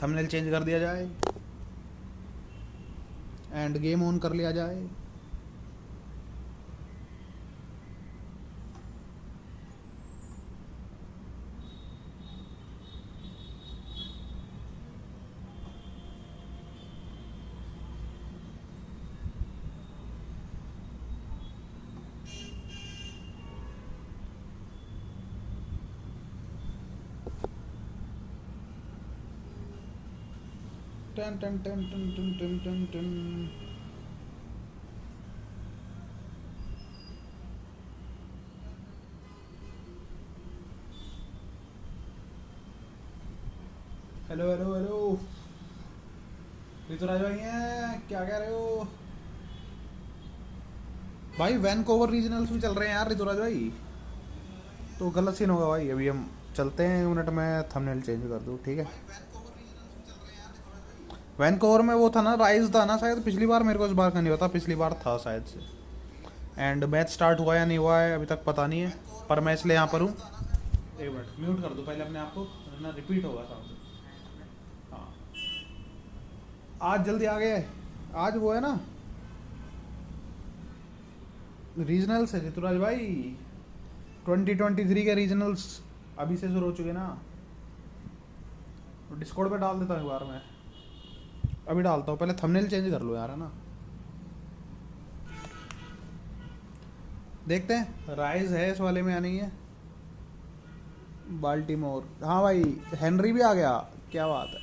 Thumbnail change कर दिया जाए एंड गेम ऑन कर लिया जाए। टन टन टन टन टन टन टन टन। हेलो हेलो हेलो ऋतुराज भाई हैं, क्या कह रहे हो भाई? वैनकूवर रीजनल्स भी चल रहे हैं यार ऋतुराज भाई, तो गलत सीन होगा भाई। अभी हम चलते हैं, 1 मिनट में थंबनेल चेंज कर दूँ, ठीक है? वैनकूवर में वो था ना, राइज था ना शायद, पिछली बार, मेरे को इस बार का नहीं पता, पिछली बार था शायद से। एंड मैच स्टार्ट हुआ या नहीं हुआ है अभी तक पता नहीं है, पर मैं इसलिए यहाँ पर हूँ। 1 मिनट म्यूट कर दो पहले अपने आप को, ना रिपीट होगा साउंड। हाँ, आज जल्दी आ गए। आज वो है ना रीजनल्स है ऋतुराज भाई, 2023 के रीजनल्स अभी से शुरू हो चुके ना। डिस्कॉर्ड पे डाल देता हूँ एक बार, मैं अभी डालता हूँ, पहले थंबनेल चेंज कर लो यार, है ना? देखते हैं राइज है इस वाले में या नहीं है। बाल्टीमोर, हाँ भाई हेनरी भी आ गया, क्या बात है।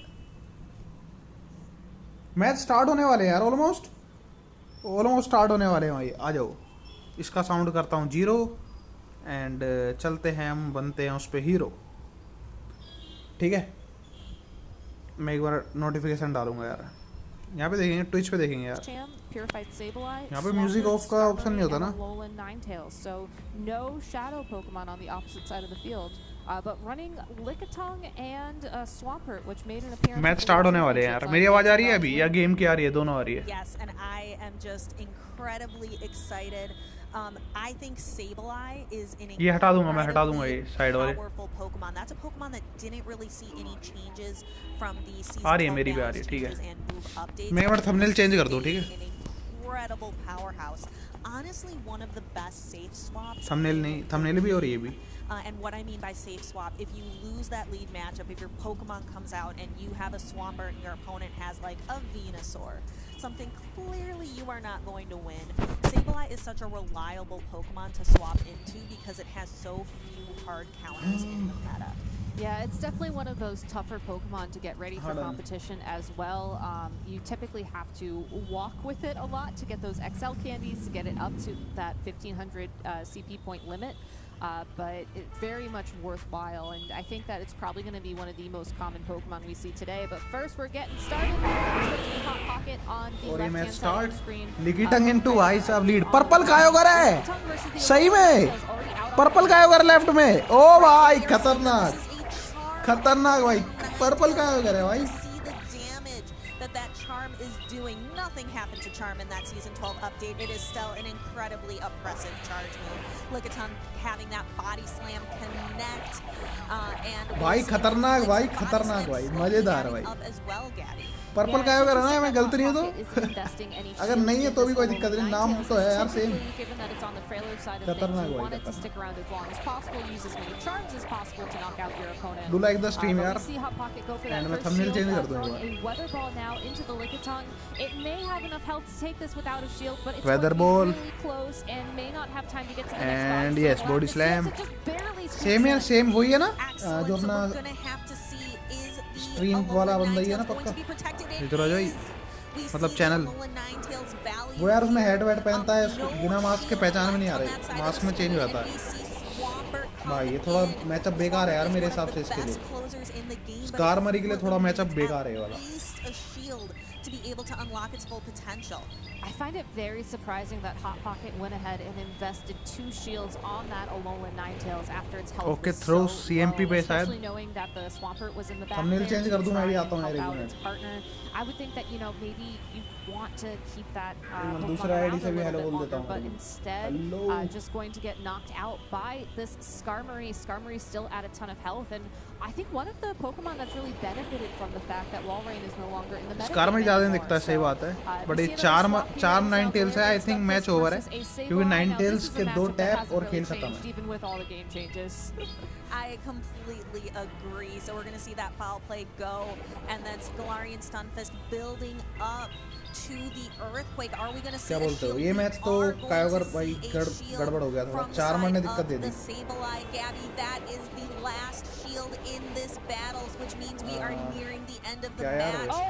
मैच स्टार्ट होने वाले हैं यार, ऑलमोस्ट स्टार्ट होने वाले हैं भाई। आ जाओ, इसका साउंड करता हूँ 0 एंड चलते हैं, हम बनते हैं उस पर हीरो, ठीक है? मैं एक बार नोटिफिकेशन डालूंगा यार, यहाँ पे देखेंगे, ट्विच पे देखेंगे यार, यहाँ पे म्यूजिक ऑफ का ऑप्शन नहीं होता ना। मैच स्टार्ट होने वाले हैं यार। मेरी आवाज आ रही है अभी या गेम की आ रही है? दोनों आ रही है। I think Sableye is an ये हटा दूंगा, मैं हटा दूंगा ये साइड वाले। powerful Pokemon. That's a Pokemon that didn't really see any changes from the season आ रही है, मेरी भी आ रही है, ठीक है? मैं एक थंबनेल चेंज कर दूं, ठीक है? Incredible powerhouse. Honestly, one of the best safe swaps. Thumbnail नहीं, थंबनेल भी हो रही है अभी। And what I mean by safe swap, if you lose that lead matchup, if your Pokemon comes out and you have a Swampert and your opponent has like a Venusaur, something clearly you are not going to win, Sableye is such a reliable Pokemon to swap into because it has so few hard counters in the meta. Yeah, it's definitely one of those tougher Pokemon to get ready for competition as well. You typically have to walk with it a lot to get those XL candies, to get it up to that 1500 CP point limit. But it's very much worthwhile, and I think that it's probably going to be one of the most common Pokemon we see today. But first, we're getting started. Switching Hot Pocket on the left-hand side of the screen. लिकिटंग into भाई साहब lead. Purple का होगा रे, सही में purple का होगा लेफ्ट में। ओ भाई खतरनाक, खतरनाक भाई, पर्पल का होगा रे भाई। That Charm is doing. Nothing happened to Charm in that Season 12 update. It is still an incredibly oppressive charge move. Lickitung having that body slam connect. And भाई खतरनाक भाई, खतरनाक भाई, मजेदार भाई। पर्पल का होगा ना, मैं गलत नहीं हूँ तो? अगर नहीं है तो भी कोई दिक्कत नहीं, नाम तो है यार सेम। खतरनाक भाई, डू लाइक द स्ट्रीम यार, एंड मैं थंबनेल चेंज कर दूंगा। Weather ball and yes body slam, same यार, सेम वही है ना जो अपना स्ट्रीम वाला बंदा ही है ना पक्का, ऋतुराज भाई, मतलब चैनल वो यार। उसमें हेड वेड पहनता है, बिना मास्क के पहचान में नहीं आ रही, मास्क में चेंज हो जाता है भाई। ये थोड़ा मैचअप बेकार है यार मेरे हिसाब से, इसके लिए स्कार मरी के लिए थोड़ा मैचअप बेकार है वाला। to be able to unlock its full potential. I find it very surprising that Hot Pocket went ahead and invested 2 shields on that Alolan Ninetales after its health Okay, was throw so CMP low, पे especially शायद knowing that the Swampert was in the back thumbnail there change to कर दूं, मैं try भी and आता हूँ help यार एक out minute. its partner. I would think that, you know, maybe you want to keep that Pokemon दूसरा around ID से a भी little hello bit बोल देता longer, हूँ। but instead Hello। just going to get knocked out by this Skarmory. Skarmory still at a ton of health, and I think one of the Pokemon that's really benefited from the fact that Walrein is no longer in the meta Skarmory ज़्यादा anymore. दिखता है, सही बात है, but ये we see another swap here. चार It's now Ninetales है, आई Galarian think match Stunfisk over है, versus a क्योंकि Sableye. Now, this Ninetales is a के 2 matchup that टैप hasn't और really खेल खत्म changed है। even with all the game changes. I completely agree. So we're going to see that foul play go, and then Galarian Stunfisk building up to the earthquake. Are we going to see क्या a बोलते हो? shield? ये We match तो are going कायोगर to भाई see a shield गड़बड़ हो गया थोड़ा, from the 4 side ने दिक्कत दे of the. the Sableye. Gabby, that is the last shield in this battles, which means we are nearing the end of the क्या यार? match. Oh,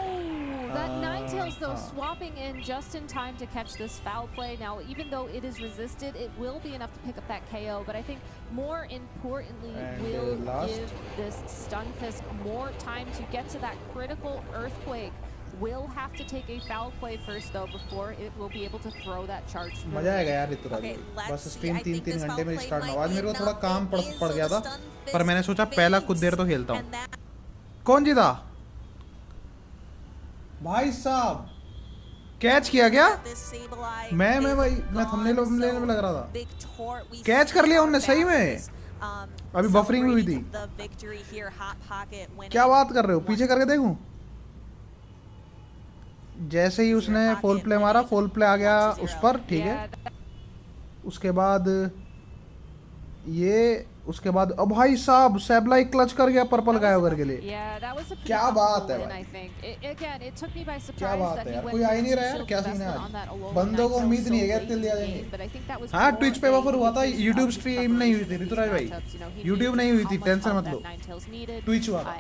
that Ninetales though swapping in just in time to catch this foul play. Now, even though it is resisted, it will be enough to pick up that KO. But I think more importantly, And, will last? give this Stunfisk more time to get to that critical earthquake. Will have to take a foul play first though before it will be able to throw that charge through. मजा आएगा यार Rituraj Okay, भाई, let's बस see. Stream I think 3 this घंटे में foul start play ना, might आज be मेरे को थोड़ा enough. काम It is, पड़ so गया the था, Stunfisk पर मैंने सोचा पहला कुछ देर तो खेलता and हूँ। that कौन जीता? भाई साहब कैच किया क्या? this Sableye मैं is भाई मैं gone. थंबनेल वंबनेल में So लग रहा था। Victor, we कैच see कर लिया our उनने सही में? battles, अभी buffering हुई थी। celebrating the victory here. Hot Pocket winning. क्या बात कर रहे हो? पीछे करके देखूं? जैसे ही उसने फुल प्ले मारा, फुल प्ले आ गया उस पर, ठीक है। उसके बाद ये, उसके बाद अब भाई साहब सैबलाई क्लच कर गया पर्पल गायोगर के लिए। क्या बात है भाई, क्या बात है यार, कोई आ ही नहीं रहा यार, क्या सीन है आज, बंदों को उम्मीद नहीं है कि इतने लिया जाएंगे। हाँ, ट्विच पे बफर हुआ था, यूट्यूब स्ट्रीम नहीं हुई थी ऋतुराज भाई, यूट्यूब नहीं हुई थी, टेंशन मत लो, ट्विच हुआ था।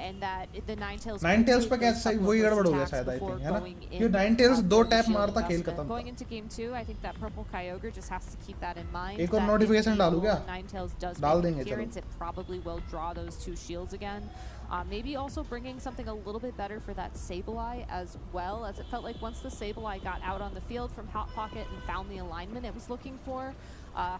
नाइनटेल्स पे क्या सही वही गड़बड़ हो गया शायद, आई थिंक, है ना, क्योंकि नाइनटेल्स 2 टैप मारता खेल खत्म था। एक और नोटिफिकेशन डालूं क्या? डाल देंगे, it probably will draw those 2 shields again. Maybe also bringing something a little bit better for that Sableye as well, as it felt like once the Sableye got out on the field from Hot Pocket and found the alignment it was looking for,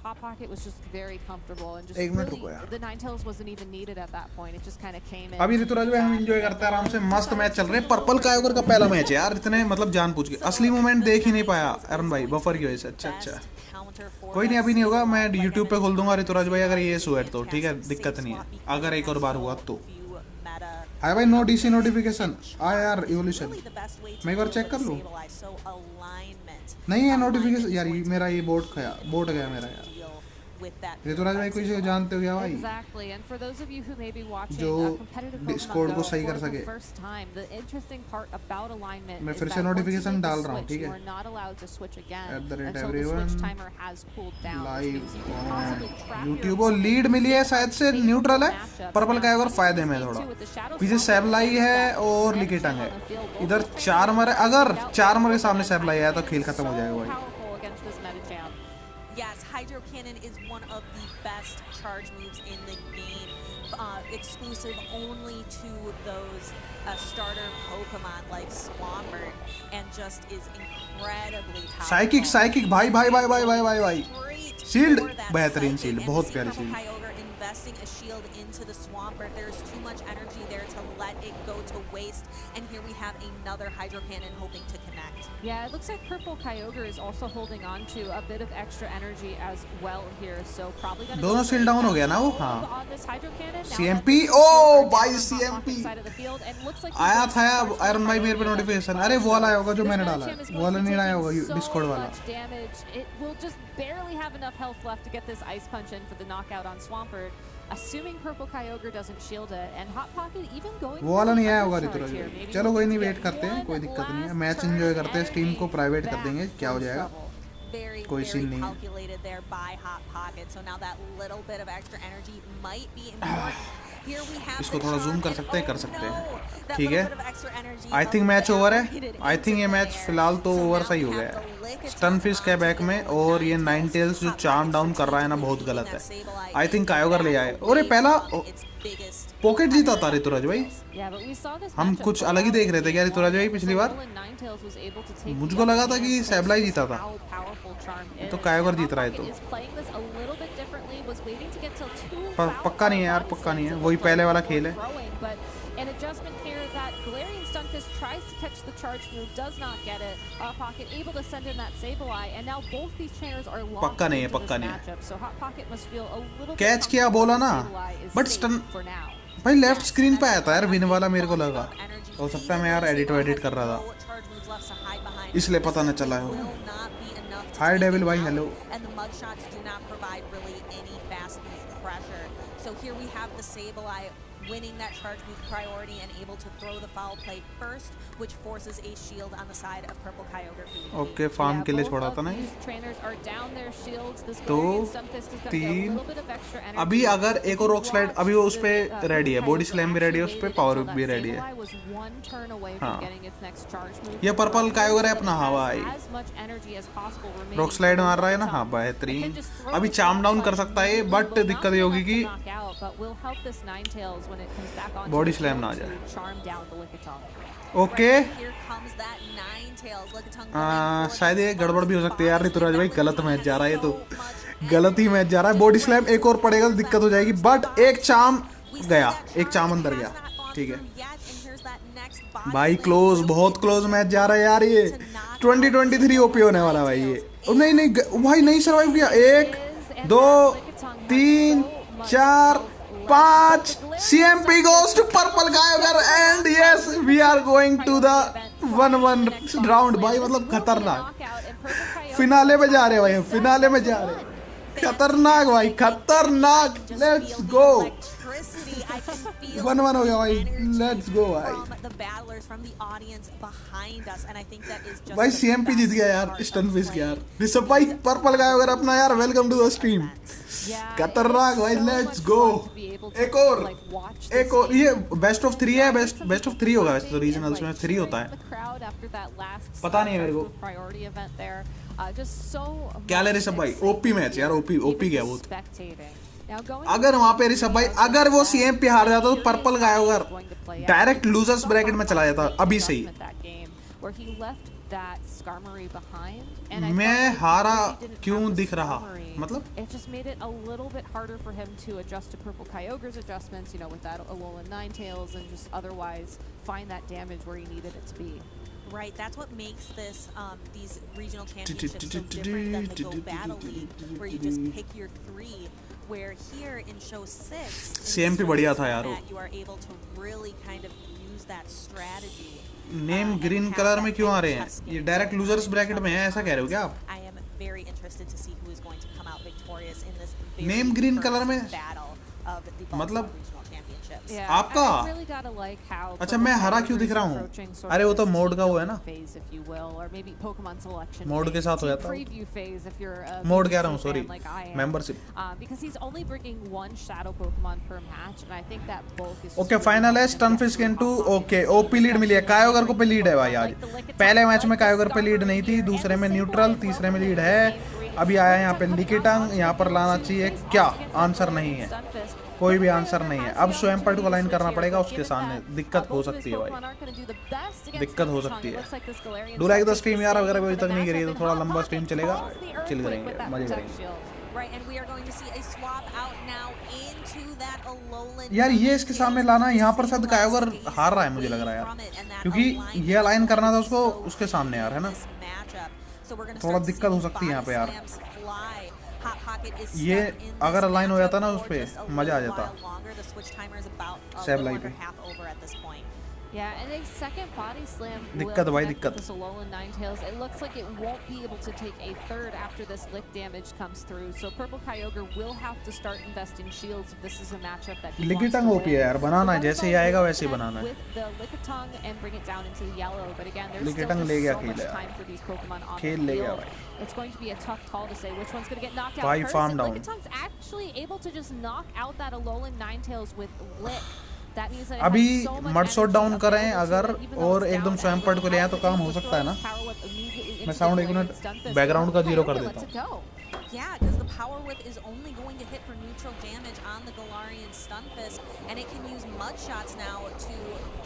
Hot Pocket was just very comfortable and just really, the Ninetales wasn't even needed at that point. It just kind of came in. अभी ऋतुराज भाई हम enjoy करते हैं आराम से, मस्त match चल रहे हैं। पर्पल कायोगर का पहला मैच है यार, इतने मतलब जान पूछ के, असली मोमेंट देख ही नहीं पाया अरुण भाई बफर की वजह से। अच्छा कोई नहीं, अभी नहीं होगा, मैं यूट्यूब पे खोल दूंगा ऋतुराज भाई, अगर ये सो है तो ठीक है, दिक्कत नहीं है, अगर एक और बार हुआ तो। हाय भाई, नो डीसी नोटिफिकेशन आया यार, इवोल्यूशन मैं एक बार चेक कर लूं, नहीं है नोटिफिकेशन यार, मेरा ये बोट गया मेरा यार। ऋतुराज भाई कोई जानते हो क्या भाई, जो डिस्कॉर्ड को सही कर सके? मैं फिर से नोटिफिकेशन डाल रहा हूँ, ठीक है, @everyone लाइव ऑन यूट्यूब। और लीड मिली है शायद से, न्यूट्रल है पर्पल का, अगर फायदे में थोड़ा पीछे सैबलाई है और लिकेटंग है, इधर 4 मर है, अगर 4 मर के सामने सैबलाई आया तो खेल खत्म हो जाएगा भाई। Yes, Hydro Cannon is one of the best charge moves in the game, exclusive only to those starter Pokemon like Swampert, and just is incredibly powerful. Psychic भाई शील्ड, बेहतरीन शील्ड, बहुत प्यारी shield. Investing a shield into the Swampert, there's too much energy there to let it go to waste, and here we have another Hydro Cannon hoping to connect. Yeah, it looks like Purple Kyogre is also holding on to a bit of extra energy as well here, so probably gonna दोनों shield down हो गया ना वो। हाँ, on this Hydro Cannon. CMP, ओ भाई CMP आया था यार, आयरन भाई मेरे पे नोटिफिकेशन, अरे वो वाला आया होगा जो मैंने डाला है, वो वाला नहीं आया होगा डिस्कॉर्ड वाला। It will just barely have enough health left to get this Ice Punch in for the knockout on Swampert, assuming Purple Kyogre doesn't shield it, and Hot Pocket even going वो वाला नहीं आया होगा ऋतुराज भाई। चलो कोई नहीं, वेट करते हैं, कोई दिक्कत नहीं है, मैच एंजॉय करते हैं, स्ट्रीम को प्राइवेट कर देंगे, क्या हो जाएगा, कोई सीन नहीं है। इसको थोड़ा जूम कर सकते हैं, ठीक है। आई थिंक मैच ओवर है, आई थिंक ये मैच फिलहाल तो ओवर सा ही हो गया है। स्टनफिश के बैक में, और ये नाइन टेल्स जो चार्म डाउन कर रहा है ना बहुत गलत है। आई थिंक कायोगर ले आए। और ये पहला पॉकेट जीता था ऋतुराज भाई। हम कुछ अलग ही देख रहे थे क्या ऋतुराज भाई पिछली बार? मुझको लगा था कि सैबला ही जीता था, तो कायोगर जीत रहा है। तो पक्का नहीं है यार, पक्का नहीं है, वही पहले वाला खेल है। An adjustment here that Galarian Stunfisk tries to catch the charge move, does not get it. Hot Pocket able to send in that Sableye, and now both these trainers are locked पक्का नहीं है, into पक्का this नहीं है। matchup. So Hot Pocket must feel a little catch bit किया बोला ना, Sableye is but safe stun for now. भाई लेफ्ट स्क्रीन पे आया था यार विन वाला, मेरे को लगा। हो सकता है मैं यार एडिट कर रहा था इसलिए पता न चला है। हाय डेविल भाई, hello. And the mud shots do not provide really any fast move pressure. So here we have the Sableye winning that charge move priority and able to throw the foul play first, which forces a shield on the side of Purple Kyogre. Okay form के लिए छोड़ा था ना। तो 3 अभी अगर एक और रॉक स्लाइड, अभी वो उस पे रेडी है, बॉडी स्लैम भी रेडी है, उस पे पावर भी रेडी है। हाँ ये पर्पल कायोगर है अपना। हाँ भाई रॉक स्लाइड मार रहा है ना। हाँ बेहतरीन, अभी चार्म डाउन कर सकता है, बट दिक्कत ये होगी कि बॉडी स्लैम ना आ जाए। ओके शायद ये गड़बड़ भी हो सकती है यार ऋतुराज भाई, गलत मैच जा रहा है, ये तो गलत ही मैच जा रहा है। बॉडी स्लैम एक और पड़ेगा तो दिक्कत हो जाएगी, बट एक चार्म गया, एक चार्म अंदर गया, ठीक है भाई। क्लोज, बहुत क्लोज मैच जा रहा है यार। ये 2023 ओपी होने वाला भाई। ये नहीं नहीं भाई, नहीं सर्वाइव किया। 1 2 3 4 5 CMP goes to Purple Kyogre and yes we are going to the 1-1 round भाई। मतलब खतरनाक फिनाले में जा रहे भाई, फिनाले में जा रहे, खतरनाक भाई, खतरनाक। लेट्स गो, 1-1 हो गया भाई, लेट्स गो भाई। भाई CMP जीत गया यार, स्टनफिश यार। ऋषभ भाई पर्पल कायोगर अपना यार, वेलकम टू द स्ट्रीम। खतरनाक भाई, लेट्स गो। एक और ये बेस्ट ऑफ 3 है, बेस्ट ऑफ 3 होगा वैसे तो, रीजनल्स में 3 होता है, पता नहीं है मेरे को। क्या ले ऋषभ भाई, ओपी मैच यार, ओपी गया वो। अगर वहां पे ऋषभ भाई, अगर वो CMP हार जाता तो पर्पल कायोगर डायरेक्ट लूजर्स ब्रैकेट में चला जाता अभी से ही। मैं हारा क्यों दिख रहा, मतलब it just made it a little bit harder for him to adjust to Purple Kyogre's adjustments, you know, with that Alolan Ninetales, and just otherwise find that damage where he needed it to be. Right, that's what makes this these regional championships so different than the Go Battle League, where you just pick your 3. Where here in show 6, CMP बढ़िया था यार। you are able to really kind of use that strategy. Name green colour में क्यों आ रहे हैं? ये direct losers bracket में है, ऐसा कह रहे हो क्या आप? I am very interested to see who is going to come out victorious in this name green colour में battle of the मतलब regional championships. आपका? अच्छा मैं हरा क्यों दिख रहा हूँ? अरे वो तो मोड का वो है ना, मोड के साथ हो जाता है। मोड कह रहा हूँ, सॉरी, मेंबरशिप। ओके फाइनल है स्टनफिश इनटू। ओके ओपी लीड मिली है, कायोगर को पे लीड है भाई आज। पहले मैच में कायोगर पे लीड नहीं थी, दूसरे में न्यूट्रल, तीसरे में लीड है। अभी आया यहाँ पे लिकिटंग, यहाँ पर लाना चाहिए क्या? आंसर नहीं है, कोई भी आंसर नहीं है। अब स्वयं पर अलाइन करना पड़ेगा उसके सामने, दिक्कत हो सकती है भाई, दिक्कत हो सकती है। डू लाइक द स्ट्रीम यार, अगर अभी तक नहीं करी तो थोड़ा लंबा स्ट्रीम चलेगा, चिल करेंगे, मजे करेंगे यार। ये इसके सामने लाना, यहाँ पर शायद कायोगर हार रहा है मुझे लग रहा है यार, क्योंकि ये अलाइन करना था उसको उसके सामने यार, है ना, थोड़ा दिक्कत हो सकती है यहाँ पे यार। ये अगर अलाइन हो जाता ना उस पे, मजा आ जाता सैबलाई पे। Yeah, and a second body slam दिक्कत भाई, दिक्कत। this Alolan Ninetales. It looks like it won't be able to take a third after this lick damage comes through. So Purple Kyogre will have to start investing shields if this is a matchup that he लिकिटंग wants to OP है यार, बनाना है जैसे ही आएगा वैसे ही बनाना है। with the Lickitung and bring it down into the yellow. But again, there's still लिकिटंग ले just गया so खेल much यार, time for these Pokemon on खेल the ले गया field. भाई। It's going to be a tough call to say which one's going to get knocked out भाई first. farm And down। Lickitung's actually able to just knock out that Alolan Ninetales with Lick. that means that it अभी has so much mud shot energy down करें available to अगर it, even though और it's एकदम down स्वयं पट को ले आए तो everything, काम हो able to सकता है throw ना. his power whip immediately मैं into साउंड the एक Galarian मिनट Stunfisk. बैकग्राउंड का जीरो कर Kyogre देता lets it हूँ. go. Yeah, because the Power Whip is only going to hit for neutral damage on the Galarian Stunfisk, and it can use Mud Shots now to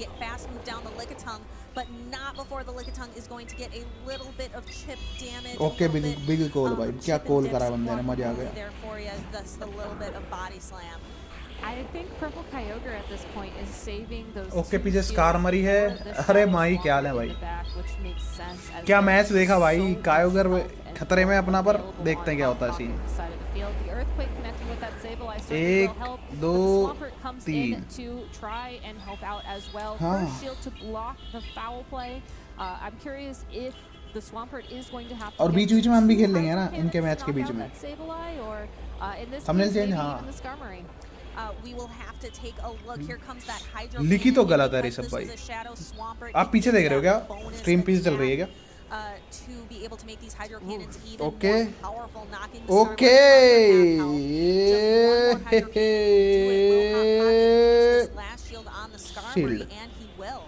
get fast move down the Lickitung, but not before the Lickitung is going to get a little bit of chip damage. Okay big big call भाई, क्या chip and call dip करा बंदे ने, support मजा आ only गया. there for you. That's the little bit of body slam. I think Purple Kyogre at this point is saving those. Okay two पीछे shields scar मरी है. for the अरे Shadow माही क्या हाल है Swampert भाई, in the back, which makes sense as क्या there match is देखा भाई. so much कायोगर health and खतरे में अपना, पर available देखते हैं क्या होता है on scene. the side of the field. The Earthquake connecting with that Sableye certainly एक, will help, but दो, the Swampert comes in तीन. to try and help out as well. हाँ. First shield to block the foul play. I'm curious if the Swampert is going to have to और get बीच-बीच में हम भी two खेल लेंगे ना Hydro इनके Cannons मैच to के knock बीच out में. that Sableye, or in this Thumbnail case, change, maybe हाँ. even the Skarmory. We will have to take a look. Here comes that Hydro लिखी तो Cannon, गलत है because ऋषभ this भाई. is a Shadow Swampert. आप It पीछे gives देख रहे हो that क्या? bonus स्ट्रीम पीछे चल रही है क्या? attack, to be able to make these Hydro Cannons even Okay. more powerful, knocking the Okay. Skarmory from the half health. Just one more Hydro Cannon to do it. Will Hot Pocket use this last shield on the Skarmory, Shield. and he will.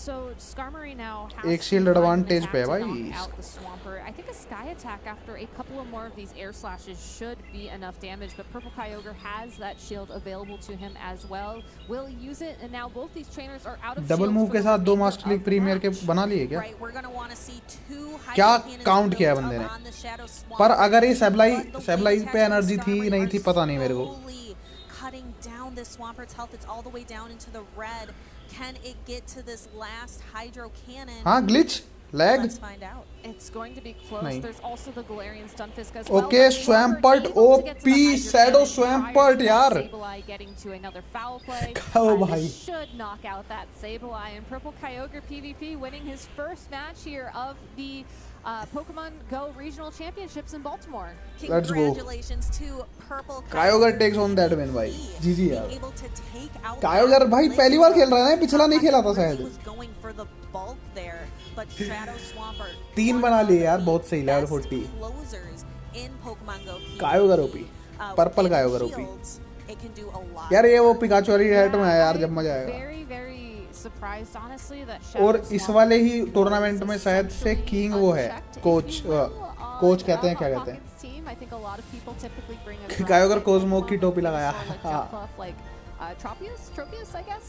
So Skarmory now has एक to shield find an advantage attack पे है to भाई. knock out the Swampert. I think a Sky Attack after a couple of more of these air slashes should be enough damage, but Purple Kyogre has that shield available to him as well. Will use it, and now both these trainers are out of double shields move for के the साथ दो remainder master league of the premier के match. बना लिए क्या? Right, we're going to want to see two Hydro क्या Cannons count किया है built बंदे up ने? on the Shadow पर Swampert, अगर ये but the सैबलाई wing पे attacks from एनर्जी थी Skarmory नहीं are थी पता नहीं मेरे को. slowly cutting down this Swampert's health. It's all the way down into the red. Can it get to this last Hydro Cannon? हाँ glitch lag. Let's find out. It's going to be close. नहीं. There's also the Galarian Stunfisk as well. Okay, but Swampert Swampert able to get to the OP, Hydro Shadow Cannon prior Swampert to that यार. Sableye getting to another foul play. खाओ भाई. This should knock out that Sableye, and Purple Kyogre PvP winning his first match here of the Pokemon Go Regional Championships in Baltimore. Let's go. Congratulations to Purple Kyogre takes on that win भाई. G G being यार. able to take out कायोगर that भाई पहली बार खेल रहा है ना, पिछला नहीं खेला था Really शायद. was going for the bulk there, but Shadow Swampert, तीन one बना of लिए the यार, बहुत सही, level best 40. closers in Pokemon Go PvP. Kyogre OP. Purple with Kyogre OP. shields, it can do a lot. यार ये वो Pikachu वाली हैट में है यार, जब मजा आएगा. Very, very surprised, honestly, that और Shadow इस Swampert वाले ही was टूर्नामेंट में शायद से essentially किंग वो है, unchecked, if coach. you will, coach on कहते हैं, क्या Hot कहते हैं? Pockets team. I think a lot of people typically bring a कायोगर drastic Cosmo की Pokemon टोपी with लगाया. sort of like हाँ. jump off, like, Tropius, I guess.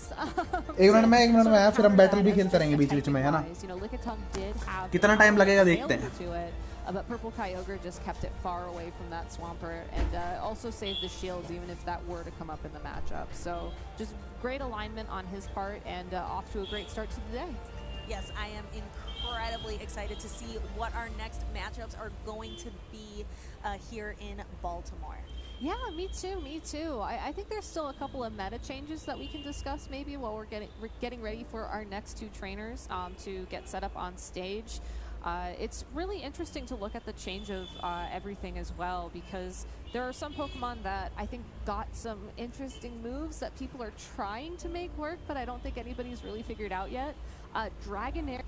एक मिनट में Sort of आया, फिर हम counter बैटल that भी as खेलते just रहेंगे बीच-बीच में, है ना? effective-wise. You know, Lickitung did have कितना the टाइम लगेगा power देखते हैं. available to it, but Purple Kyogre just kept it far away from that Swampert, and also saved the shields even if that were to come up in the matchup. So just great alignment on his part, and off to a great start to the day. Yes, I am incredibly excited to see what our next matchups are going to be here in Baltimore. Yeah, me too, me too. I think there's still a couple of meta changes that we can discuss maybe while we're getting ready for our next two trainers to get set up on stage. It's really interesting to look at the change of everything as well, because there are some Pokemon that I think got some interesting moves that people are trying to make work, but I don't think anybody's really figured out yet. Dragonair.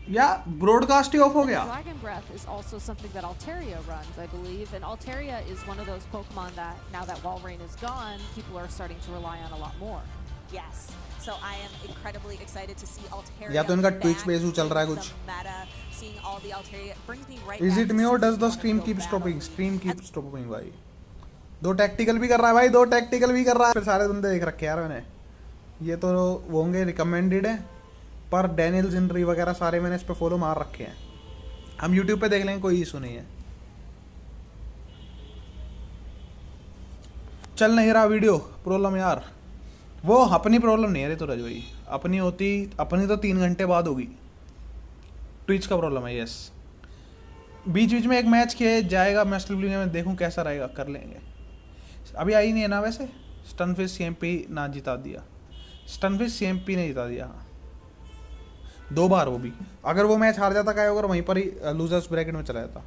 या broadcast he of हो गया. Dragon Breath is also something that Altaria runs, I believe, and Altaria is one of those Pokemon that, now that Walrein is gone, people are starting to rely on a lot more. Yes, so I am incredibly excited to see Altaria या तो इनका back Twitch पे issue चल रहा है in कुछ. the meta, seeing all the Altaria brings me right Is back it to me or does season the one of stream Go keep stopping? Battle. Stream keep stopping भाई. दो tactical भी कर रहा है भाई, दो टैक्टिकल भी कर रहा है. फिर सारे बंदे देख रखे यार मैंने. ये तो वो होंगे रिकमेंडेड है, पर डैनियल जिनरी वगैरह सारे मैंने इस पे फॉलो मार रखे हैं. हम यूट्यूब पे देख लेंगे, कोई इशू नहीं है. चल नहीं रहा वीडियो, प्रॉब्लम यार. वो अपनी प्रॉब्लम नहीं है रे तो रजोई, अपनी होती, अपनी तो 3 घंटे बाद होगी. ट्विच का प्रॉब्लम है. यस, बीच बीच में एक मैच किया जाएगा मास्टर लीग में, देखूं कैसा रहेगा, कर लेंगे. अभी आई नहीं है ना वैसे. स्टनफिश सीएमपी ना जिता दिया. स्टनफिश सीएमपी ने जिता दिया. हाँ, 2 बार वो भी. अगर वो मैच हार जाता क्या होगा, वहीं पर ही लूजर्स ब्रैकेट में चला जाता.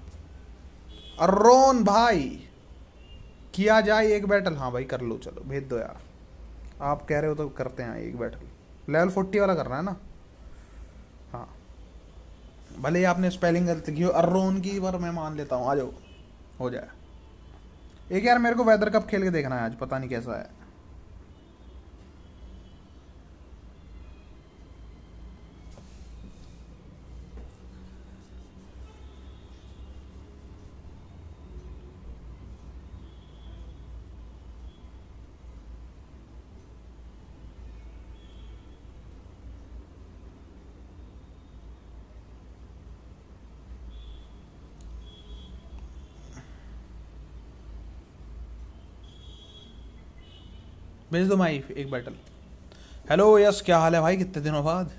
अरोन भाई, किया जाए एक बैटल. हाँ भाई कर लो, चलो भेज दो यार. आप कह रहे हो तो करते हैं एक बैटल। लेवल 40 वाला करना है ना? हाँ, भले ही आपने स्पेलिंग गलत की हो अर्रोन की, पर मैं मान लेता हूँ। आ जाओ, हो जाए। एक यार मेरे को वेदर कप खेल के देखना है आज, पता नहीं कैसा है। भेज दो माई एक बैटल। हेलो यस, क्या हाल है भाई, कितने दिनों बाद।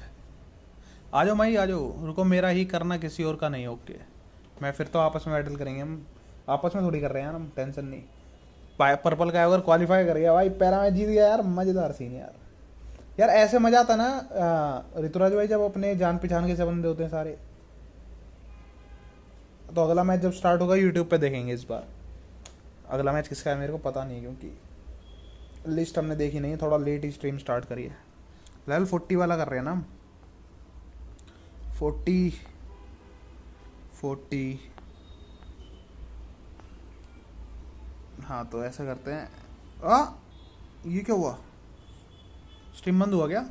आ जाओ माई, आ जाओ। रुको, मेरा ही करना, किसी और का नहीं। ओके, मैं फिर तो आपस में बैटल करेंगे हम। आपस में थोड़ी कर रहे हैं यार हम, टेंशन नहीं। पर्पल का अगर क्वालिफाई कर गया भाई, पैरा में जीत गया यार, मज़ेदार सीन यार। यार ऐसे मज़ा आता ना ऋतुराज भाई, जब अपने जान पहचान के से बंदे होते हैं सारे। तो अगला मैच जब स्टार्ट होगा यूट्यूब पे देखेंगे इस बार। अगला मैच किसका है मेरे को पता नहीं, क्योंकि लिस्ट हमने देखी नहीं, थोड़ा लेट ही स्ट्रीम स्टार्ट करी है। लेवल 40 वाला कर रहे हैं ना हम। 40 हाँ, तो ऐसा करते हैं। ये क्या हुआ? स्ट्रीम बंद हुआ क्या?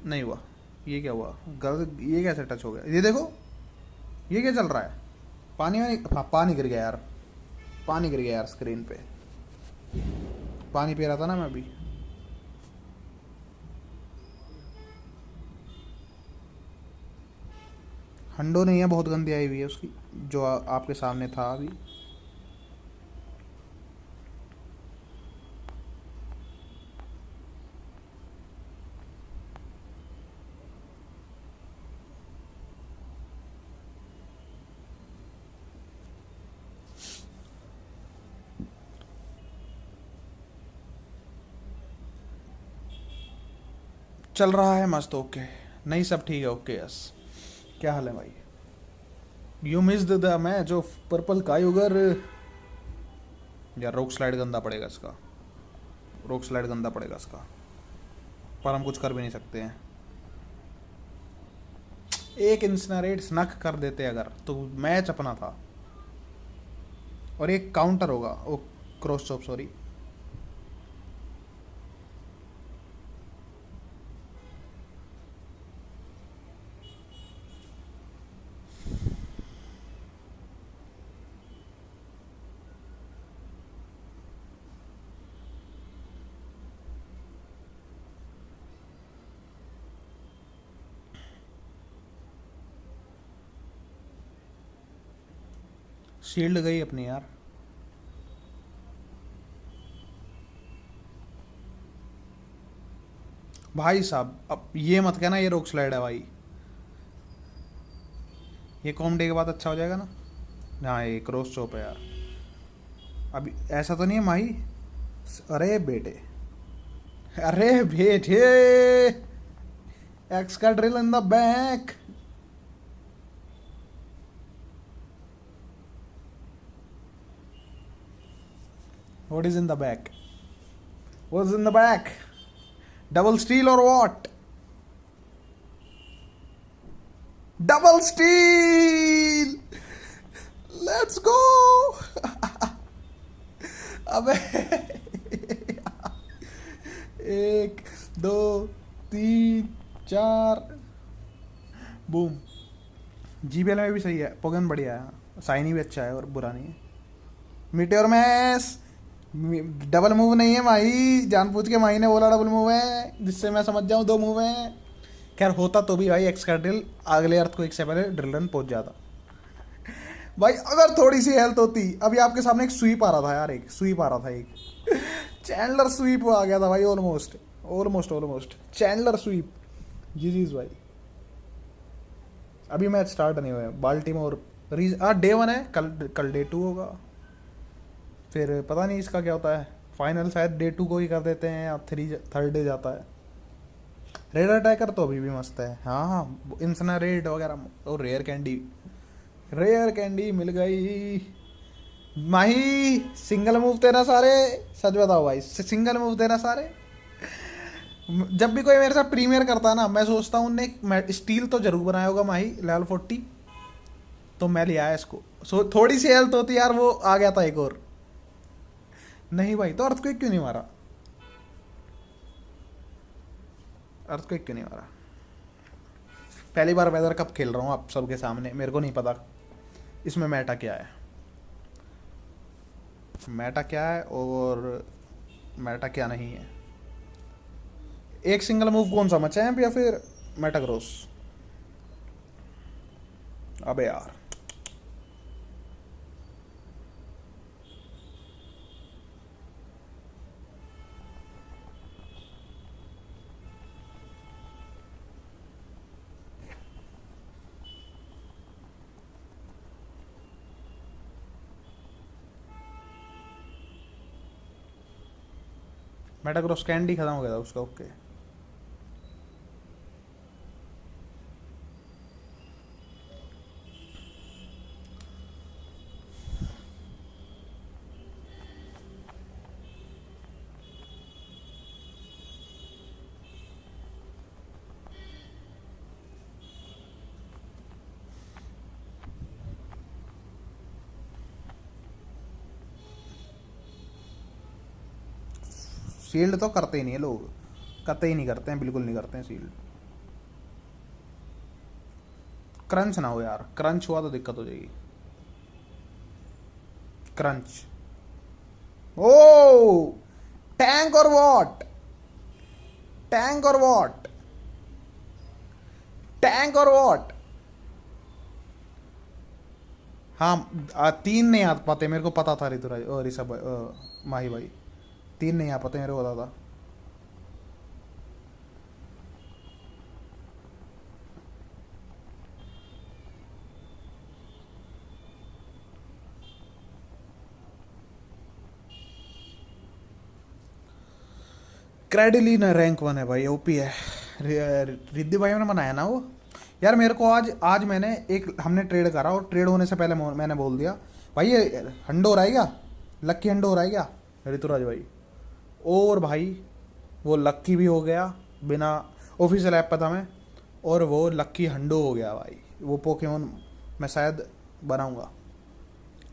नहीं हुआ। ये क्या हुआ? गलत, ये कैसे टच हो गया? ये देखो, ये क्या चल रहा है? पानी में, हाँ पानी गिर गया यार, पानी गिर गया यार स्क्रीन पे। पानी पी रहा था ना मैं अभी। हंडो नहीं है, बहुत गंदी आई हुई है उसकी, जो आपके सामने था अभी। चल रहा है मस्त। ओके, नहीं सब ठीक है। ओके यस, क्या हाल है भाई? You missed the match of Purple Kyogre. यार रोक स्लाइड गंदा पड़ेगा इसका, रोक स्लाइड गंदा पड़ेगा इसका, पर हम कुछ कर भी नहीं सकते हैं। एक इंसिनरेट स्नक कर देते अगर, तो मैच अपना था। और एक काउंटर होगा। ओ क्रॉस चॉप, सॉरी। शील्ड गई अपनी यार। भाई साहब, अब ये मत कहना ये रोक स्लाइड है भाई। ये कॉम डे के बाद अच्छा हो जाएगा ना? हाँ, ये क्रॉस चॉप है यार। अभी ऐसा तो नहीं है माही? अरे बेटे, अरे बेटे, एक्स का drill in the back. What is in the back? What's in the back? Double steal or what? Double steal! Let's go! अबे एक दो तीन चार, बूम। जीबीएल में भी सही है, पोगन बढ़िया है, साइनी भी अच्छा है और बुरा नहीं है। मीटेर मैस डबल मूव नहीं है भाई, जानबूझ के माही ने बोला डबल मूव है, जिससे मैं समझ जाऊँ दो मूव हैं। खैर होता तो भी भाई एक्स का ड्रिल अगले अर्थ को एक से पहले ड्रिल रन पहुंच जाता भाई, अगर थोड़ी सी हेल्थ होती। अभी आपके सामने एक स्वीप आ रहा था यार, एक स्वीप आ रहा था, एक चैंडलर स्वीप आ गया था भाई। Almost almost almost Chandler sweep. G G भाई, अभी मैच स्टार्ट नहीं हुए। बाल्टीमोर डे 1 है, कल डे 2 होगा। फिर पता नहीं इसका क्या होता है, फाइनल शायद डे 2 को ही कर देते हैं या थर्ड डे जाता है। रेड अटैकर तो अभी भी मस्त है। हाँ हाँ, इंसनरेट वगैरह। और रेयर कैंडी, रेयर कैंडी मिल गई। माही सिंगल मूव तेरा सारे, सच बताओ भाई, सिंगल मूव तेरा सारे। जब भी कोई मेरे साथ प्रीमियर करता है ना, मैं सोचता हूँ उनने स्टील तो जरूर बनाया होगा माही लेवल 40, तो मैं ले आया इसको। सो थोड़ी सी हेल्थ होती यार, वो आ गया था एक और। नहीं भाई, तो अर्थक्वेक क्यों नहीं मारा? अर्थक्वेक क्यों नहीं मारा? पहली बार वेदर कप खेल रहा हूँ आप सबके सामने, मेरे को नहीं पता इसमें मेटा क्या है, मेटा क्या है और मेटा क्या नहीं है। एक सिंगल मूव कौन सा, मचैम्प या फिर मेटाग्रोस? अबे यार, मेटाग्रोस कैंडी खत्म हो गया था उसका। ओके, शील्ड तो करते ही नहीं है लोग, करते ही नहीं करते हैं, बिल्कुल नहीं करते हैं शील्ड। क्रंच ना हो यार, क्रंच हुआ तो दिक्कत हो जाएगी। क्रंच, ओ टैंक और वॉट, टैंक और वॉट, टैंक और वॉट। हाँ, तीन नहीं आ पाते, मेरे को पता था ऋतुराज और ऋषभ माही भाई, तीन नहीं आ पाते, मेरे को पता था। क्रेडिली ना रैंक 1 है भाई, ओपी है। रिद्धि भाई ने बनाया ना वो। यार मेरे को आज आज मैंने एक, हमने ट्रेड करा और ट्रेड होने से पहले मैंने बोल दिया भाई ये हंडो हो रहा है क्या, लक्की हंडो हो रहा है क्या ऋतुराज भाई। और भाई वो लक्की भी हो गया, बिना ऑफिशियल ऐप पे था मैं, और वो लक्की हंडो हो गया भाई। वो पोकेमोन मैं शायद बनाऊंगा,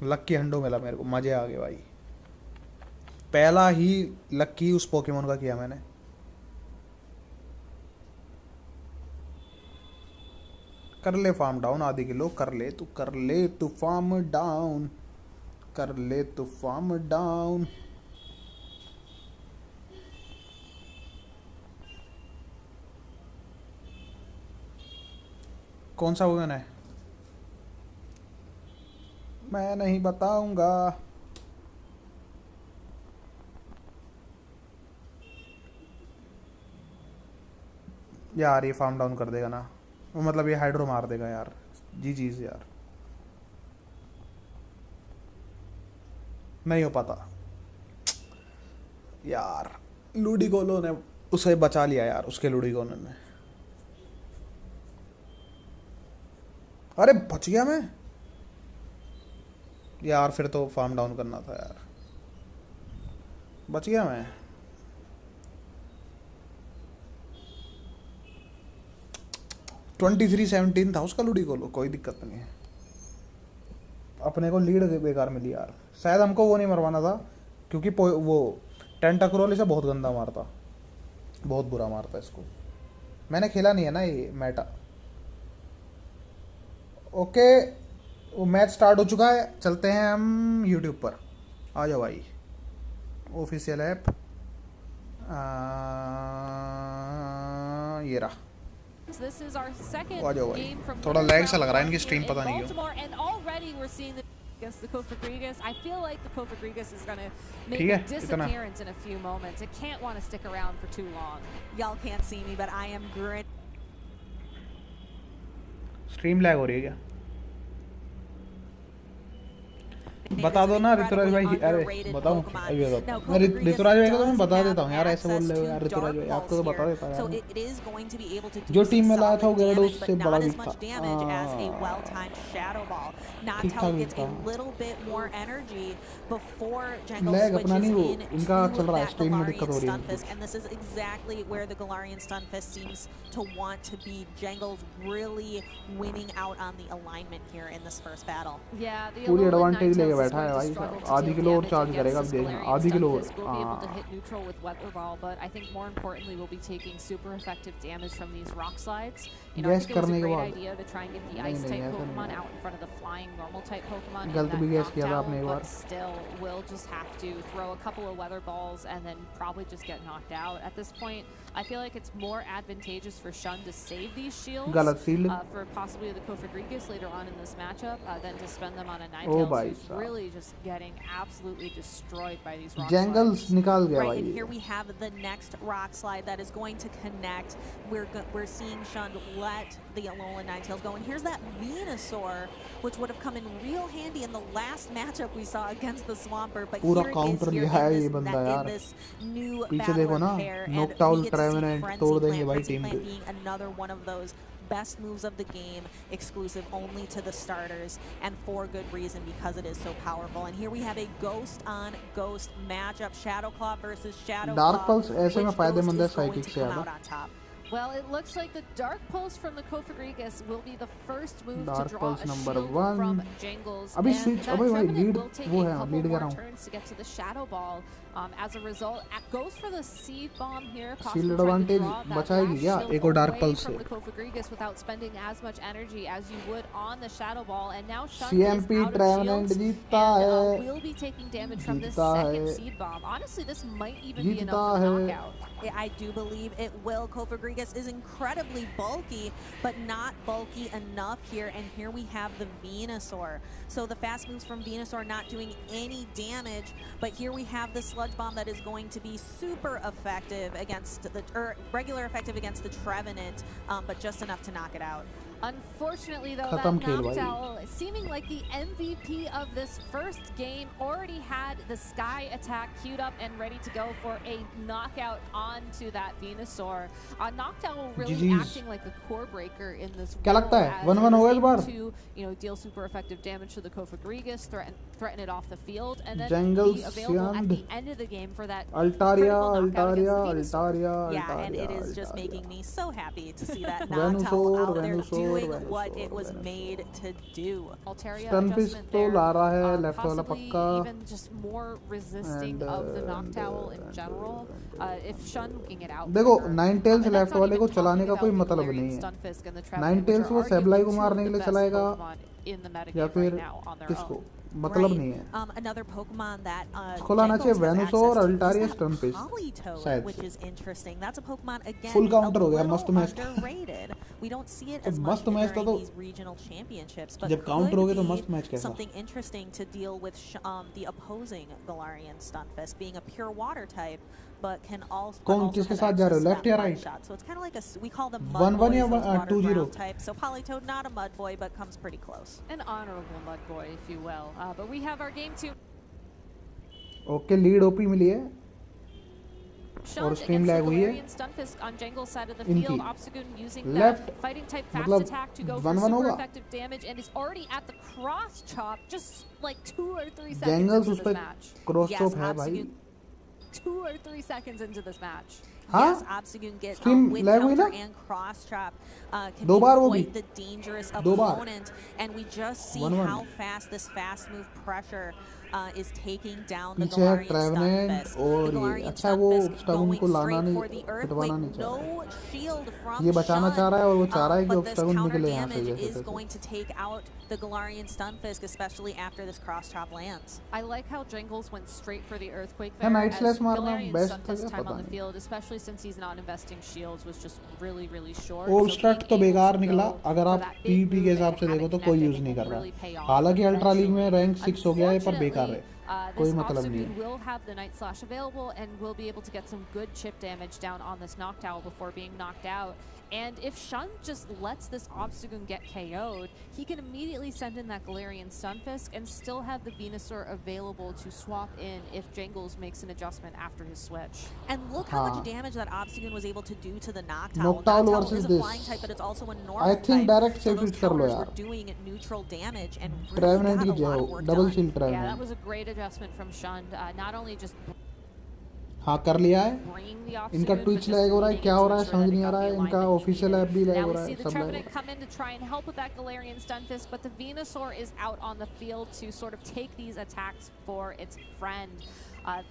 लक्की हंडो मिला मेरे को, मज़े आ गए भाई। पहला ही लक्की उस पोकेमोन का किया मैंने। कर ले फार्म डाउन, आधे किलो कर ले तू, कर ले तू फार्म डाउन, कर ले तू फार्म डाउन। कौन सा वुमेन है मैं नहीं बताऊंगा। यार ये फार्म डाउन कर देगा ना, वो मतलब ये हाइड्रो मार देगा यार। जी जी यार, नहीं हो पाता यार। लूडिगोलो ने उसे बचा लिया यार, उसके लूडिगोलो ने। अरे बच गया मैं यार, फिर तो फार्म डाउन करना था यार, बच गया मैं। 23-17 था उसका लूडिगोलो, कोई दिक्कत नहीं है। अपने को लीड बेकार मिली यार, शायद हमको वो नहीं मरवाना था, क्योंकि वो टेंटाक्रोल इसे बहुत गंदा मारता, बहुत बुरा मारता इसको। मैंने खेला नहीं है ना ये मेटा। ओके, वो मैच स्टार्ट हो चुका है, चलते हैं हम यूट्यूब पर। आ जाओ भाई, ऑफिशियल ऐप ये रहा। This is our second आ जाओ भाई, game from थोड़ा Winners लैग सा Round लग रहा है 1 इनकी here स्ट्रीम, in पता नहीं क्यों। Baltimore, and already we're seeing against the Kofagrigas. I feel like the Kofagrigas is going to make ठीक a है इतना, disappearance in a few moments. It can't want to stick around for too long. Y'all can't see me, but I am grin. Stream lag हो रही है क्या? बता दो ना ऋतुराज भाई। अरे बताऊं अभी बताता हूँ मैं ऋतुराज भाई को तो मैं बता देता हूँ यार, ऐसे बोल रहे हो यार ऋतुराज भाई, आपको तो बता देता हूँ यार। जो टीम में लाया था वो गेरेडोस से बड़ा वीक था, ठीक ठाक वीक था। लैग अपना नहीं, वो इनका चल रहा है, स्ट्रीम में दिक्कत हो रही है। And this is exactly where the Galarian Stunfisk seems to want to be. Jangles really winning out on the alignment here in this first battle. Yeah, the पूरी Alolan एडवांटेज लेके Ninetales is बैठा है going to भाई struggle साहब, to आधी take kilo और damage charge करेगा, अब against this देखना Galarian आधी kilo Stunfisk. We'll be able to और। hit neutral with Weather Ball, but I think more importantly we'll be taking super effective damage from these rock slides. You know, I gas think it was a करने के great बाद idea to try and get the नहीं ice नहीं type ऐसा Pokemon नहीं out in front of the flying normal type Pokemon in गलत that भी gas किया था knockdown, आपने एक बार। but still we'll just have to throw a couple of weather balls and then probably just get knocked out. At this point, I feel like it's more advantageous for Shun to save these shields गलत seal. for possibly the Kofagrigus later on in this matchup than to spend them on a oh Ninetales भाई who's साहब, really just getting absolutely destroyed by these rock jungles slides. निकाल गया Right, and भाई। here we have the next rock slide that is going to connect. We're seeing Shun let the Alolan Ninetales go, and here's that Venusaur, which would have come in real handy in the last matchup we saw against the Swampert, but पूरा here it counter is here लिया है ये in बंदा यार। this new पीछे battle देखो ना, of pair, and knockdown we get to see ट्रेवेनेंट Frenzy तोड़ देंगे Plant. भाई Frenzy टीम Plant के। being another one of those best moves of the game, exclusive only to the starters, and for good reason, because it is so powerful. And here we have a ghost on ghost matchup, Shadow Claw versus Shadow dark Claw. Pulse ऐसे में Which फायदेमंद है ghost is going psychic to से come ज्यादा। out on top? Well, it looks like the Dark Pulse from the Kofagrigus will be the first move to Dark draw Pulse a number shield 1 from Jangles. अभी And switch, that अबे भाई Trevenant lead will take वो a है, couple lead कर more रहा हूँ। turns to get to the Shadow Ball. As a result, goes for the Seed Bomb here, Shield possibly trying to advantage draw that बचाएगी last क्या shield एक और dark away pulse from से? the Kofagrigus without spending as much energy as you would on the Shadow Ball. And now Shun CMP is out of ट्रेवेनेंट shields जीतता and है, will be taking damage from this जीतता second है, Seed Bomb. Honestly, this might even be जीतता enough for the है। knockout. I do believe it will. Kofagrigus is incredibly bulky, but not bulky enough here. And here we have the Venusaur. So the fast moves from Venusaur not doing any damage, but here we have the Sludge Bomb that is going to be super effective against the, or regular effective against the Trevenant, but just enough to knock it out. Unfortunately, though, खत्म that खेल भाई। Noctowl, seeming like the MVP of this first game, already had the Sky attack queued up and ready to go for a knockout onto that Venusaur. Noctowl really GG's. acting like a core breaker in this क्या लगता है? 1-1 होगा इस बार? to, you know, deal super effective damage to the Kofagrigus, threaten it off the field, and then Jangles, be available at the Siand, end of the game for that Altaria critical knockout Altaria against the Venusaur. Altaria Yeah, and it Altaria is just Altaria. making me so happy to see that Venusaur, Noctowl out there Venusaur, doing what it was Venusaur। made to do. Altaria Stunfisk adjustment तो there, ला रहा है left वाला possibly पक्का। even just more resisting of the Noctowl in general. If Shun can get out देखो quicker. Ninetales And that's left not वाले even को चलाने का talking कोई about the मतलब Galarian नहीं है। Stunfisk and the Trevenant, Ninetales which वो are सेबलाई को arguably two मारने of के the लिए best चलाएगा Pokemon in the metagame या फिर right now on their किसको, own. मतलब Right. नहीं है। Another Pokemon that उसको लाना चाहिए Jangles has वेनुसोर, access to Altaria, is that स्टनफिस्ट Politoed, शायद which से। is interesting. That's a Pokemon again Full counter a हो गया, little मस्त मैच था। underrated. We don't see it तो as much मस्त मैच था during तो these regional championships, but जब काउंटर could हो गए तो be मस्त मैच कैसा। something interesting to deal with the opposing Galarian Stunfisk, being a pure water type, but can also कौन also किसके have साथ जा रहे हो, access to लेफ्ट that या mud right? shot. So it's kind of like we call them 1-1 mud boys, या those water 2-0? ground types. So Politoed not a mud boy, but comes pretty close. An honorable mud boy, if you will. But we have our game 2. Okay lead OP मिली है Shun और stream against the lag हुई है Galarian Stunfisk on Jangle's side of the इनकी। field. Obstagoon using Left, that fighting type fast मतलब attack to go for 1-1 super होगा। effective damage and is already at the cross chop just like 2 or 3 seconds jungles into उस this पे match. Cross Yes, chop है भाई। Obstagoon 2 or 3 seconds into this match. हाँ? Yes, Obstagoon gets Stream with lag हुई counter ना? and cross trap can दो be बार वो quite भी। the dangerous दो बार। opponent, and we just see 1-1। how fast this fast move pressure is taking down the पीछे है Galarian ट्रेवेनेंट Stunfisk. और The ये Galarian अच्छा वो Stunfisk ऑब्स्टागन going को लाना straight नहीं, for the पिटवाना earthquake, नहीं चाह रहा है। no shield from ये बचाना Shun, चाह रहा है और वो चाह रहा है कि but this ऑब्स्टागन counter निकले यहाँ से damage जैसे is तैसे। going to take out the Galarian Stunfisk, especially after this cross chop lands. I like how Jangles went straight for the earthquake Yeah, there, Night as Slash मारना Galarian best था Stunfisk's क्या, time पता on the नहीं। field, especially since he's not investing shields, was just really, really short. वो So स्टट being तो able बेकार to निकला go अगर for आप that big पीवीपी के move हिसाब and से have देखो it तो कोई connect, यूज it नहीं will कर really pay रहा। off हालांकि अल्ट्रा लीग eventually. में रैंक 6 हो गया है पर बेकार है। Unfortunately, कोई This मतलब नहीं Obstagoon है। will have the Night Slash available and will be able to get some good chip damage down on this Noctowl before being knocked out. And if Shun just lets this Obstagoon get KO'd, he can immediately send in that Galarian Stunfisk and still have the Venusaur available to swap in if Jangles makes an adjustment after his switch. And look how much हाँ। damage that Obstagoon was able to do to the Noctowl. Noctowl Noctowl versus is a this. flying type, but it's also a I normal think type. direct So safe those hit कर लो counters were यार। doing neutral damage and really Trevenant got की a lot जाओ, of work double done. Shield Yeah, that ट्रेवेनेंट। was a great adjustment from Shund. Not only just हाँ कर लिया है। bringing the इनका Obstagoon, but Twitch just lag हो रहा है, leading क्या it हो to रहा है ensure समझ that it नहीं आ got रहा the है। इनका alignment he official needed. App भी लैग Now हो we रहा see है, the सब लैग हो Trevenant रहा come in to try and help with that Galarian Stunfisk, but the Venusaur is out on the field to sort of take these attacks for its friend.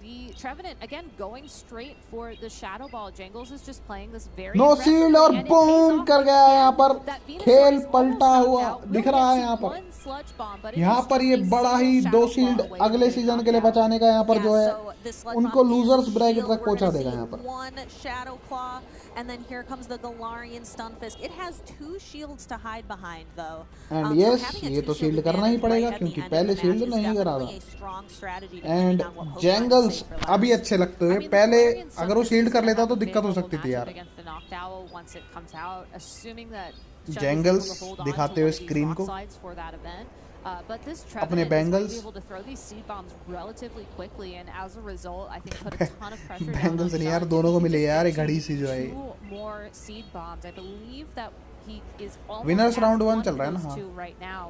The Trevenant, again, going straight for the Shadow Ball. Jangles is just playing this very no aggressively, shield और and it pays boom off कर गया है यहाँ again. पर। That Venusaur खेल is almost पलटा knocked हुआ out. दिख Will रहा है get यहाँ to पर। one sludge bomb, but it यहाँ is पर just ये a बड़ा single he Shadow 2 Claw shield away from अगले getting सीजन knocked के लिए out. बचाने का यहाँ पर Yeah, जो है so this sludge उनको bomb is losers a bracket shield. तक We're पहुंचा gonna देगा see यहाँ पर। one Shadow Claw, and then here comes the Galarian Stunfisk. It has 2 shields to hide behind, though. And So yes having a ये तो 2-shield shield करना ही advantage पड़ेगा right at the क्योंकि end of पहले the shield match is नहीं करा definitely था। a strong strategy and depending on what Pokemon is जैंगल्स safe for अभी last. अच्छे लगते हुए I mean, the पहले Galarian अगर वो Stunfisk शील्ड is कर gonna लेता have तो a दिक्कत हो favorable सकती थी matchup यार। against the Noctowl once it comes out, assuming that Shun is able जैंगल्स to hold on to दिखाते one हुए of these स्क्रीन rock को slides for that event. But this अपने Trevenant is going to bangles be able to throw these seed bombs relatively quickly, and as a result, I think put a ton of pressure down on bangles नहीं यार Shun. दोनों को If he मिले just यार gets एक घड़ी you सी जो है 2 more seed bombs, I believe that he is almost winners at round 1 one चल of रहा है ना। those हाँ 2 right now.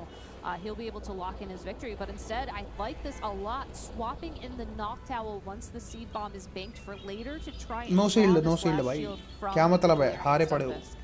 He'll be able to lock in his victory, but instead, I like this a lot. Swapping in the Noctowl once the seed bomb is banked for later to try and no draw shield this no shield last भाई shield from क्या मतलब है Galarian हारे पड़े हो। Stunfisk.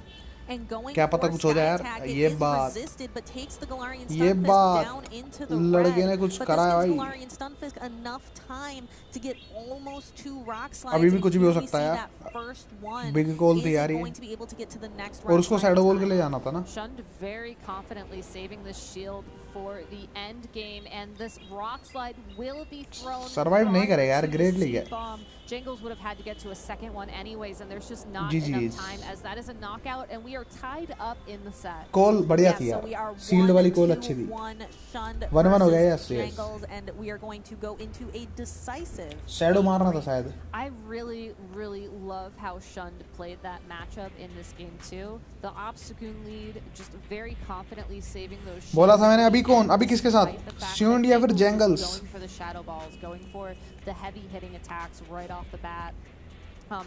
And going क्या for पता कुछ हो sky जाए यार। attack, it ये is बात resisted, but takes the Galarian ये Stunfisk बात down into the लड़के red. ने कुछ But करा this है gives भाई। Galarian Stunfisk enough time to get almost 2 rock slides. अभी भी and कुछ भी here हो we सकता see है that first one big call थी isn't यार ये। going to be able to get to the next और rock उसको slide शैडो in बॉल के लिए time. जाना था ना। Shund very confidently saving the shield for the end game, and this rock slide will be thrown. Survive नहीं करेगा यार, prior to the great league seed है। bomb. Jangles would have had to get to a second one anyways, and there's just not GG's. enough time, as that is a knockout, and we are tied up in the set. Call बढ़िया Yeah, थी so यार। we are shield वाली call 1-2, अच्छी थी। 1 Shund 1-1 हो गया versus yes yes. Jangles, and we are going to go into a decisive. Shadow मारना था शायद। I really love how Shund played that matchup in this game too. The Obstagoon lead, just very confidently saving those. बोला था मैंने shields अभी कौन and अभी किसके साथ despite the fact श्यूंड that या फिर Jangles was जैंगल्स। going for the shadow balls, going for the heavy hitting attacks right off the bat.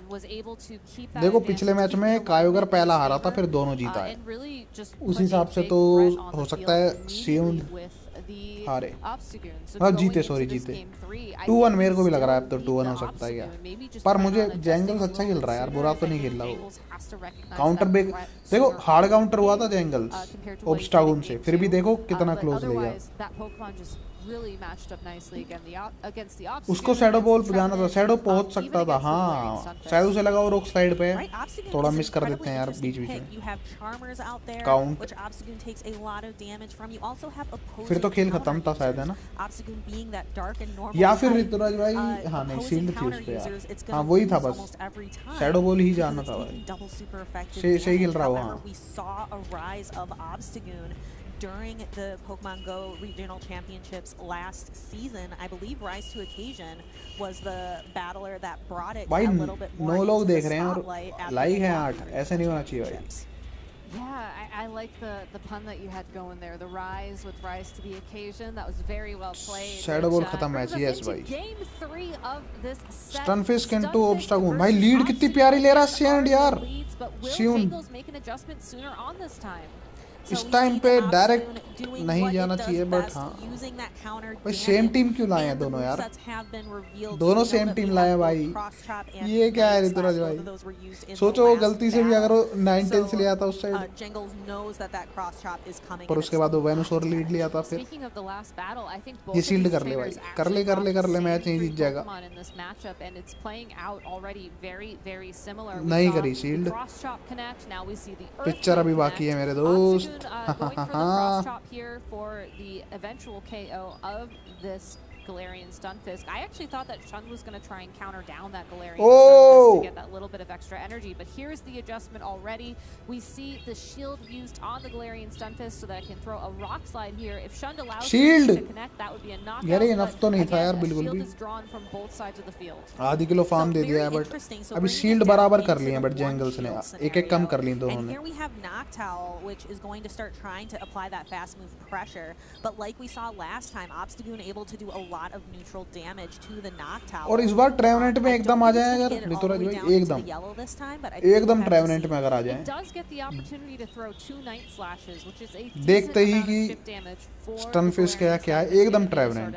Was able to keep that देखो advantage, पिछले मैच keep में the कायोगर alignment in पहला his हारा था favor, फिर दोनों जीता है। and really just उस put a हिसाब से big तो threat on हो the सकता field है immediately श्यूंड with the हारे। Obstagoon. So मतलब going जीते into सॉरी this जीते। game 3, I 2-1 think मेरे को भी we लग रहा है अब still तो beat 2-1 the हो सकता है क्या। Obstagoon, maybe just पर try मुझे on adjusting जैंगल्स a अच्छा little खेल bit रहा है यार, sooner, बुरा as तो I नहीं think खेल रहा वो। Jangles has to recognize counter that back threat देखो sooner हार्ड on काउंटर हुआ था game, जैंगल्स compared to what he did in ओब्स्टागून से, game फिर भी 2. देखो कितना But क्लोज ले गया। otherwise, that Pokemon just really matched up nicely against the Obstagoon. उसको शैडो बॉल against the जाना था, Trevenant, शैडो पहुंच even सकता था। against the हाँ Galarian Stunfisk. शायद उसे लगा वो रोक स्लाइड पे है। Right, Obstagoon थोड़ा is मिस कर देते incredibly हैं यार interesting बीच बीच pick. में। You have Charmers out there, Count. which Obstagoon takes a lot of damage from. You also have opposing फिर तो खेल counter खत्म था शायद है ना। users. Obstagoon being that dark and normal या फिर type, ऋतुराज भाई हाँ नहीं opposing शील्ड थी counter उस पे यार। users, it's हाँ gonna वही था lose बस almost every time shadow ball he because जाना it's था taking भाई। double super effective सही खेल damage. रहा हो However, हाँ। we saw a rise of Obstagoon during the Pokemon Go Regional Championships last season. I believe Rise to Occasion was the battler that brought it भाई a little bit more 9 लोग into the देख रहे हैं spotlight और at the like है Milwaukee 8 Regional ऐसे नहीं होना चाहिए भाई। Championships. Yeah, I like the pun that you had going there. The rise with rise to the occasion. That was very well played. Shadow which, Ball खत्म brings match, us yes into भाई। Game 3 of this set. Stunfisk into Stunfisk Obstagoon भाई versus lead कितनी प्यारी ले रहा है Obstagoon send are यार। the leads, but will Shun। Jangles make an adjustment sooner on this time? So इस we time see पे the डायरेक्ट Obstagoon doing नहीं what it जाना does चाहिए बट best, हाँ using that counter भाई same damage, team क्यों लाए हैं and the दोनों यार। movesets have been revealed, so दोनों we know same that we team have लाए हैं both भाई। Cross Chop and ये क्या है Night ऋतुराज Slash, भाई। both of those were used in the सोचो वो last गलती से भी अगर वो battle. 9 10 से So, लिया था उस side Jangles knows that that Cross Chop is coming. पर and उसके it's बाद वो high वेनुसोर लीड damage. लिया था फिर। Speaking of the last battle, I think both ये of शील्ड these कर ले भाई, trainers कर ले actually कर ले brought कर ले the मैच same नहीं 3 जीत जाएगा। Pokemon in this matchup, and it's playing out already very similar. नहीं We saw करी the shield. Cross Chop connect, now we see the picture Earthquake अभी बाकी है connect. मेरे दोस्त। Obstagoon, going for the Cross Chop here for the eventual KO of this Galarian Stunfisk. I actually thought that Shun was going to try and counter down that Galarian Oh! Stunfisk to get that little bit of extra energy, but here's the adjustment already. We see the shield used on the Galarian Stunfisk so that I can throw a rock slide here. If Shun allows Shield! to connect, that would be a knockout. यार ये enough तो नहीं था यार again, a बिल्कुल shield भी। is drawn from both sides of the field. आधी kilo farm दे दिया है बट अभी शील्ड बराबर कर लिए हैं बट जंगल्स ने एक एक कम कर ली दोनों And ने। here we have Noctowl, which is going to start trying to apply that fast move pressure. But like we saw last time, Obstagoon able to do a lot of neutral damage to the Noctowl. और इस बार ट्रेवनेंट में एकदम आ जाए अगर ऋतुराज भाई एकदम ट्रेवनेंट में अगर आ जाए देखते ही कि स्टनफिश क्या है एकदम ट्रेवनेंट।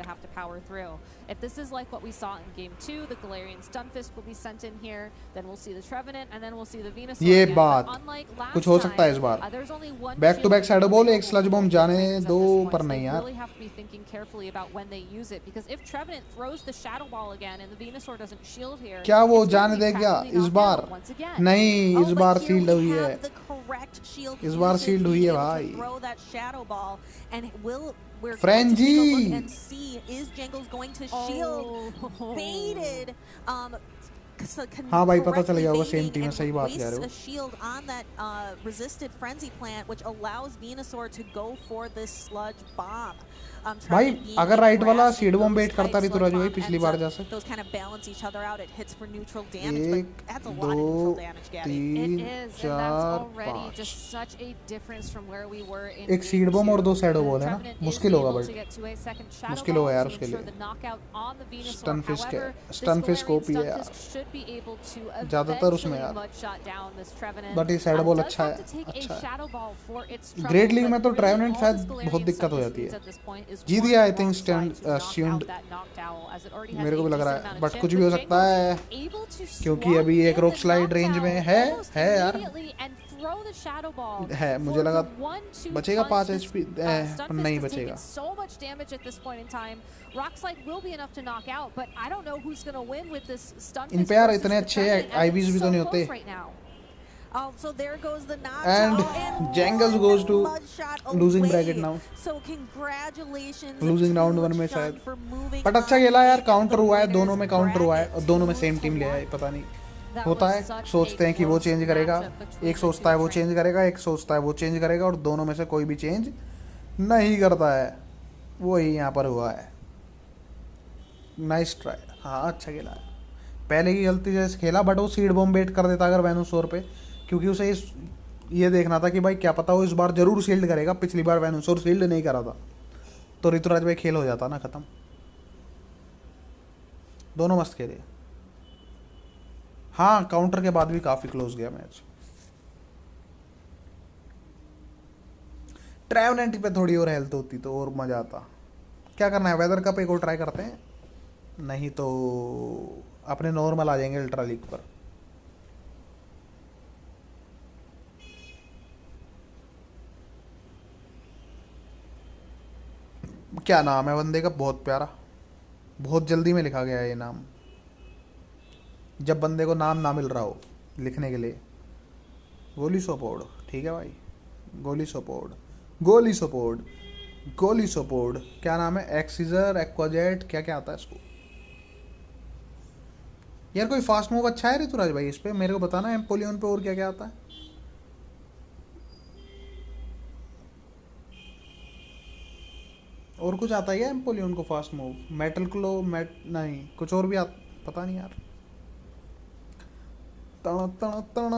If this is like what we saw in game 2, the Galarian Stunfisk will be sent in here, then we'll see the Trevenant, and then we'll see the Venusaur ये again. बात But unlike last कुछ हो सकता है इस बार। there's only one back to back shield shadow ball एक available sludge for bomb the जाने Trevenants at दो this point, पर so नहीं they यार। really have to be thinking carefully about when they use it, because if Trevenant throws the Shadow Ball again and the Venusaur doesn't shield here, क्या वो it's जाने going to they be क्या practically इस knocked बार? out once again. नहीं इस Oh, bar but here shield we हुई है। have the correct shield इस बार usage शील्ड to हुई be है able to भाई। throw that Shadow Ball, and we're going to Frenzy! take a look and see, is Jangles going to shield baited हाँ भाई पता चल गया होगा सेम टीम है सही बात कह रहे a हो। shield on that resisted frenzy plant, which allows Venusaur to go for this sludge bomb. भाई अगर राइट वाला सीड बॉम्ब बेट करता ऋतुराज भाई पिछली बार जैसे those kind of balance each other out. It hits for neutral damage, एक but that's a lot of neutral दो damage, Gabby. It तीन is, and that's चार already पाँच just such a difference from where we were in एक seed bomb और दो shadow ball है ना मुश्किल होगा बट मुश्किल होगा यार उसके लिए। स्टनफिश है स्टनफिश को भी है यार ज़्यादातर उसमें यार बट ये शैडो बॉल अच्छा है अच्छा है। ग्रेट लीग में तो ट्रेवनेंट शायद बहुत दिक्कत हो जाती है। जीत गया आई थिंक स्टैंड मेरे को भी लग रहा है बट कुछ भी हो सकता है क्योंकि अभी एक रोक स्लाइड रेंज में है यार है मुझे लगा बचेगा 5 HP पर नहीं बचेगा। इन पे यार इतने अच्छे आईवीज भी तो नहीं होते। So there goes the And Jangles goes to losing bracket now. So congratulations. Losing round 1 में शायद बट अच्छा खेला यार काउंटर हुआ है दोनों में काउंटर हुआ है और दोनों में सेम टीम ले आए पता नहीं होता है सोचते हैं कि वो चेंज करेगा एक सोचता है वो चेंज करेगा एक सोचता है वो चेंज करेगा और दोनों में से कोई भी चेंज नहीं करता है वही यहाँ पर हुआ है। नाइस ट्राई हाँ अच्छा खेला है पहले की गलती से खेला बट वो सीड बॉम्ब बेट कर देता अगर वेनुसोर पे क्योंकि उसे ये देखना था कि भाई क्या पता वो इस बार जरूर शील्ड करेगा पिछली बार वेनुसोर शील्ड नहीं करा था तो ऋतुराज भाई खेल हो जाता ना खत्म। दोनों मस्त खेले हाँ काउंटर के बाद भी काफी क्लोज गया मैच। ट्रेवनेंट पे थोड़ी और हेल्थ होती तो और मजा आता। क्या करना है वेदर कप एक और ट्राई करते हैं नहीं तो अपने नॉर्मल आ जाएंगे अल्ट्रा लीग पर। क्या नाम है बंदे का बहुत प्यारा बहुत जल्दी में लिखा गया है ये नाम जब बंदे को नाम ना मिल रहा हो लिखने के लिए। गोली सोपोर्ड ठीक है भाई गोली सोपोर्ड गोली सोपोर्ड गोली सोपोर्ड क्या नाम है एक्सीजर एक्वाजेट क्या क्या आता है इसको यार कोई फास्ट मूव अच्छा है ऋतुराज भाई इस पे मेरे को बताना एम्पोलियन पे और क्या क्या आता है। और कुछ आता है क्या एम्पोलियन को फास्ट मूव मेटल क्लो नहीं कुछ और भी पता नहीं यार। तण तण तण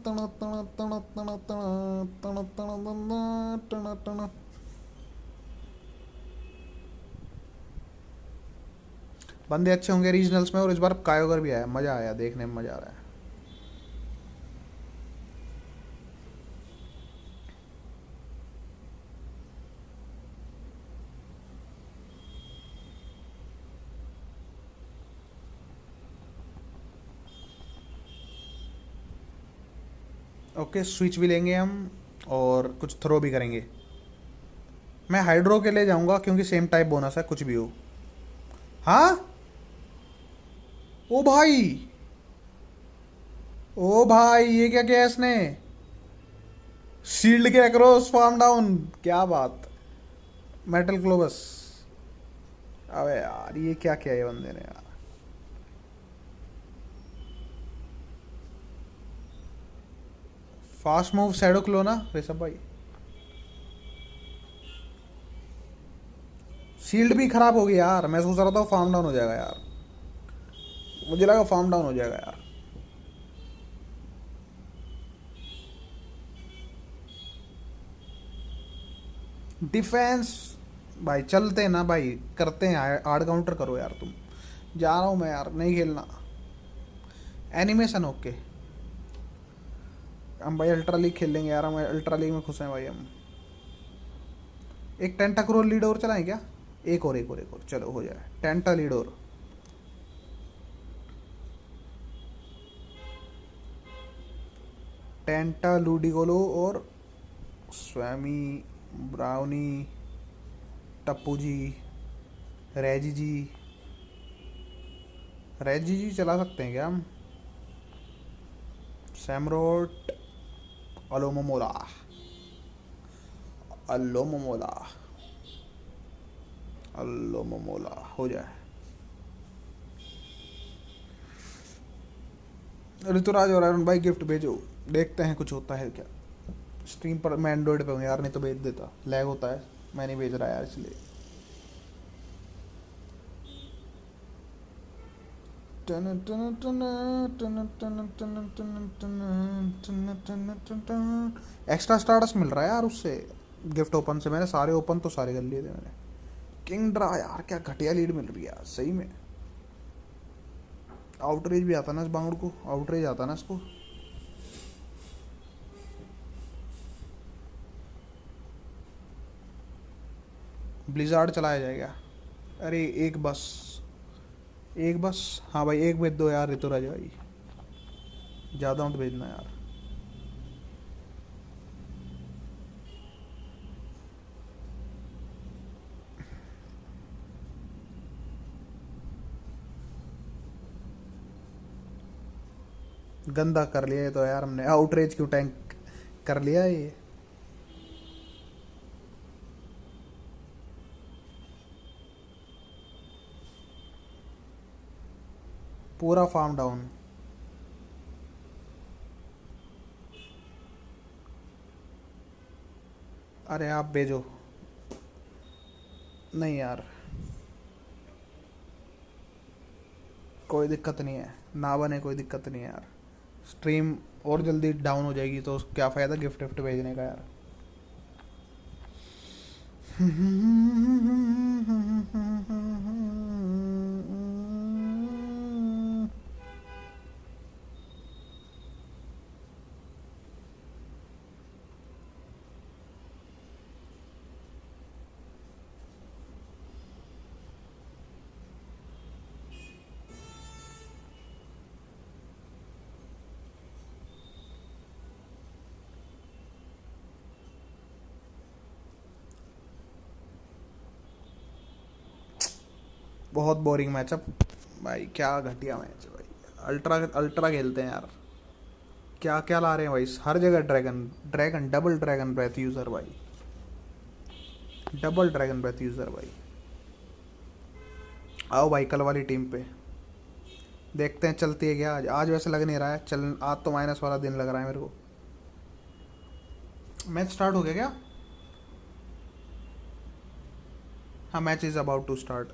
तण तण तण तण तण तण तण तण बंदे अच्छे होंगे रीजनल्स में और इस बार कायोगर भी आया मजा आया देखने में मजा आ रहा है। ओके स्विच भी लेंगे हम और कुछ थ्रो भी करेंगे। मैं हाइड्रो के लिए जाऊंगा क्योंकि सेम टाइप बोनस है कुछ भी हो। हाँ ओ भाई ये क्या किया इसने शील्ड के अक्रॉस फार्म डाउन क्या बात मेटल क्लोबस अबे यार ये क्या किया ये बंदे ने यार। फास्ट मूव शैडो क्लो ना ऋषभ भाई। शील्ड भी खराब हो गई यार, मैं सोच रहा था फार्म डाउन हो जाएगा यार, मुझे लगा फार्म डाउन हो जाएगा यार। डिफेंस भाई चलते हैं ना भाई, करते हैं हार्ड काउंटर करो यार तुम। जा रहा हूँ मैं यार, नहीं खेलना। Animation okay. हम भाई अल्ट्रा लीग खेल लेंगे यार, हम अल्ट्रा लीग में खुश हैं भाई हम। एक टेंटाक्रोल लीड और चलाएं क्या? एक और एक और एक और चलो हो जाए टेंटा लीड और। टेंटा लूडिगोलो और स्वामी ब्राउनी टप्पू जी रैजी जी। रैजी जी चला सकते हैं क्या हम? सैमरोट अलोमोमोला अलोमोमोला अलोमोमोला हो जाए। ऋतुराज और अरुण भाई गिफ्ट भेजो, देखते हैं कुछ होता है क्या। स्ट्रीम पर मैं एंड्रॉइड पे हूँ यार, नहीं तो भेज देता, लैग होता है, मैं नहीं भेज रहा यार इसलिए। एक्स्ट्रा स्टारडस्ट मिल रहा है यार उससे, गिफ्ट ओपन से। मैंने सारे ओपन तो सारे कर लिए थे मैंने। किंग ड्रा यार क्या घटिया लीड मिल रही है यार सही में। आउटरेज भी आता ना इस बांगड़ को, आउटरेज आता ना इसको। ब्लिजार्ड चलाया जाएगा। अरे एक बस, एक बस। हाँ भाई एक भेज दो यार ऋतुराज भाई, ज़्यादा मत भेजना यार। गंदा कर लिया ये तो यार हमने, आउटरेज क्यों टैंक कर लिया ये। पूरा फार्म डाउन। अरे आप भेजो। नहीं यार कोई दिक्कत नहीं है, ना बने कोई दिक्कत नहीं है यार। स्ट्रीम और जल्दी डाउन हो जाएगी तो क्या फ़ायदा गिफ्ट विफ्ट भेजने का यार। बहुत बोरिंग मैचअप भाई, क्या घटिया मैच है भाई। अल्ट्रा अल्ट्रा खेलते हैं यार, क्या क्या ला रहे हैं भाई हर जगह। Dragon dragon double dragon breath user भाई, डबल ड्रैगन ब्रेथ यूज़र भाई। आओ भाई कल वाली टीम पे देखते हैं चलती है क्या आज। आज वैसे लग नहीं रहा है चल, आज तो माइनस वाला दिन लग रहा है मेरे को। मैच स्टार्ट हो गया क्या? हाँ match is about to start.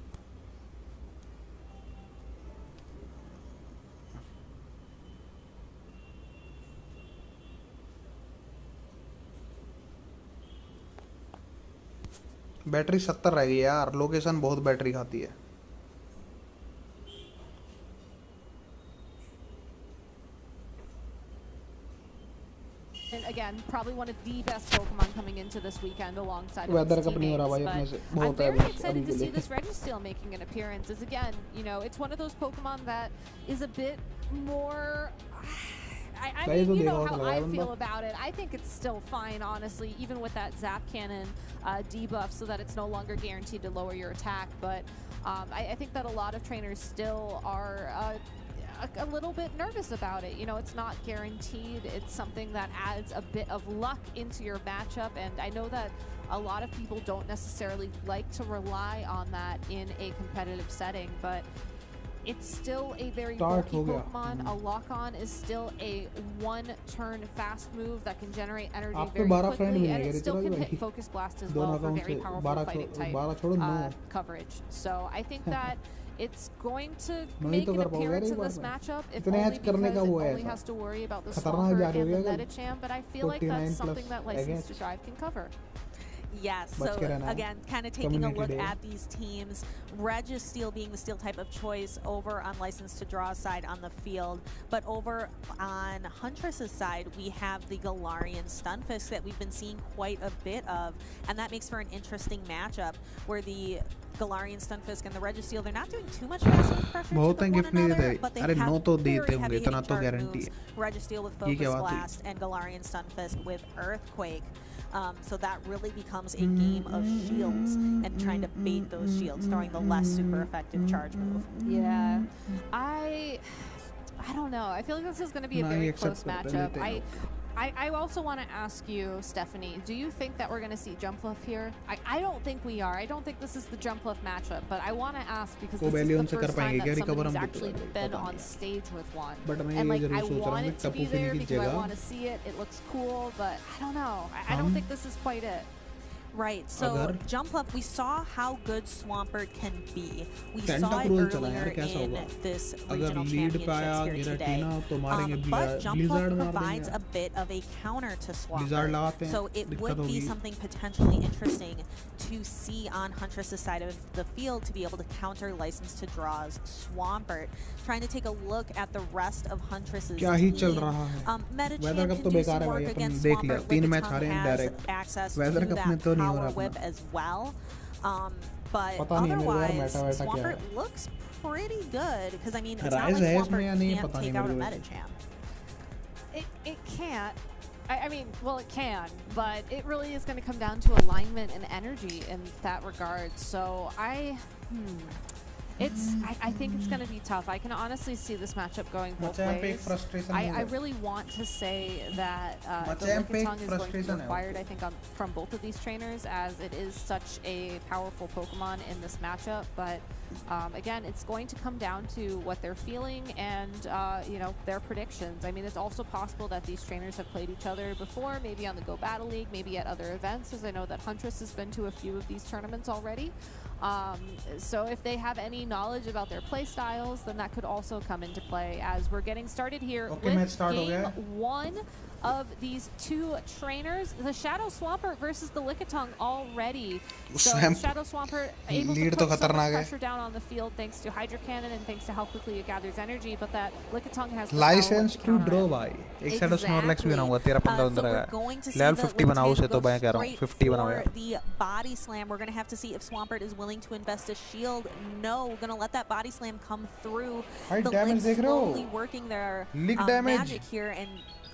Battery 70 रह गई है यार, लोकेशन बहुत बैटरी खाती है। And again, probably one of the best Pokemon coming into this weekend alongside of weather its cup नहीं हो रहा भाई अपने teammates. से, But I'm बहुत है very अभी excited to के see लिए। this Registeel making an appearance. As again, you know, it's one of those Pokemon that is a bit more. I सही mean, तो you देखा know होगा how लगा I बंदा। feel about it. I think it's still fine, honestly, even with that Zap Cannon debuff, so that it's no longer guaranteed to lower your attack. But I think that a lot of trainers still are a little bit nervous about it. You know, it's not guaranteed. It's something that adds a bit of luck into your matchup, and I know that a lot of people don't necessarily like to rely on that in a competitive setting, but it's still a very bulky Pokemon. A lock-on is still a one-turn fast move that can generate energy very quickly, and it still can hit Focus Blast as well for very powerful fighting type coverage. So I think that it's going to make an appearance in this matchup, if only because it only has to worry about the Swampert and the Medicham, but I feel like that's something that License to Drive can cover. Yes, so again, kind of taking a look at these teams, Registeel being the steel type of choice over on License to Draw side on the field, but over on Huntress's side, we have the Galarian Stunfisk that we've been seeing quite a bit of, and that makes for an interesting matchup where the Galarian Stunfisk and the Registeel, they're not doing too much fast move pressure to one another, but they have very heavy hitting charge moves. Registeel with Focus Blast and Galarian Stunfisk with Earthquake. So that really becomes a game of shields and trying to bait those shields, throwing the less super effective charge move. Yeah, I don't know. I feel like this is going to be a very close matchup. I also want to ask you, Stephanie, do you think that we're going to see Jumpluff here? I don't think we are. I don't think this is the Jumpluff matchup, but I want to ask because this is the first time that somebody's actually been on stage with one. And like, I want it to be there because I want to see it. It looks cool, but I don't know. I don't think this is quite it. Right, so Jumpluff, we saw how good Swampert can be. We saw it earlier in this regional championships here today. But Jumpluff provides a bit of a counter to Swampert. So it would be something potentially interesting to see on Huntress's side of the field to be able to counter License to Draw's Swampert. Trying to take a look at the rest of Huntress's team. Medicham can do some work against Swampert. Lickitung has access to that power whip as well, but otherwise Swampert looks pretty good because I mean it's not like Swampert can't take out a Medicham. It can't. I mean, well, it can, but it really is going to come down to alignment and energy in that regard. So I think it's going to be tough. I can honestly see this matchup going both ways. I really want to say that the Lickitung is going to be required, I think, from both of these trainers, as it is such a powerful Pokemon in this matchup. But again, it's going to come down to what they're feeling and you know, their predictions. I mean, it's also possible that these trainers have played each other before, maybe on the Go Battle League, maybe at other events, as I know that Huntress has been to a few of these tournaments already. So if they have any knowledge about their play styles, then that could also come into play as we're getting started here with game one of these two trainers. The Shadow Swampert versus the Lickitung already. So Shadow Swampert able to put so much pressure down on the field thanks to Hydro Cannon and thanks to how quickly it gathers energy, but that Lickitung has License to Draw भाई एक Shadow Snorlax भी बनाऊंगा 13-15 का level 50 बनाऊँ उसे तो मैं कह रहा हूँ 50 बनाऊंगा the Body Slam. We're going to have to see if Swampert is willing to invest a shield. No, we're going to let that Body Slam come through. The Lick slowly working their magic here and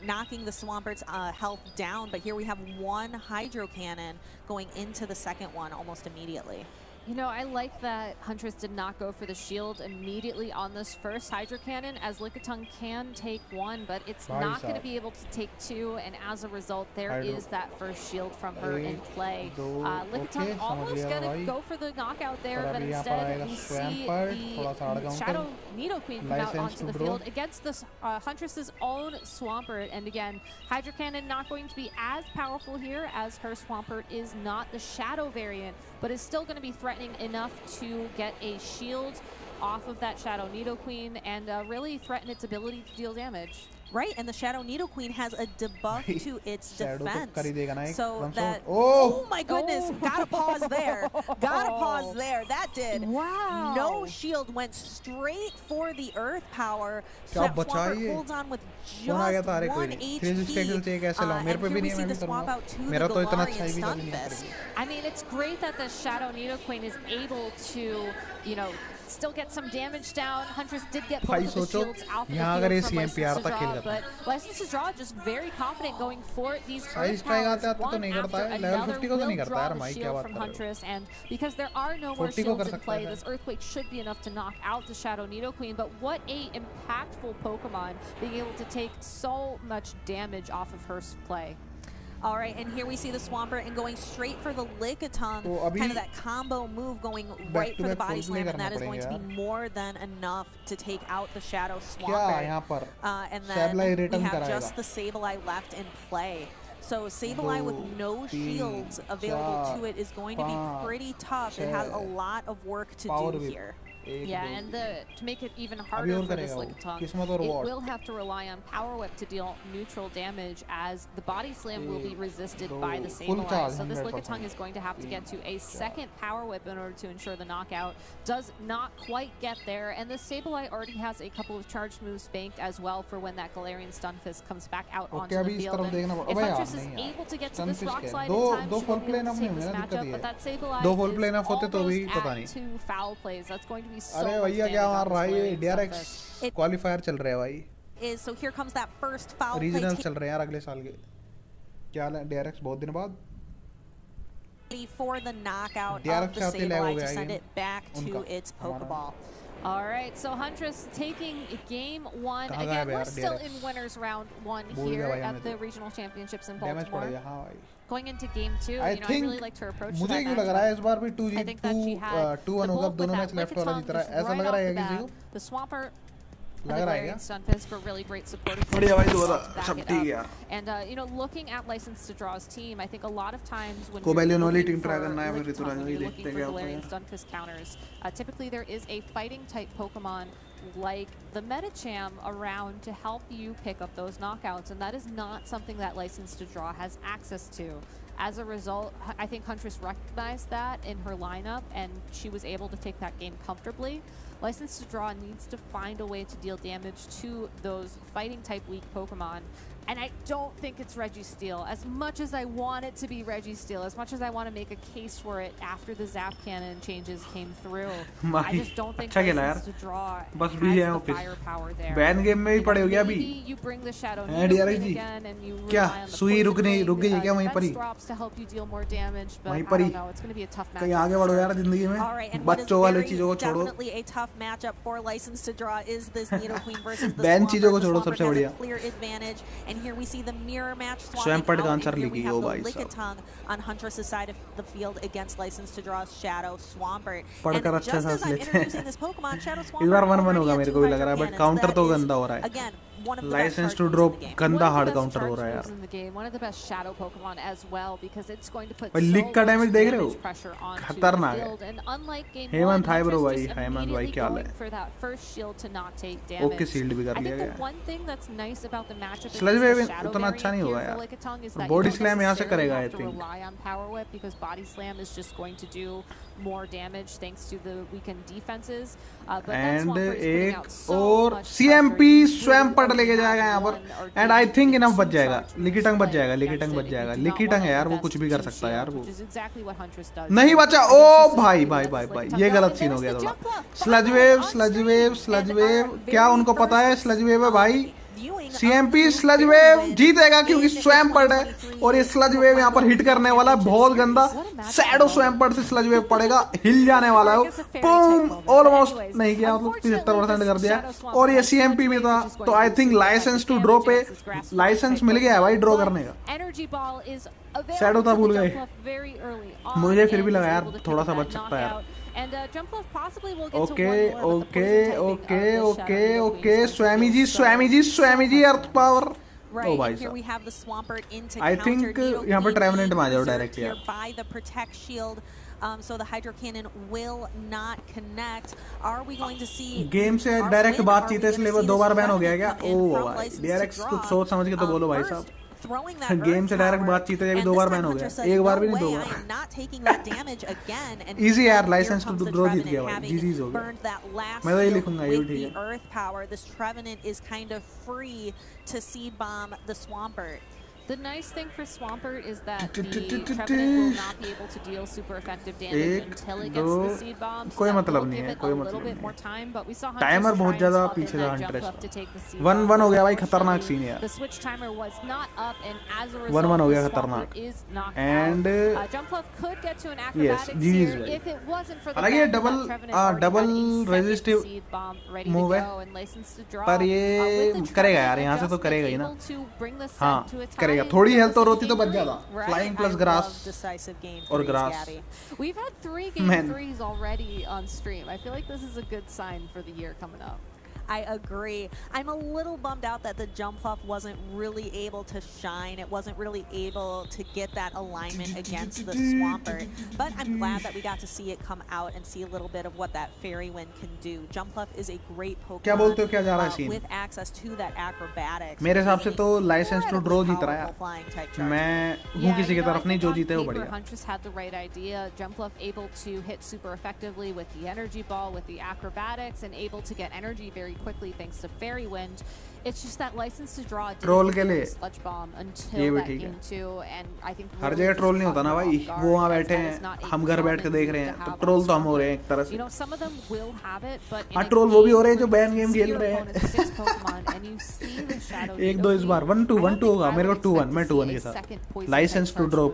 knocking the Swampert's health down, but here we have one Hydro Cannon going into the second one almost immediately. You know, I like that Huntress did not go for the shield immediately on this first Hydro Cannon, as Lickitung can take one, but it's not going to be able to take two, and as a result, there is that first shield from her in play. Lickitung almost going to go for the knockout there, but instead we see the Shadow Nidoqueen come out onto the field against this Huntress's own Swampert, and again, Hydro Cannon not going to be as powerful here, as her Swampert is not the Shadow variant, but is still going to be threatening enough to get a shield off of that Shadow Nidoqueen and really threaten its ability to deal damage. Right, and the Shadow Nidoqueen has a debuff to its defense. So that, oh my goodness, gotta pause there. Gotta pause there. That did. Wow. No shield, went straight for the Earth Power. So that Swampert holds on with just 1 HP. And here we see the swap out to the Galarian Stunfisk. I mean, it's great that the Shadow Nidoqueen is able to, you know, still get some damage down. Huntress did get भाई both of the सोचो shields out यहाँ the अगर ये field from CMPR License to तक खेल Draw, करता but License to Draw just very confident going for these size Earth strike powers, आते आते तो one नहीं करता after है लेवल another, 50 को तो नहीं will करता draw यार the भाई क्या shield बात from कर रहे हो Huntress, and because there are no more 40 को shields कर in सकता play, है this Earthquake should be enough to knock out the Shadow Nidoqueen. But what a impactful Pokemon, being able to take so much damage off of her play. All right, and here we see the Swampert and going straight for the Lickitung, तो अभी kind of that combo move going right for the back-to-back body full play slam, and करना that is going to पड़ेगा be more than enough to take out the Shadow क्या Swampert. यहाँ पर And then Sableye we return have कराएगा just the Sableye left in play. So Sableye with no 2, 3, shields available 4, to it is going to be 5, pretty tough. It has a 6, lot of work to power do whip. here. Yeah, and to make it even अभी harder और for this करेगा वो Lickitung, किस्मत और it what will have to rely on Power Whip to deal neutral damage, as the body slam will be resisted by the full Sableye. charge So this 100%. Lickitung is going to have to get to a second Power Whip in order to ensure the knockout. Does not quite get there, and the Sableye already has a couple of charged moves banked as well for when that Galarian Stunfisk comes back out onto the अभी इस field. तरफ And देखना if अबे यार Huntress is नहीं यार able to get to this Stunfisk rock है slide दो in time, दो she full will be play able ना to नहीं take होंगे this ना दिक्कत matchup. ये But है that Sableye दो फुल प्ले ना is होते तो भी almost पता at नहीं 2 foul plays. That's going to be so अरे much भैया damage क्या on मार this रहा है ये Galarian DRX Stunfisk. क्वालिफायर चल रहा है भाई Is so here comes that first foul play regional चल रहे हैं यार अगले साल के क्या हाल है DRX बहुत दिन बाद for the knockout DRX of the से आते lag हो Sableye to गया send ये it back to उनका its हमारा Pokeball. All right, so Huntress taking game 1. कहाँ Again, गायब है we're यार still DRX in winners round 1 भूल here गया भाई at हमने the तो regional championships in डैमेज पड़ Baltimore. गया हाँ भाई Going into game 2, I you know, I think really liked her approach to मुझे that क्यों लग रहा है matchup. इस बार भी I think that she had 2-1 the होगा bulk with दोनों that मैच लेफ्ट वाला Lickitung जीत रहा just है ऐसा right लग रहा off है the किसी bat. को The Swampert and लग the रहा है क्या Galarian Stunfisk were really great supportive बढ़िया भाई teams दो to back सब it ठीक up. है यार And you know, looking at License to Draw's team, I think a lot of times when कोबैलियन वाली looking टीम ट्राई for करना है फिर Lickitung, ऋतुराज when वही you're देखते looking हैं for क्या होता है Galarian Stunfisk counters, typically there is a fighting type Pokemon like the Medicham around to help you pick up those knockouts, and that is not something that License to Draw has access to. As a result, I think Huntress recognized that in her lineup, and she was able to take that game comfortably. License to Draw needs to find a way to deal damage to those fighting type weak Pokemon. And I don't think it's Registeel. As much as I want it to be Registeel, as much as I want to make a case for it after the Zap Cannon changes came through, I just don't think अच्छा खेला License यार to Draw बस has भी है the office firepower there. Ban game में भी पड़े हो गया अभी Maybe you bring the Shadow हैं DRX Nidoqueen ji again and you क्या rely on the सुई poison रुक गई ring, क्या वहीं पर defense he drops to help you deal more damage, but वहीं I पर don't he know, it's going to be a tough कहीं matchup. आगे बढ़ो यार जिंदगी में All right, and what is बच्चों वाले very चीजों को छोड़ो definitely a tough matchup for License to Draw is this Nidoqueen versus the ban Swampert. चीजों को The छोड़ो Swampert सबसे has a बढ़िया clear advantage, and here we see the mirror match swapping स्वयंपट का out, आंसर and here लिखी we हो have the भाई साहब Lickitung on Huntress's side of the field against License to Draw's Shadow Swampert. पढ़कर And अच्छा just सांस as I'm लेते हैं introducing this Pokemon, Shadow इस Swampert बार 1-1 already होगा had मेरे 2 को भी लग रहा है Hydro but Cannons. Counter That तो is, गंदा हो रहा है again, one of the best licence charge to moves in drop the game. गंदा One hard of the best counter हो charge रहा है moves यार in the game, one of the best shadow Pokemon as well, because it's going to put और so leak का much damage देख रहे हो damage pressure onto the खतरनाक है field. And unlike game Hemant 1, hi bro Huntress भाई just Hemant भाई immediately क्या हाल going है for that first shield to not take okay damage. Shield भी I कर लिया think the गया one thing that's nice about the matchup sludge against wave the shadow उतना अच्छा नहीं variant होगा here for यार Lickitung is that you body don't slam यहाँ से necessarily करेगा आई have to think rely on Power Whip, because Body Slam is just going to do more damage thanks to the weakened defenses. But that and Swampert is putting एक out so और much CMP pressure. You स्वयं really पट only लेके have जाएगा यहाँ पर one or and two, I think maybe enough two बच जाएगा charge moves लिकिटंग बच play जाएगा against लिकिटंग it बच if जाएगा you do not लिकिटंग है want यार to वो कुछ invest भी कर two सकता है यार shields, वो which is exactly what Huntress does. नहीं बचा And ओ this is भाई really भाई lets भाई Lickitung भाई come ये down, गलत and सीन हो there's गया the थोड़ा jump block. Sludge Finally wave on sludge screen. Wave sludge And wave our क्या very उनको पता है first, स्लज वेव है भाई viewing of CMP the sludge Fairy wave win जीतेगा क्योंकि in the स्वयंपट है 2023 और ये स्लज वेव यहाँ पर हिट करने वाला है बहुत गंदा सैडो स्वयंपट से स्लज वेव पड़ेगा हिल जाने वाला है बूम ऑलमोस्ट नहीं किया मतलब 75% कर दिया और ये सीएमपी भी था तो I think licence to draw पे लाइसेंस मिल गया है भाई ड्रॉ करने का शैडो था भूल गए मुझे फिर भी लगा यार थोड़ा सा बच सकता है यार okay okay okay okay okay Swami ji earth power Right, oh भाई and here we साहब have the Swampert into I counter. think Nidoqueen यहाँ पर Trevenant में आ जाओ being direct reserved here यार। by the Protect Shield, so the Hydro Cannon will not connect. Are we going to see game से our direct win? बात Are we चीते gonna इसलिए see दो this बार बैन हो गया Trevenant क्या come in O from भाई License to DRX Draw? कुछ सोच समझ के तो बोलो भाई First, साहब throwing that गेम Earth से डायरेक्ट Power, बात चीते अभी and दो this बार time बैन हो Huntress गया says, एक बार भी "No नहीं दो way, bar I am not taking that damage again." And Easy यार, here license to comes the draw Jeet Trevenant गया भाई, having GG's हो गया। burned that last मैं तो ये shield लिखूंगा, ये भी with ठीक the है। Earth Power. This Trevenant is kind of free to seed bomb the Swampert. The nice thing for Swampert is that the Trevenant will not be able to deal super effective damage until it gets the seed bomb. So कोई that मतलब will नहीं give है, it a कोई little मतलब bit नहीं more है। time, but we saw timer Huntress बहुत try and ज़्यादा swap in पीछे था that jump huntress left to take the seed का। bomb. 1-1 हो गया भाई, खतरनाक Unfortunately, सीन है यार। the switch timer was not up, and as a 1-1 result, हो the गया Swampert खतरनाक। is knocked And out. Jump left could get to an yes, acrobatics GG's here भाई। if it wasn't for the हालांकि ये fact that double Trevenant already had double a second resistive seed bomb ready to move है, go and licensed to draw. पर With ये the करेगा यार, Trevenant यहाँ से तो adjustment करेगा ही ना। able to bring the set हाँ to a tie करेगा, and थोड़ी get हेल्थ the और होती तो second बच जाता। Right. Flying I plus love grass decisive game और threes, grass. Gabby. We've had 3 game Man. 3s already on stream. I feel like this is a good sign for the year coming up. I agree. I'm a little bummed out that the jump fluff wasn't really able to shine. It wasn't really able to get that alignment against the Swampert. But I'm glad that we got to see it come out and see a little bit of what that Fairy Wind can do. Jump fluff is a great क्या बोलते हो, Pokemon क्या जा रहा है scene? with access to that acrobatics. मेरे हिसाब से तो लाइसेंस टू ड्रॉ जीत रहा है। Flying type charge. मैं हूँ किसी की तरफ नहीं, जो जीते वो बढ़िया। Huntress had the right idea. Jumpluff able to hit super effectively with the energy ball, with the acrobatics, and able to get energy very quickly thanks to Fairy Wind. It's just that license to draw troll के लिए sludge bomb ये until भी that ठीक game है। 2, and I think her really जगह just troll नहीं caught होता ना them भाई, off guard वो वहाँ because बैठे that is हैं not a तो हम घर बैठ के common देख move रहे to हैं, तो have ट्रोल on तो हम हो रहे हैं Swampert. एक तरह You से। know, some of them will have it, but in हाँ a ट्रोल वो भी game हो रहे हैं जो where ban you game see खेल your रहे opponent's हैं। 6 Pokemon and you see the Shadow एक दो इस बार 1-2 1-2 होगा मेरे को 2-1, मैं 2-1 के साथ। लाइसेंस टू ड्रॉ,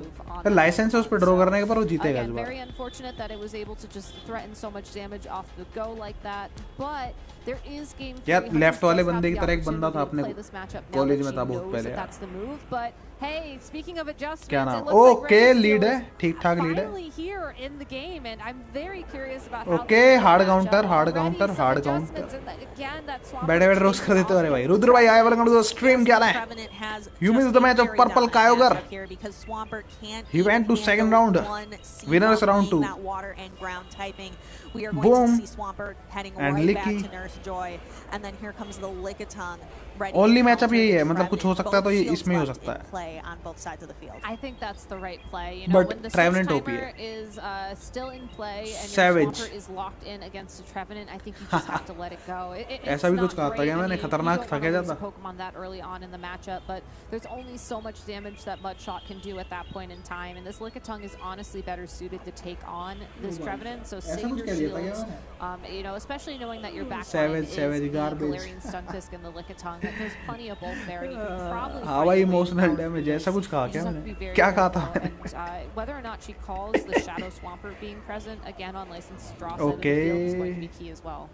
लाइसेंस उस पे ड्रॉ करने के पर वो जीतेगा इस Again, bar. very unfortunate that it was able to just threaten so much damage off the go like that, but there is game 3. यार लेफ्ट वाले बंदे की तरह एक बंदा था अपने play this matchup now college that में she था बहुत knows पहले that यार। that's the move, but hey, speaking of adjustments, क्या it नाम? looks like okay Red lead Steel है, is ठीक ठाक लीड है। finally here in the game, and I'm very curious about how okay this is hard gonna match counter, up. Hard Already counter, some hard adjustments, counter. and again, that Swampert बैठे बैठे roast takes कर देते हो off अरे भाई। with Rudra भाई आए welcome to the stream, क्या है? Trevenant has You missed just the a match of very Purple dominant Kyogre. matchup here because Swampert can't He went even to second handle round. one seed Winner is while round being 2. that water and ground typing. We are going Boom. to see Swampert heading And right Licky. back to Nurse Joy, and then here comes the Lickitung. ready Only to matchup counter यही the है, मतलब कुछ हो Trevenant. सकता है तो Both ये shields इसमें हो left सकता in है। play on both sides of the field. I think that's the right play. You know, But when the switch Trevenant OP timer है। is still in play and Savage। your Swampert is locked in against the Trevenant, I think you just have to let it go. It's ऐसा भी not कुछ कहा था great. क्या I मैंने? mean, खतरनाक you था don't क्या wanna lose a ज़्यादा? Pokemon that early on in the matchup, but there's only so much damage that Mudshot can do at that point in time, and this Lickitung is honestly better suited to take on this Trevenant, so ऐसा save कुछ your कह दिया था क्या shields. You know, especially knowing that your back Savage, line savage, is the garbage. Galarian Stunfisk and the Lickitung, that there's plenty of bulk there, and you can probably हाँ find भाई a way emotional out damage of ऐसा this. कुछ कहा You क्या just have to be मैंने? very क्या कहा था careful, मैंने? and whether or not she calls the Shadow Swampert being present again on licensed draw side of the field is going to be key as well.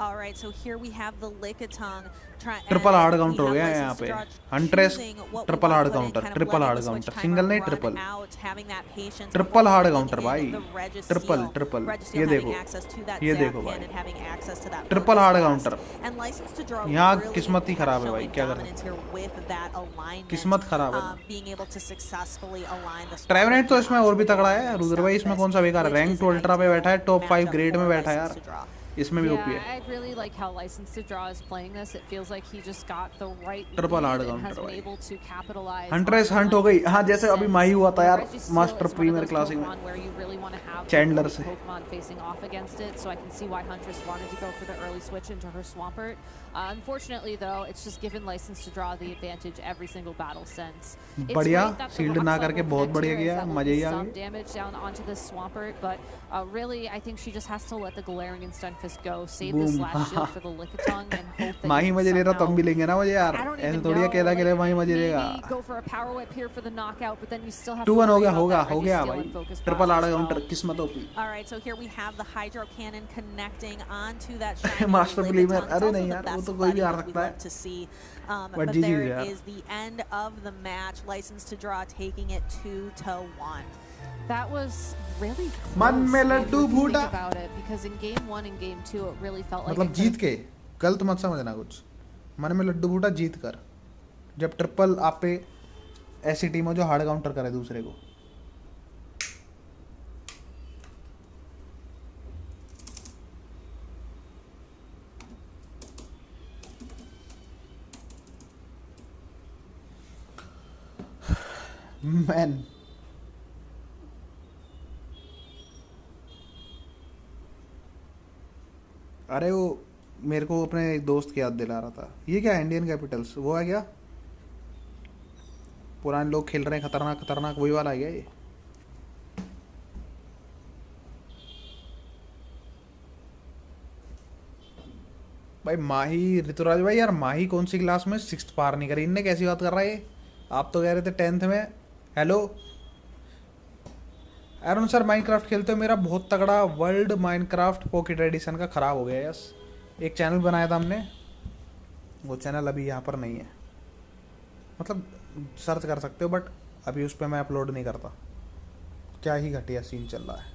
All right, so here we have the Lickitung. Triple hard counter हो गया है यहाँ पे। Huntress triple hard counter, triple hard counter, single नहीं triple, triple hard counter भाई, triple triple. ये देखो भाई, ट्रिपल हार्ड काउंटर। यहाँ किस्मत ही खराब है भाई, क्या कर सकते हैं, किस्मत खराब है। ट्रेवेनेंट तो इसमें और भी तगड़ा है, रुद्र भाई इसमें कौन सा बेकार है? रैंक 2 अल्ट्रा पे बैठा है, टॉप 5 ग्रेड में बैठा है यार, इसमें भी ओपी है। I really like how License to Draw is playing this. It feels like he just got the right Triple hard lead and has counter been भाई। able to capitalize. Huntress on Hunt हो गई, the हाँ जैसे अभी माही हुआ था यार Registeel master is one of premier those classic में, Pokemon where you really want to have Chandler the से। Pokemon facing off against it, so I can see why Huntress wanted to go for the early switch into her Swampert. Unfortunately, though, it's just given License to Draw the advantage every single battle since. It's बढ़िया, great that the shield rocks ना level करके बहुत connect बढ़िया here, किया, as that will मजे do he uh some गए। damage down onto the Swampert, but really, I think she just has to let the Galarian Stunfisk go, save this Boom। last shield for the Lickitung, and hope that Mahi you मजे can ले रहा तब somehow, भी लेंगे ना मजे यार, I don't ऐसे even थोड़ी know, अकेला अकेले माही मजे maybe लेगा। go for a power whip here for the knockout, but then you still have 2-1 to हो worry गया, about that हो गया Registeel भाई, and focus triple box hard as counter, well. किस्मत OP. All right, so here we have the Hydro Cannon connecting onto that shiny master Lickitung. Premier, It's अरे also नहीं the यार, वो best तो कोई भी buddy हार that we सकता love है। to see. But But GG there यार। is the end of the match. License to Draw taking it 2-1. That was really close. मन में if लड्डू you think फूटा। about it, because in game 1 and game 2, it really felt like मतलब it Jeet could've- के, गलत मत समझना कुछ, मन में लड्डू फूटा जीत कर, जब ट्रिपल आप पे ऐसी टीम हो जो हार्ड काउंटर करे दूसरे को। मैन अरे वो मेरे को अपने एक दोस्त की याद दिला रहा था, ये क्या इंडियन कैपिटल्स वो है क्या? पुराने लोग खेल रहे हैं, खतरनाक खतरनाक, वही वाला है क्या ये? भाई माही, ऋतुराज भाई यार, माही कौन सी क्लास में सिक्स्थ पार नहीं करी? इनने कैसी बात कर रहा है ये? आप तो कह रहे थे 10th में। हेलो अरुण सर, माइनक्राफ्ट खेलते हो? मेरा बहुत तगड़ा वर्ल्ड माइनक्राफ्ट पॉकेट एडिशन का ख़राब हो गया। यस, एक चैनल बनाया था हमने, वो चैनल अभी यहाँ पर नहीं है, मतलब सर्च कर सकते हो, बट अभी उस पर मैं अपलोड नहीं करता। क्या ही घटिया सीन चल रहा है।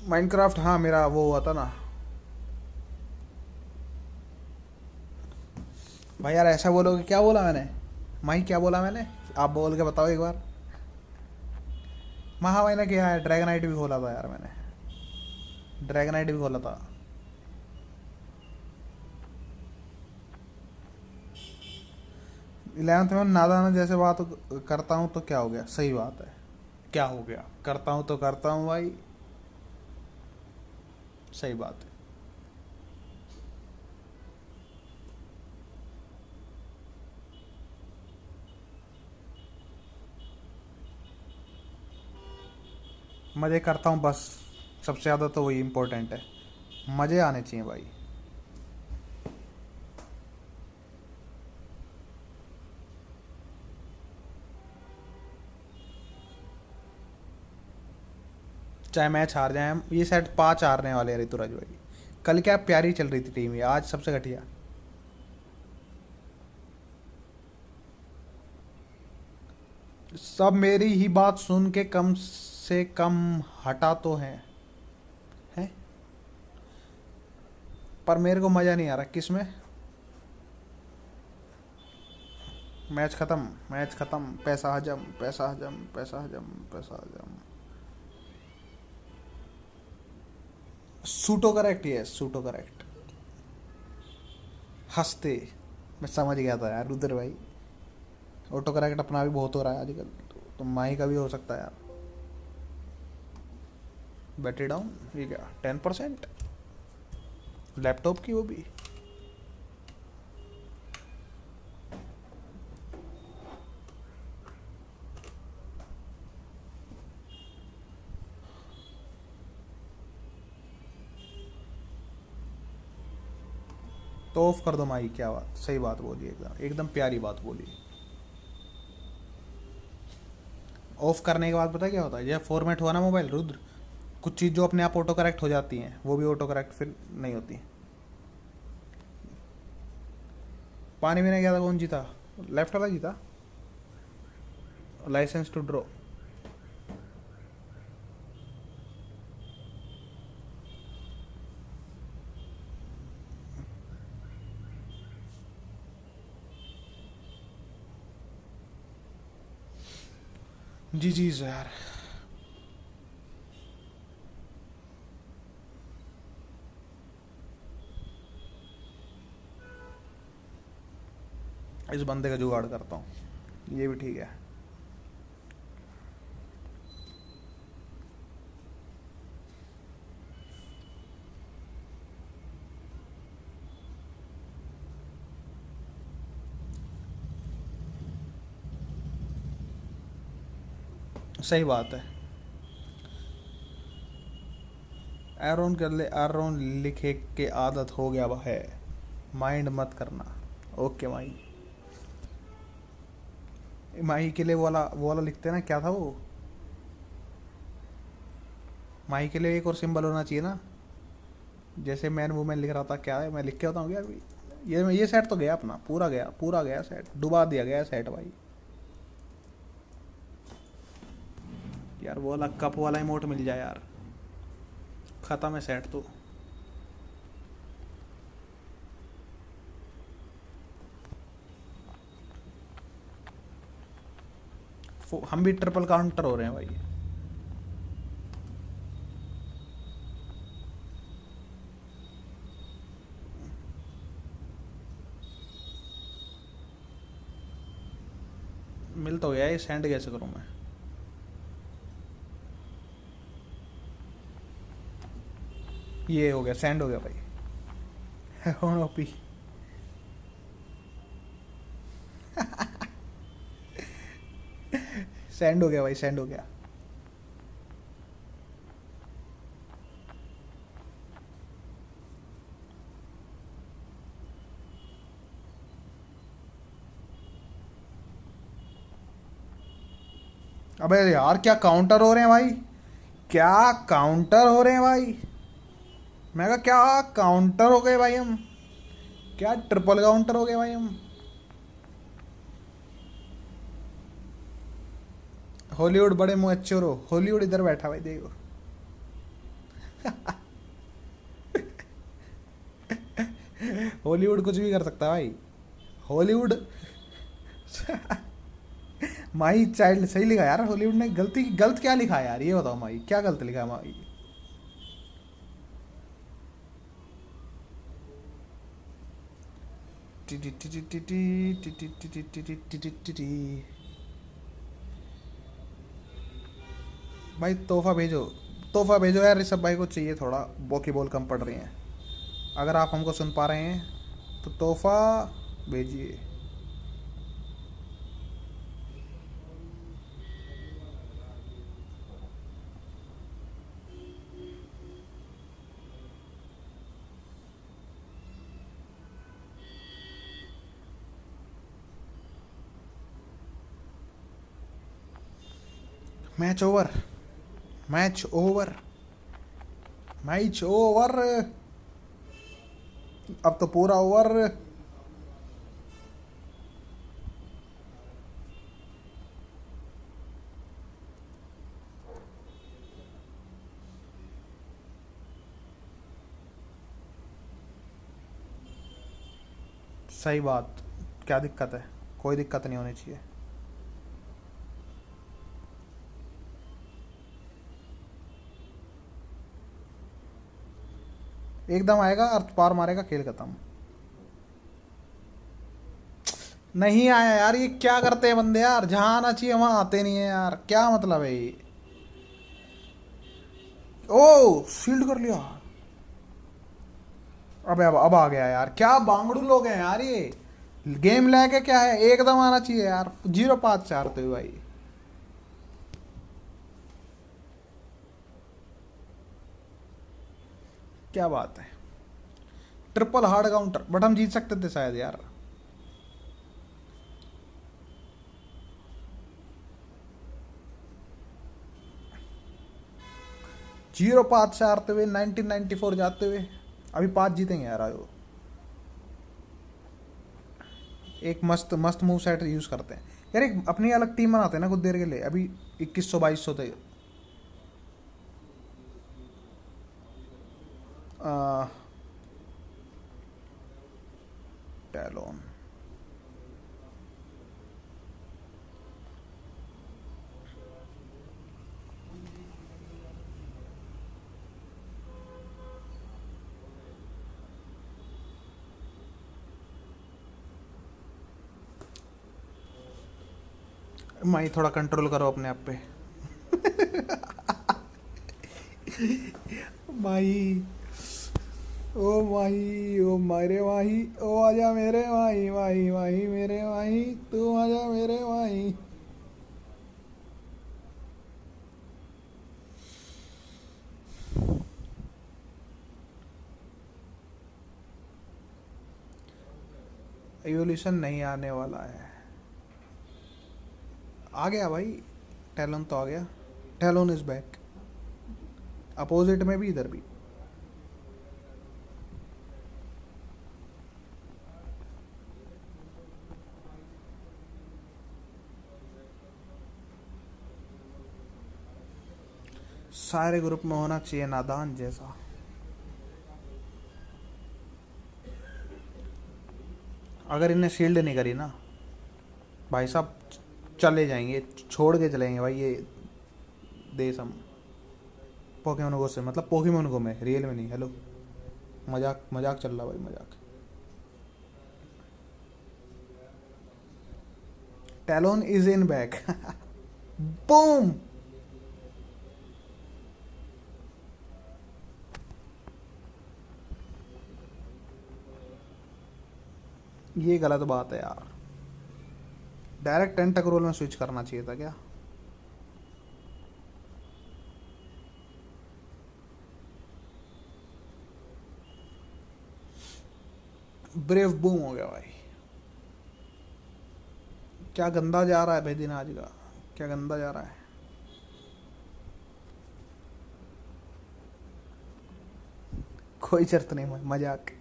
माइनक्राफ्ट, हाँ मेरा वो हुआ था ना भाई। यार ऐसा बोलोगे? क्या बोला मैंने? माही क्या बोला मैंने? आप बोल के बताओ एक बार। महा मैंने किया है, ड्रैगन आइट भी खोला था यार मैंने, ड्रैगन आइट भी खोला था। इलेवंथ में नादाना जैसे बात करता हूँ तो क्या हो गया? सही बात है, क्या हो गया? करता हूँ तो करता हूँ भाई, सही बात है। मज़े करता हूँ बस, सबसे ज़्यादा तो वही इम्पोर्टेंट है, मज़े आने चाहिए भाई। चाहे मैच हार जाए हम, ये सेट 5 हारने वाले हैं ऋतुराज भाई। कल क्या प्यारी चल रही थी टीम, ये आज सबसे घटिया। सब मेरी ही बात सुन के कम से कम हटा तो हैं, पर मेरे को मज़ा नहीं आ रहा। किस में? मैच ख़त्म, मैच ख़त्म, पैसा हजम, पैसा हजम, पैसा हजम, पैसा हजम। सूटो करेक्ट, ये सूटो करेक्ट। हंसते, मैं समझ गया था यार रुद्र भाई। ऑटो करेक्ट अपना भी बहुत हो रहा है आजकल, तो माही का भी हो सकता है यार। बैटरी डाउन, ये क्या 10%? लैपटॉप की वो भी। तो ऑफ कर दो माही, क्या बात, सही बात बोली, एकदम एकदम प्यारी बात बोली। ऑफ करने के बाद पता है क्या होता है? जब फॉर्मेट हुआ ना मोबाइल रुद्र, कुछ चीज़ जो अपने आप ऑटो करेक्ट हो जाती हैं वो भी ऑटो करेक्ट फिर नहीं होती। पानी में गया था, कौन जीता? लेफ्ट वाला जीता, लाइसेंस टू ड्रॉ। जी जी यार, इस बंदे का जुगाड़ करता हूँ, ये भी ठीक है। सही बात है। एरोन कर ले, एरोन लिखे के आदत हो गया वह है, माइंड मत करना। ओके माही, माही के लिए वो वाला लिखते हैं ना, क्या था वो? माही के लिए एक और सिंबल होना चाहिए ना, जैसे मैन वुमेन लिख रहा था, क्या है? मैं लिख के बताऊँ क्या अभी? ये सेट तो गया अपना, पूरा गया सेट, डुबा दिया गया सेट भाई। यार वो वाला कप वाला इमोट मिल जाए यार, खत्म है सेट तो। हम भी ट्रिपल काउंटर हो रहे हैं भाई। मिल तो गया, ये सेंड कैसे करूं मैं? ये हो गया, सैंड हो गया भाई। ओपी। सैंड हो गया भाई, सैंड हो गया। अबे यार क्या काउंटर हो रहे हैं भाई, क्या काउंटर हो रहे हैं भाई। मैं कहा क्या काउंटर हो गए भाई हम, क्या ट्रिपल काउंटर हो गए भाई हम। हॉलीवुड बड़े मुँह अच्छे हो, हॉलीवुड इधर बैठा भाई देखो। हॉलीवुड कुछ भी कर सकता है भाई, हॉलीवुड। माई चाइल्ड सही लिखा यार, हॉलीवुड ने गलती, गलत क्या लिखा है यार ये बताओ माई, क्या गलत लिखा है माई। भाई तोहफा भेजो, तोहफा भेजो यार, ऋषभ भाई को चाहिए थोड़ा, बॉकी बॉल कम पड़ रही हैं। अगर आप हमको सुन पा रहे हैं तो तोहफा भेजिए। Match over, match over, match over. अब तो पूरा ओवर। सही बात, क्या दिक्कत है, कोई दिक्कत नहीं होनी चाहिए। एकदम आएगा, अर्थ पार मारेगा, खेल खत्म। नहीं आया यार, ये क्या करते हैं बंदे यार, जहां आना चाहिए वहां आते नहीं है यार, क्या मतलब है ये। ओ शील्ड कर लिया। अबे अब आ गया यार, क्या बांगड़ू लोग हैं यार ये। गेम लेके क्या है, एकदम आना चाहिए यार, 0-5 चाहते हुए भाई। क्या बात है, ट्रिपल हार्ड काउंटर, बट हम जीत सकते थे शायद यार। जीरो 5 से हारते हुए 1994 जाते हुए, अभी 5 जीतेंगे यार। आयो एक मस्त मस्त मूव सेट यूज करते हैं यार, एक अपनी अलग टीम बनाते हैं ना कुछ देर के लिए। अभी 2100-2200 थे। टैलोन, माई थोड़ा कंट्रोल करो अपने आप पे। माई, ओ माही, ओ मेरे माही, ओ आजा मेरे माही, माही माही मेरे माही, तू आजा मेरे माही। एवोल्यूशन नहीं आने वाला है, आ गया भाई, टैलोन तो आ गया। टैलोन इज बैक, अपोजिट में भी इधर भी। सारे ग्रुप में होना चाहिए नादान जैसा। अगर इन्हें शील्ड नहीं करी ना भाई साहब, चले जाएंगे, छोड़ के चलेंगे भाई ये देश हम। पोकेमोन गो से मतलब पोकेमोन गो में, रियल में नहीं। हेलो, मजाक मजाक चल रहा भाई, मजाक। Talon is in back. Boom. ये गलत बात है यार, डायरेक्ट टेंटाक्रोल में स्विच करना चाहिए था क्या। ब्रेव बूम हो गया भाई। क्या गंदा जा रहा है भाई दिन आज का, क्या गंदा जा रहा है। कोई शर्त नहीं, मजाक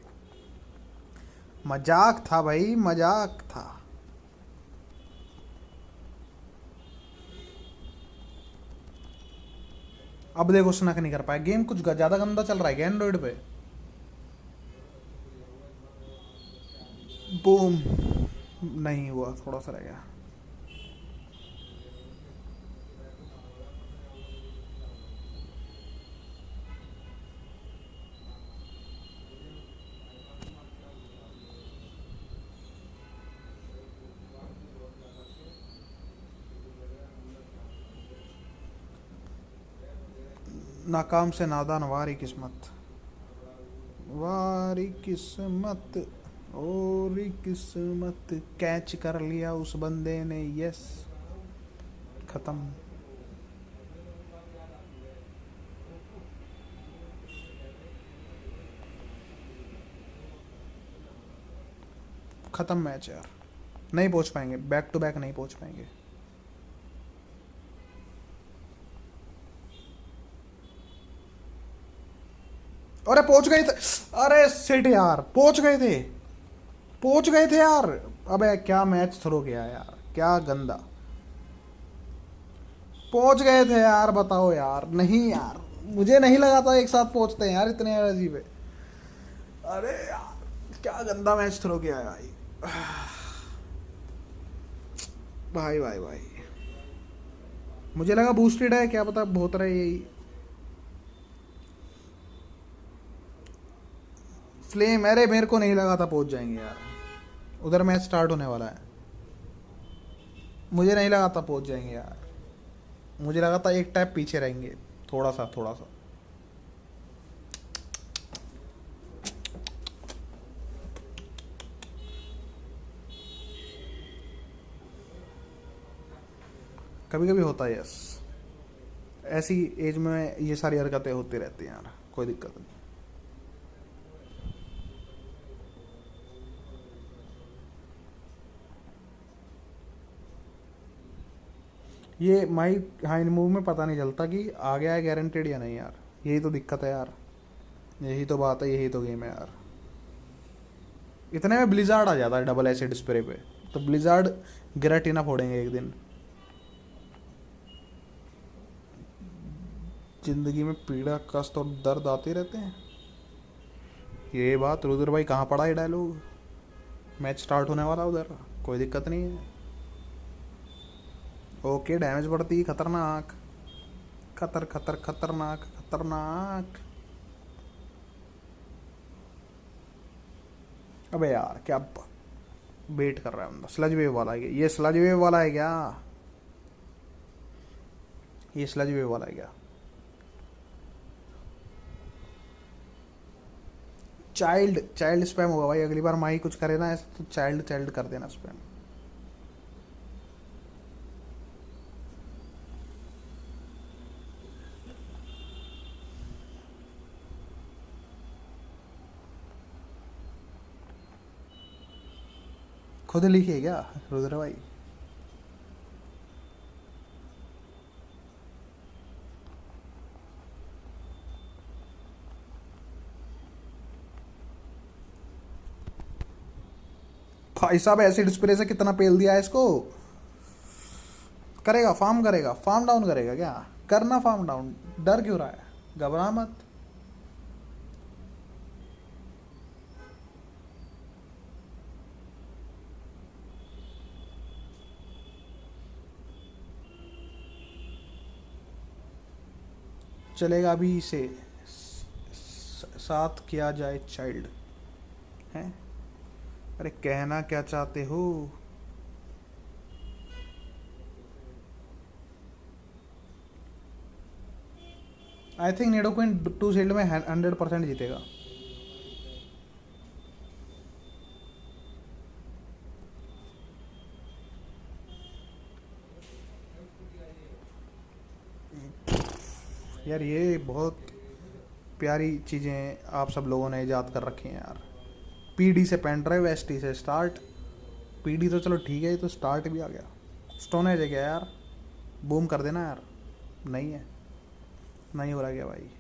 मजाक था भाई, मजाक था। अब देखो स्नक नहीं कर पाया, गेम कुछ ज्यादा गंदा चल रहा है क्या एंड्रॉइड पे। बूम, नहीं हुआ, थोड़ा सा रह गया। नाकाम से नादान वारी किस्मत, वारी किस्मत, और किस्मत। कैच कर लिया उस बंदे ने, यस, खत्म। खत्म मैच यार, नहीं पहुंच पाएंगे, बैक टू बैक नहीं पहुंच पाएंगे। अरे पहुंच गए थे, अरे सिट यार, पहुंच गए थे, पहुंच गए थे यार। अबे क्या मैच थ्रो किया यार, क्या गंदा। पहुंच गए थे यार, बताओ यार। नहीं यार, मुझे नहीं लगा था एक साथ पहुंचते हैं यार, इतने अजीब है। अरे यार क्या गंदा मैच थ्रो किया है भाई। भाई भाई भाई, मुझे लगा बूस्टेड है, क्या पता बहुत रहा है यही। फ्लेम, अरे मेरे को नहीं लगा था पहुंच जाएंगे यार, उधर मैच स्टार्ट होने वाला है। मुझे नहीं लगा था पहुंच जाएंगे यार, मुझे लगा था एक टैप पीछे रहेंगे, थोड़ा सा थोड़ा सा। कभी कभी होता है, यस, ऐसी एज में ये सारी हरकतें होती रहती हैं यार, कोई दिक्कत नहीं। ये माई हाइंड मूव में पता नहीं चलता कि आ गया है गारंटेड या नहीं यार, यही तो दिक्कत है यार, यही तो बात है, यही तो गेम है यार। इतने में ब्लिजार्ड आ जाता है डबल एसिड स्प्रे पे, तो ब्लिजार्ड गिराटीना फोड़ेंगे एक दिन। जिंदगी में पीड़ा कष्ट और दर्द आते रहते हैं। ये बात रुद्र भाई कहाँ पड़ा है डायलॉग। मैच स्टार्ट होने वाला उधर, कोई दिक्कत नहीं है। ओके, डैमेज बढ़ती, खतरनाक, खतरनाक खतरनाक। अबे यार क्या वेट कर रहा है बंदा। स्लज वेव वाला है क्या? ये स्लज वेव वाला है क्या? ये स्लज वेव वाला है क्या? चाइल्ड चाइल्ड स्पैम होगा भाई, अगली बार माही कुछ करे ना ऐसा तो चाइल्ड चाइल्ड कर देना स्पैम। खुद लिखिए क्या रुद्र भाई? भाई साहब एसिड स्प्रे से कितना पेल दिया है इसको। करेगा फार्म, करेगा फार्म डाउन, करेगा क्या? करना फार्म डाउन, डर क्यों रहा है? घबरा मत। चलेगा अभी इसे साथ किया जाए चाइल्ड है। अरे कहना क्या चाहते हो? आई थिंक निडोक्विन 2 शील्ड में 100% जीतेगा। यार ये बहुत प्यारी चीज़ें आप सब लोगों ने ईजाद कर रखी हैं यार। पीडी से पेन ड्राइव, एसटी से स्टार्ट। पीडी तो चलो ठीक है, ये तो स्टार्ट भी आ गया। स्टोन एज है क्या यार? बूम कर देना यार। नहीं है, नहीं हो रहा क्या भाई?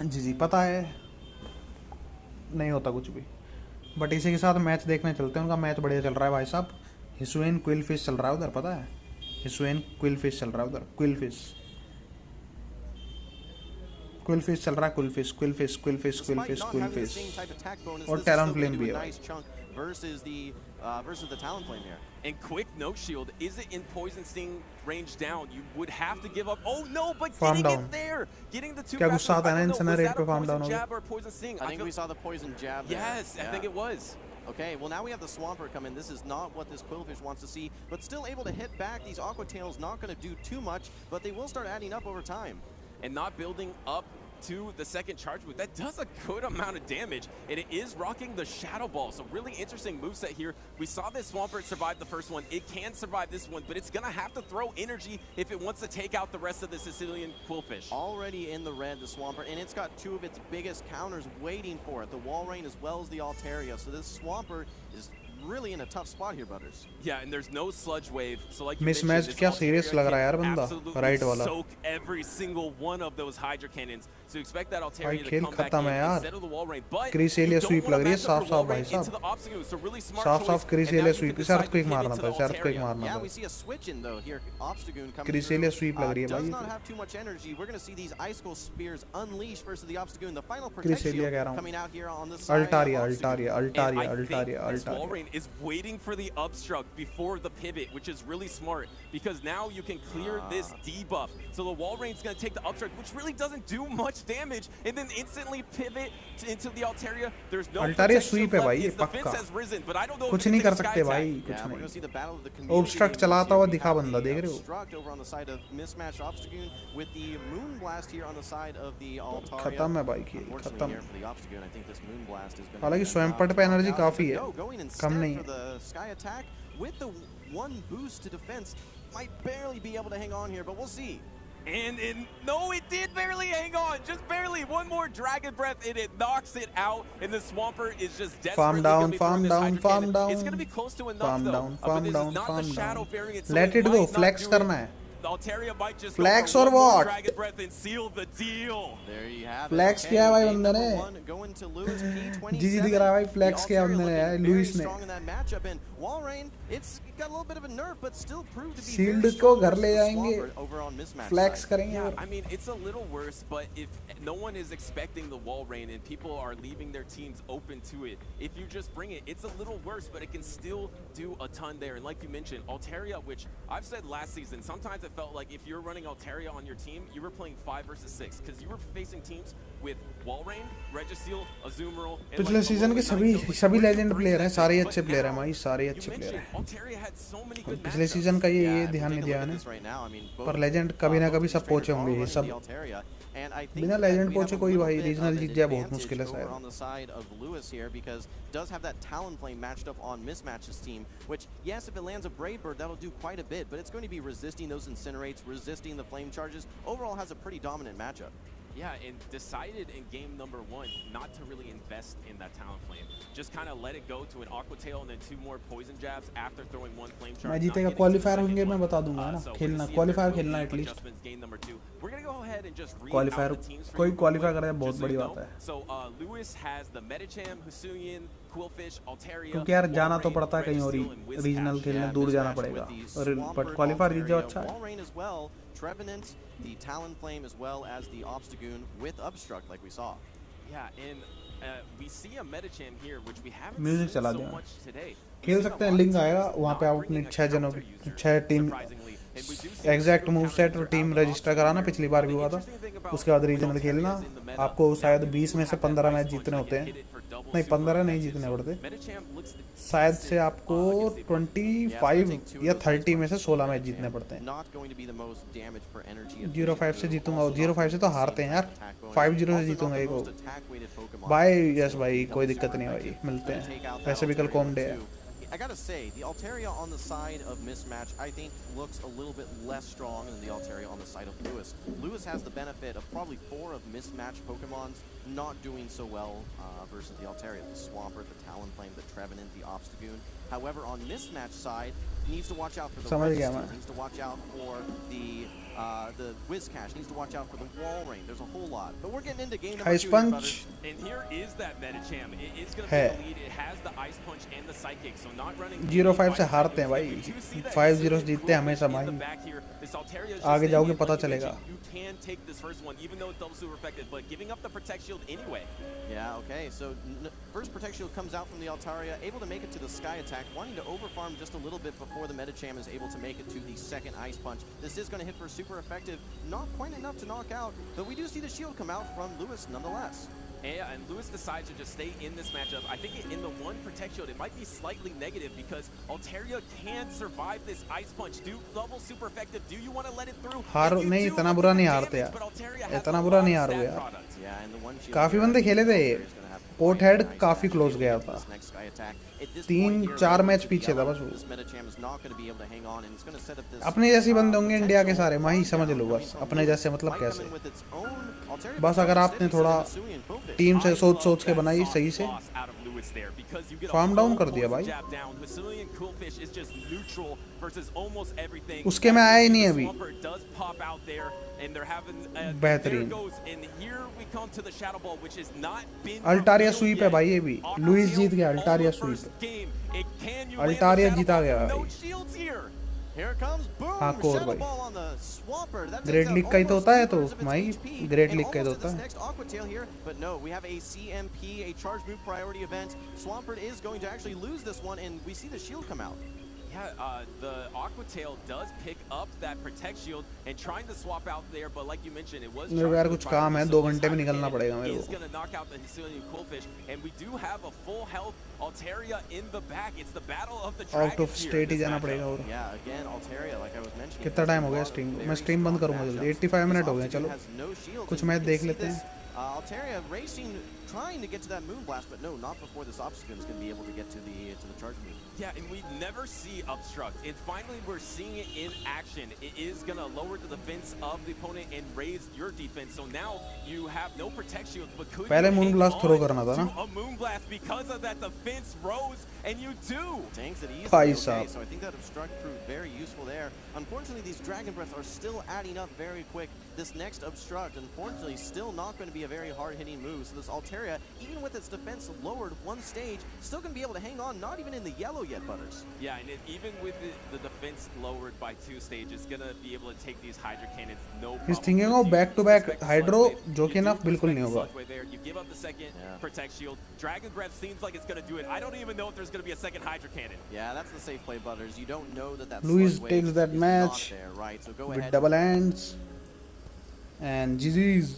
जी जी पता है, नहीं होता कुछ भी। बट इसी के साथ मैच देखने चलते हैं। उनका मैच बढ़िया चल रहा है भाई साहब। हिस्वेन क्विलफिश चल रहा है उधर, पता है? हिस्वेन क्विलफिश चल रहा है उधर। क्विलफिश क्विलफिश चल रहा है। क्विलफिश क्विलफिश क्विलफिश क्विलफिश क्विलफिश और टैलन फ्लेम भी है भाई। versus the Talonflame here. And quick no shield, is it in Poison Sting range down? You would have to give up. Oh no, but Farm getting down. it there, getting the two. क्या गुस्सा आता है ना इनसेनरेट पे farm down हो गया। Jab or Poison Sting? I think we saw the poison jab there. Yes, I think it was. Okay, well now we have the Swampert come in. This is not what this Quillfish wants to see, but still able to hit back. These Aqua Tails not going to do too much, but they will start adding up over time. And not building up to the second charge move. That does a good amount of damage, and it is rocking the Shadow Ball. So really interesting moveset here. We saw this Swampert survive the first one. It can survive this one, but it's going to have to throw energy if it wants to take out the rest of the Sicilian Quillfish. Already in the red, the Swampert, and it's got two of its biggest counters waiting for it. The Wall Rain as well as the Altaria. So this Swampert is really in a tough spot here, Butters. Yeah, and there's no sludge wave. So like you Mismatch mentioned, क्या this serious Altaria लग रहा है यार can बंदा, absolutely right वाला। soak every single one of those Hydra Cannons. So you expect that Altaria भाई to खेल come back खत्म in है यार। instead of the Wall Rain. But Cresselia you don't sweep wanna लग रही है match up साफ your साफ Wall भाई Rain into साहब। the Obstagoon. So really smart साफ choice. साफ And now Cresselia you sweep can की decide शर्त to क्विक pivot मारना to था, the शर्त क्विक Altaria. मारना Yeah, था। we see a switch in though here. Obstagoon coming Cresselia through. Sweep लग रही है Does भाई। not have too much energy. We're going to see these Icicle Spears unleashed versus the Obstagoon. The final protect Cresselia shield कह रहा हूँ। coming out here on the side of Altaria Obstagoon. Altaria And Altaria I think Altaria this Wall Altaria. Rain is waiting for the Obstruct before the pivot, which is really smart because now you can clear this debuff. So the Wall Rain's going to take the Obstruct, which really doesn't do much damage, and then instantly pivot into the Altaria. There's no Altaria protection sweep है left. भाई, ये Its defense पक्का। has risen, but I don't know कुछ if नहीं it's कर a sky सकते attack. भाई, Yeah, कुछ we're going to नहीं। see the battle of the community. Obstruct names चलाता here. हुआ We दिखा have बंदा, the देख रहे हो? Obstruct over on the side of Mismatched Obstagoon with the Moon Blast here on the side of the Altaria. खत्म है भाई खेल, Unfortunately खत्म। here for the Obstagoon, I think this Moon Blast is going to हालांकि स्वयंपट पे energy काफी है, कम नहीं for है। the Sky Attack with the one boost to defense. Might barely be able to hang on here, but we'll see. No, it did barely hang on, just barely. One more Dragon Breath and it knocks it out, and the Swampert is just desperately Farm down, gonna be farm throwing this down, Hydra farm Cannon. down. It's going to be close to enough Farm though. down, But farm this down, is not farm the Shadow down. variant, so Let it go, might not flex do करना it. है। The Altaria might just Flex go for or one more what? Dragon Breath and seal the deal. There you have Flex it. किया है भाई game बंदे number ने। one going to Lewis P27. जी दिख रहा है भाई, flex The किया Altaria बंदे ने यार, looking very लुइस ने। strong in that matchup, and Walrein, it's got a little bit of a nerf, but still proved to be Shield very को strong घर versus ले the जाएंगे। Swampert over on Mismatch Flex side. करेंगे Yeah, और I mean, it's a little worse, but if no one is expecting the Wall Rain and people are leaving their teams open to it, if you just bring it, it's a little worse, but it can still do a ton there. And like you mentioned, Altaria, which I've said last season, sometimes it felt like if you're running Altaria on your team, you were playing 5 versus 6 because you were facing teams with Wall Rain, Registeel, Azumarill, and पिछले season के सभी legend player हैं, सारे अच्छे player हैं भाई, सारे अच्छे प्लेयर हैं। Altaria had so many good पिछले matchups. सीजन का ये Yeah, if we ध्यान take नहीं a दिया look at मैंने। this right now, I mean, पर both- लेजेंड कभी ना कभी both सब these पहुंचे trainers होंगे are ये running सब। the Altaria, and I think बिना that legend we have पहुंचे a कोई little भाई bit regional of Jeet an जाए बहुत advantage मुश्किल है over शायद। on the side of Lewis here because does have that Talonflame matched up on Mismatch's team, which yes, if it lands a Brave Bird, that'll do quite a bit, but it's going to be resisting those Incinerates, resisting the Flame Charges. Overall, has a pretty dominant matchup. Yeah, and decided in game number 1 not to really invest in that Talonflame. Just kind of let it go to an Aqua Tail and then 2 more Poison Jabs after throwing 1 Flame Charge. मैं not जीतेगा getting to the qualifier second होंगे one. मैं बता दूंगा है ना, So we're खेलना gonna see if qualifier there will खेलना be at least. adjustments game number 2. We're going to go ahead and just read qualifier out the teams for कोई you real qualify quick, करे बहुत just so बड़ी you बात know. है, So Lewis has the Medicham, Hisuian, Quillfish, Altaria, क्योंकि यार जाना तो Walrein, पड़ता है कहीं और ही, Registeel, and Wizcash. रीजनल खेलने Yeah, दूर जाना Mismatch पड़ेगा, with the और Swampert, बट क्वालिफायर जीत जाओ Altaria, अच्छा है। Walrein as well, Trevenant, the Talonflame as well as the Obstagoon with Obstruct like we saw. Yeah, and we see a Medicham here, which we haven't Music seen चला so दिया। much today. खेल सकते हैं, link आएगा वहाँ पे, आप अपनी 6 जनों की 6 टीम एग्जैक्ट मूव सेट और टीम रजिस्टर कराना, पिछली बार भी हुआ था। उसके बाद रीजनल खेलना, आपको शायद 20 में से 15 मैच जीतने होते हैं। double नहीं, super 15 नहीं effective. जीतने So पड़ते, Medicham looks शायद decent, से आपको against the opponent. 25 या 30 में से 16 मैच जीतने पड़ते हैं। Not going to be the most damage per energy 0-5 से efficient जीतूंगा, move. Also 0-5 not से with तो the हारते same हैं type यार, of attack bonus. 5-0 से Also not जीतूंगा the एक most को। attack-weighted Pokemon. Bye But yes still, भाई, double कोई super दिक्कत नहीं भाई, effective. मिलते Gonna take हैं, out that वैसे भी कल Altaria कॉम डे है। too. I gotta say, the Altaria on the side of Mismatch, I think, looks a little bit less strong than the Altaria on the side of Lewis. Lewis has the benefit of probably 4 of Mismatch Pokemons not doing so well versus the Altaria. The Swampert, the Talonflame, the Trevenant, the Obstagoon. However, on Mismatch side, needs to watch out for the समझ गया Registeel, मैं। needs to watch out for the Whiscash, needs to watch out for the Wall Rain. There's a whole lot. But we're getting into game number 2 Ice here, Punch brothers. And here is that Medicham. It is going to है। be the lead. It has the Ice Punch and the Psychic, so not running 0-5 से any हारते हैं fight भाई, moves. We do see that 5-0 से Brazilian जीतते हैं हमेशा Coolfish in भाई। the back here. This Altaria is आगे just जाओगे thinking, पता like you चलेगा। mentioned, you can take this first one, even though it's double super effective, but giving up the Protect Shield anyway. Yeah, okay, so first Protect Shield comes out from the Altaria, able to make it to the Sky Attack, wanting to overfarm just a little bit before the Medicham is able to make it to the second Ice Punch. This is going to hit for super effective, not quite enough to knock out, but we do see the shield come out from Lewis nonetheless. Yeah, and Lewis decides to just stay in this matchup. I think in the one Protect Shield, it might be slightly negative because Altaria can survive this Ice Punch. Do double super effective. Do you want to let it through? हार If you नहीं, do, इतना look बुरा at the नहीं damage, हारते यार, but Altaria has इतना a बुरा lot नहीं of हार stat हुए यार। products. Yeah, and the one shield काफी here, बंदे खेले थे, Altaria is gonna have port quite a head nice काफी dash क्लोज to गया get था, this next Sky Attack. At this 3-4 point here, match to the पीछे था yellow, बस वो। this Medicham is not going to be able to hang on, and it's going to set up this अपने जैसे बंदे होंगे India के potential सारे, माही समझ knockdown लो coming बस, from अपने Lewis. जैसे मतलब Might come कैसे, in with its own. Altaria बस अगर आपने steady थोड़ा set Hisuian Qwilfish. टीम से I सोच love सोच के that बनाई soft सही से, toss out of Lewis there because you get a form down full कर दिया poison भाई। jab down. Brazilian Coolfish is just neutral versus almost everything. उसके में आया ही नहीं The अभी। Swampert does pop out there and they're having there बेहतरीन। goes, and here we come to the Shadow Ball, which has not been Altaria revealed sweep है yet. भाई, ये भी लुइस जीत गया, Altaria Almost first sweep, game. Can you land the Altaria Shadow जीता Ball? गया No भाई। shields here. Here comes boom! हाँ, कोर Shadow भाई। Ball on the Swampert. That great takes out league का ही तो almost होता है, तो 2/3 of its भाई HP, ग्रेट and लीग का ही तो almost होता at this है। next Aqua Tail here, but no, we have a CMP, a charge move priority event. Swampert is going to actually lose this one, and we see the shield come out. Yeah, the Aqua Tail does pick up that Protect Shield and trying to swap out there, but like you mentioned, it was मेरे को यार charged कुछ with काम है, priority, 2 so this घंटे में Hydro निकलना Cannon पड़ेगा मेरे is को। going to knock out the Hisuian Coolfish, and we do have a full health Altaria in the back. It's the battle of the out dragons of here in state he this जाना matchup. पड़ेगा और। Yeah, again, Altaria, like I was mentioning. कितना has time a हो गया lot of stream? very मैं stream बंद strong करूंगा जल्दी, matchups. 85 This मिनट हो गए, Obstagoon चलो has no shields, कुछ and मैच you can देख see लेते this, हैं। Altaria racing, trying to get to that Moonblast, but no, not before this Obstagoon is going to be able to get to the charge move. Yeah, and we never see Obstruct. And finally, we're seeing it in action. It is going to lower the defense of the opponent and raise your defense. So now you have no Protect Shields, but could पहले you hang Moonblast throw on करना था ना? to a Moonblast because of that defense rose, and you do. Tanks it easily, भाई okay, साहब। so I think that Obstruct proved very useful there. Unfortunately, these Dragon Breaths are still adding up very quick. This next Obstruct, unfortunately, still not going to be a very hard-hitting move. So this Altaria, even with its defense lowered one stage, still going to be able to hang on, not even in the yellow yet, Butters. Yeah, and even with the defense lowered by 2 stages, going to be able to take these Hydra Cannons no problem. He's thinking But of you back-to-back respect the Hydro, Sludge Wave. जो You कि ना do बिल्कुल respect नहीं the होगा। Sludge Wave there. You give up the second Yeah. Protect Shield. Dragon Breath seems like it's going to do it. I don't even know if there's going to be a second Hydra Cannon. Yeah, that's the safe play, Butters. You don't know that Luis Sludge Wave takes that is match not there, right? So go with ahead. double hands and GG's।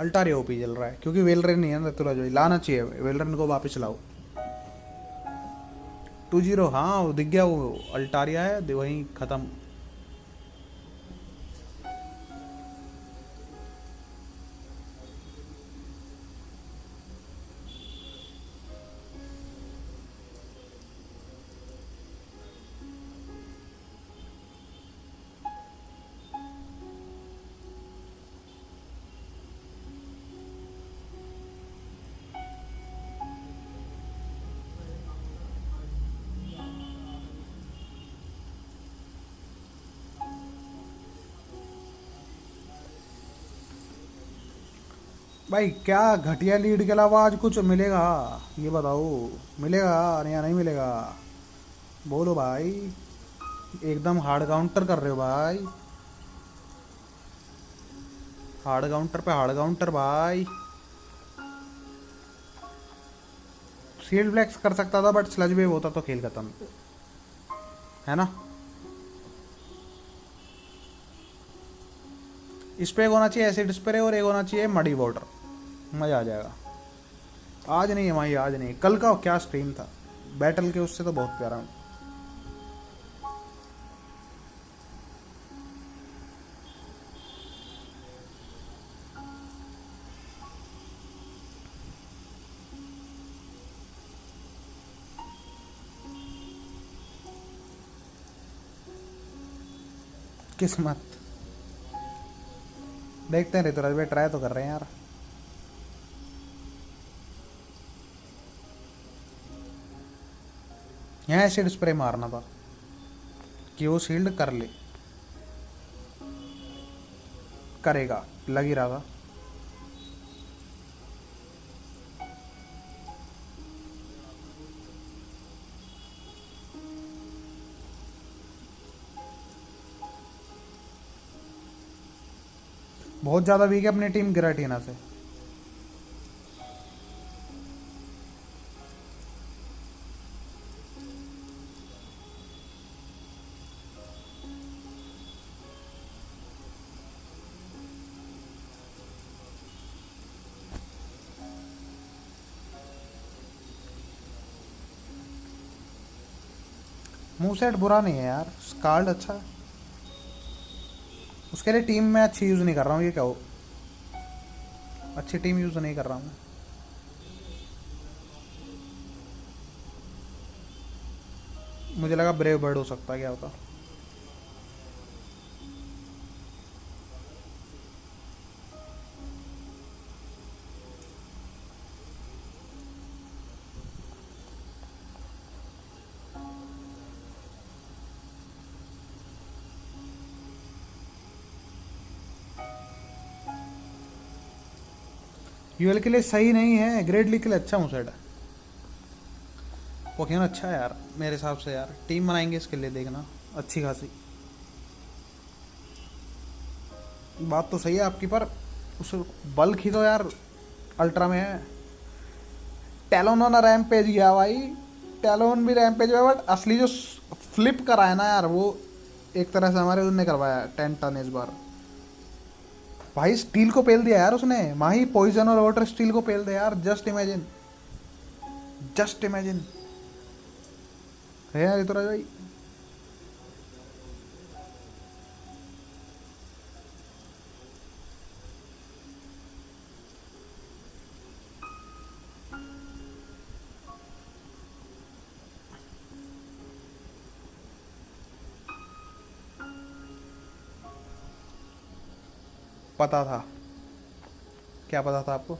Altaria OP चल रहा है क्योंकि वेलरन नहीं है ना, तुरा जो लाना चाहिए, वेलरन को वापस लाओ। 2-0, हाँ वो दिख गया, वो अल्टारिया है, वहीं खत्म। भाई क्या घटिया लीड के अलावा आज कुछ मिलेगा, ये बताओ, मिलेगा या नहीं मिलेगा? बोलो भाई, एकदम हार्ड काउंटर कर रहे हो भाई, हार्ड काउंटर पे हार्ड काउंटर भाई। शील्ड फ्लेक्स कर सकता था, बट स्लज वेव होता तो खेल खत्म, है ना। इस पे एक होना चाहिए एसिड स्प्रे और एक होना चाहिए मडी वाटर, मज़ा आ जाएगा। आज नहीं है भाई, आज नहीं, कल का क्या स्ट्रीम था बैटल के, उससे तो बहुत प्यारा। किस्मत देखते हैं ऋतुराज भाई, ट्राई तो कर रहे हैं यार। यहाँ एसिड स्प्रे मारना था कि वो शील्ड कर ले, करेगा, लग ही रहा था। बहुत ज़्यादा वीक है अपनी टीम गिराटीना से। मूव सेट बुरा नहीं है यार, स्काल्ड अच्छा है। उसके लिए टीम में अच्छी यूज़ नहीं कर रहा हूँ, ये क्या हो, अच्छी टीम यूज़ नहीं कर रहा हूँ। मुझे लगा ब्रेव बर्ड हो सकता है, क्या होता। यूएल के लिए सही नहीं है, ग्रेड लीग के लिए अच्छा मुसेट है। पोकेमॉन अच्छा है यार मेरे हिसाब से यार, टीम बनाएंगे इसके लिए, देखना अच्छी खासी। बात तो सही है आपकी, पर उस बल्क ही तो यार अल्ट्रा में है। टैलोन ऑन रैम्पेज गया भाई, टैलोन भी रैम्पेज में, बट असली जो फ्लिप करा है ना यार, वो एक तरह से हमारे उनने करवाया 10 टन इस बार। भाई स्टील को पेल दिया यार उसने, माही पॉइजन और वाटर स्टील को पेल दिया यार, जस्ट इमेजिन, जस्ट इमेजिन है यार ऋतुराज भाई। पता था, क्या पता था आपको?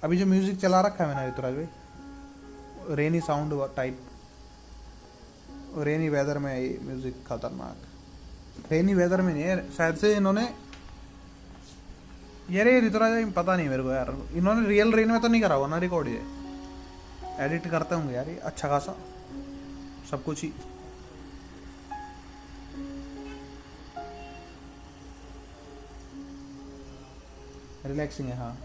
अभी जो म्यूजिक चला रखा है मैंने ऋतुराज भाई, रेनी साउंड टाइप, रेनी वेदर में ये म्यूजिक खतरनाक। रेनी वेदर में नहीं है शायद से इन्होंने, यार ये ऋतुराज भाई पता नहीं मेरे को यार, इन्होंने रियल रेन में तो नहीं करा होगा ना रिकॉर्ड, ये एडिट करते होंगे यार ये अच्छा खासा सब कुछ ही। रिलैक्सिंग है हाँ।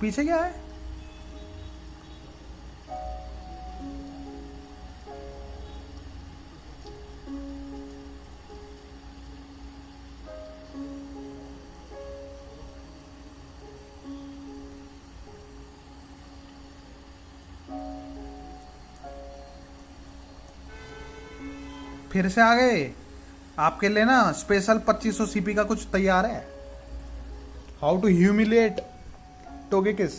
पीछे क्या है? फिर से आ गए आपके लिए ना स्पेशल 2500 सीपी का कुछ तैयार है। हाउ टू ह्यूमिलेट टोगे किस।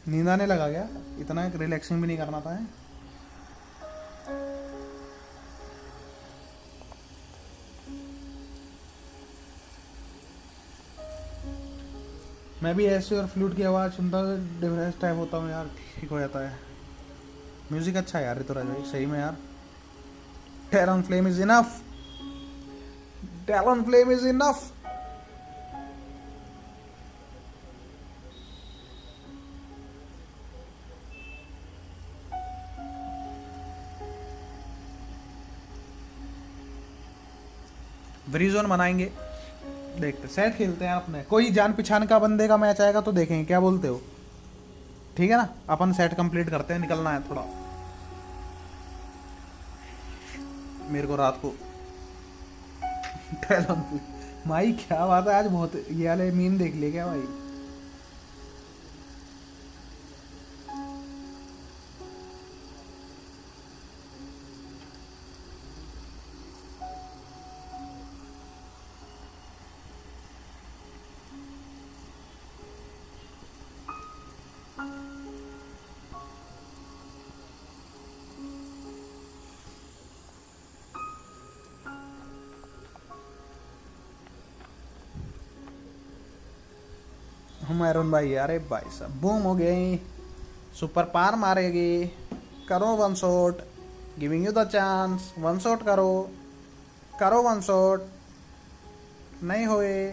नींद आने लगा गया, इतना रिलैक्सिंग भी नहीं करना था है? मैं भी ऐसे और फ्लूट की आवाज़ सुनता डिफरेंस टाइप होता हूँ यार, ठीक हो जाता है। म्यूजिक अच्छा है यार ऋतुराज भाई, सही में यार। Talonflame is enough, Talonflame is enough. वरीजोन मनाएंगे, देखते सेट खेलते हैं अपने। कोई जान पहचान का बंदे का मैच आएगा तो देखेंगे, क्या बोलते हो? ठीक है ना, अपन सेट कंप्लीट करते हैं, निकलना है थोड़ा मेरे को रात को। टैलेंट भाई क्या बात है, आज बहुत ये वाले मीम देख लिए क्या भाई? हम अरुण भाई, अरे भाई साहब बूम हो गए, सुपर पार मारेगी, करो one shot, giving you the chance, one shot करो, करो वन शॉट, नहीं होए।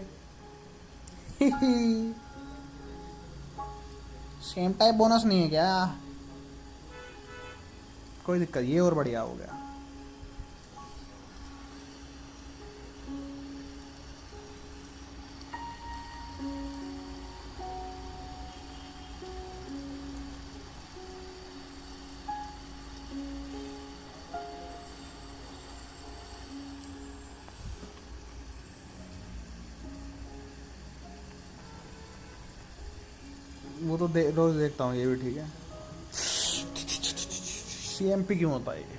सेम टाइप बोनस नहीं है क्या? कोई दिक्कत, ये और बढ़िया हो गया। वो तो रोज देखता हूँ, ये भी ठीक है। सीएमपी क्यों होता है ये?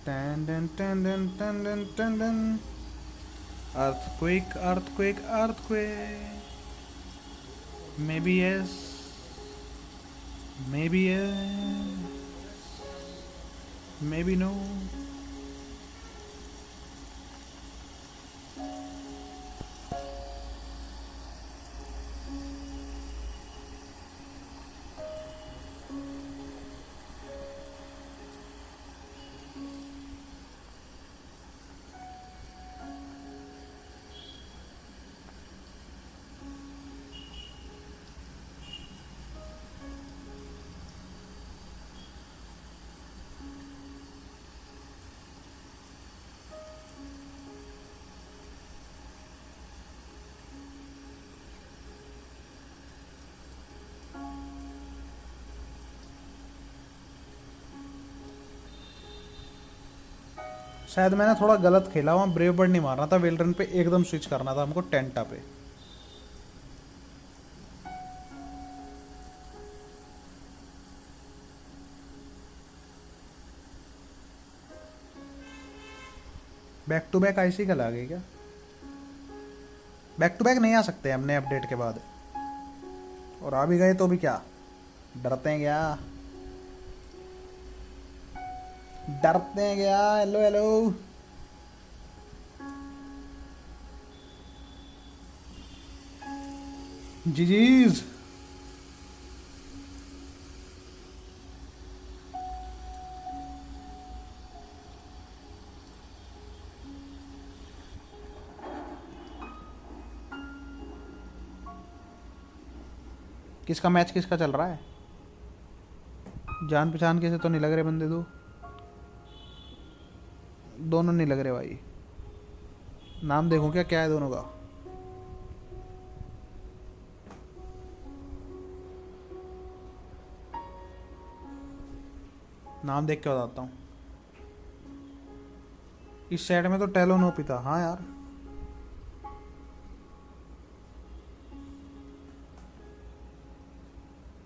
टन टन टन टन टन टन टन टन। Earthquake earthquake earthquake. Maybe yes, maybe yes, maybe no. शायद मैंने थोड़ा गलत खेला, वहाँ ब्रेव बर्ड नहीं मारना था, वेलरन पे एकदम स्विच करना था हमको टेंटा पे। बैक टू बैक आईसी कल आ गई क्या? बैक टू बैक नहीं आ सकते हमने अपडेट के बाद, और आ भी गए तो भी क्या डरते हैं क्या? डरते हैं क्या? Hello hello, जीजीज। किसका मैच किसका चल रहा है? जान पहचान के से तो नहीं लग रहे बंदे, दो दोनों नहीं लग रहे भाई। नाम देखो क्या क्या है दोनों का। नाम देख के बताता हूँ। इस साइड में तो टेलोनोपी था, हाँ यार।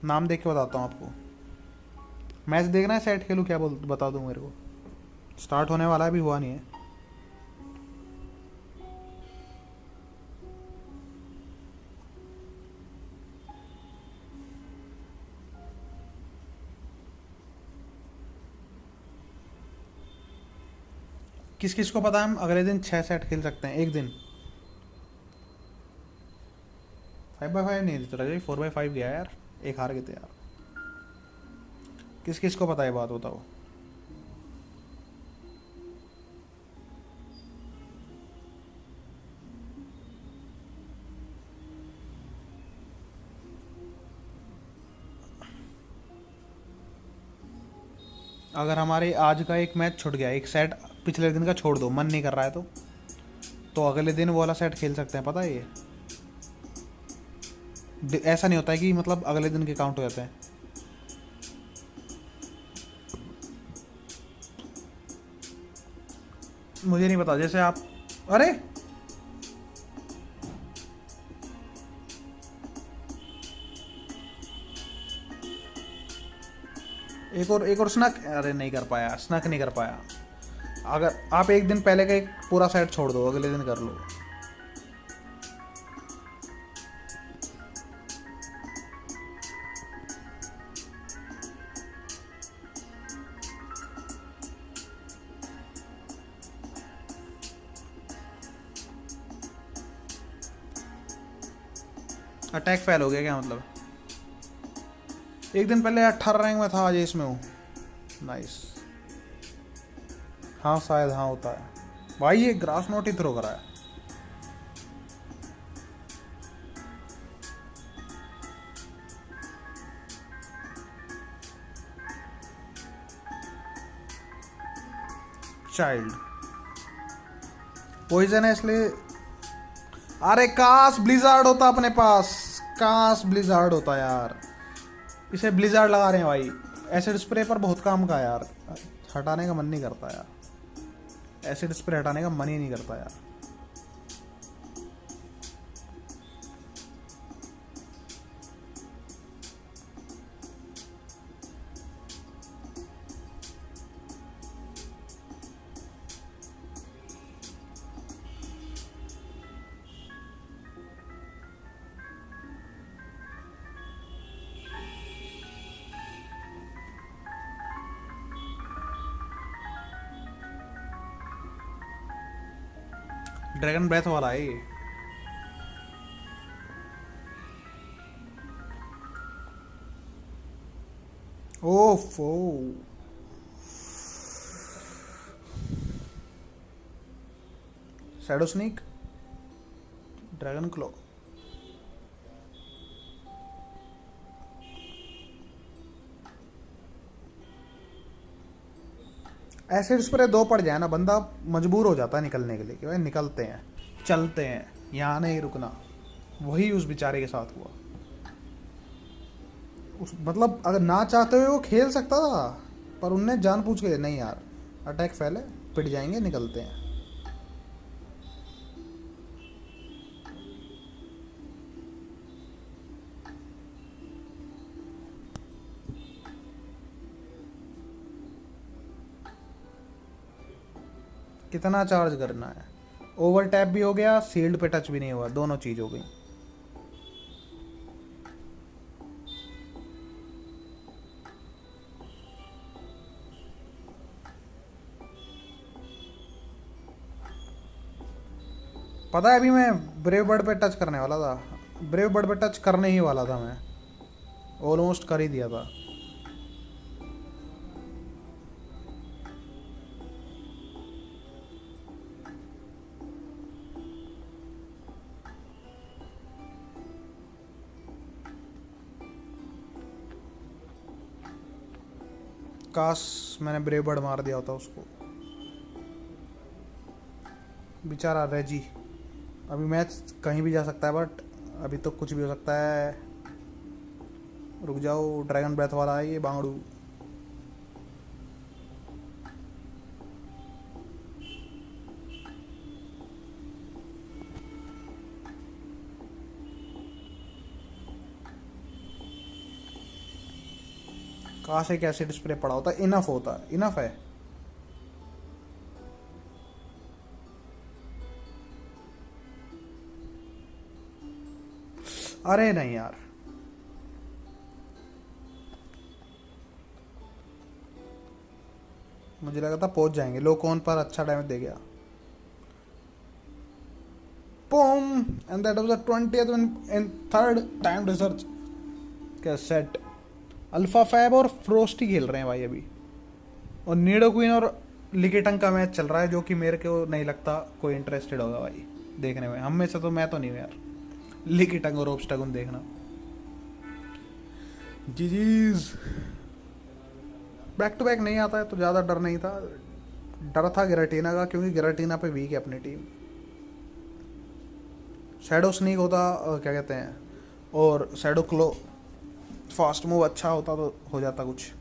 नाम देख के बताता हूँ आपको। मैच देखना है, सेट खेलूँ क्या बोल बता दूँ मेरे को? स्टार्ट होने वाला है, अभी हुआ नहीं है। किस किस को पता है हम अगले दिन 6 सेट खेल सकते हैं एक दिन? 5x5 नहीं तो रजे, 4x5 गया यार, एक हार गए थे यार। किस किस को पता है बात, बताओ। अगर हमारे आज का एक मैच छूट गया, एक सेट पिछले दिन का छोड़ दो, मन नहीं कर रहा है तो अगले दिन वो वाला सेट खेल सकते हैं, पता है ये। ऐसा नहीं होता है कि मतलब अगले दिन के काउंट हो जाते हैं। मुझे नहीं पता, जैसे आप, अरे एक और स्नक, अरे नहीं कर पाया, स्नक नहीं कर पाया। अगर आप एक दिन पहले का एक पूरा सेट छोड़ दो, अगले दिन कर लो। अटैक फेल हो गया क्या मतलब? एक दिन पहले 18 रैंक में था, आज इसमें हूँ। नाइस। हाँ शायद, हाँ होता है भाई। ये ग्रास नोट ही थ्रो करा है। चाइल्ड पॉइजन है इसलिए। अरे काश ब्लिजार्ड होता अपने पास, काश ब्लिजार्ड होता यार। इसे ब्लिजार्ड लगा रहे हैं भाई। एसिड स्प्रे पर बहुत काम का यार, हटाने का मन नहीं करता यार। एसिड स्प्रे हटाने का मन ही नहीं करता यार। ड्रैगन ब्रेथ वाला है ये। ओफो, शैडो स्नीक, ड्रैगन क्लो। एसिड स्प्रे 2 पड़ जाए ना, बंदा मजबूर हो जाता है निकलने के लिए कि भाई निकलते हैं, चलते हैं, यहाँ नहीं रुकना। वही उस बेचारे के साथ हुआ। मतलब अगर ना चाहते हुए वो खेल सकता था, पर उनने जानबूझ के नहीं यार, अटैक फैले, पिट जाएंगे, निकलते हैं। कितना चार्ज करना है? ओवर टैप भी हो गया, सील्ड पे टच भी नहीं हुआ, दोनों चीज हो गई। पता है अभी मैं ब्रेव बर्ड पे टच करने वाला था, ब्रेव बर्ड पे टच करने ही वाला था मैं, ऑलमोस्ट कर ही दिया था। काश मैंने ब्रेव बर्ड मार दिया होता उसको, बेचारा रेजी। अभी मैच कहीं भी जा सकता है, बट अभी तो कुछ भी हो सकता है। रुक जाओ, ड्रैगन ब्रेथ वाला है ये बांगड़ू। काश एक एसिड स्प्रे पड़ा होता, इनफ होता, इनफ है। अरे नहीं यार, मुझे लगा था पहुंच जाएंगे। लो कौन पर अच्छा डैमेज दे गया। Boom! And that was the 20th and third time research का सेट। अल्फा फैब और फ्रोस्टी खेल रहे हैं भाई अभी, और नीडो क्वीन और लिकेटंग का मैच चल रहा है, जो कि मेरे को नहीं लगता कोई इंटरेस्टेड होगा भाई देखने में। हम में से तो मैं तो नहीं हूँ यार लिकेटंग और ओब्स्टैगन देखना। जीजीज बैक टू बैक नहीं आता है तो ज़्यादा डर नहीं था। डर था गिराटीना का, क्योंकि गिराटीना पे वीक है अपनी टीम। शैडो स्नीक होता क्या कहते हैं, और शैडो क्लो फास्ट मूव अच्छा होता तो हो जाता कुछ।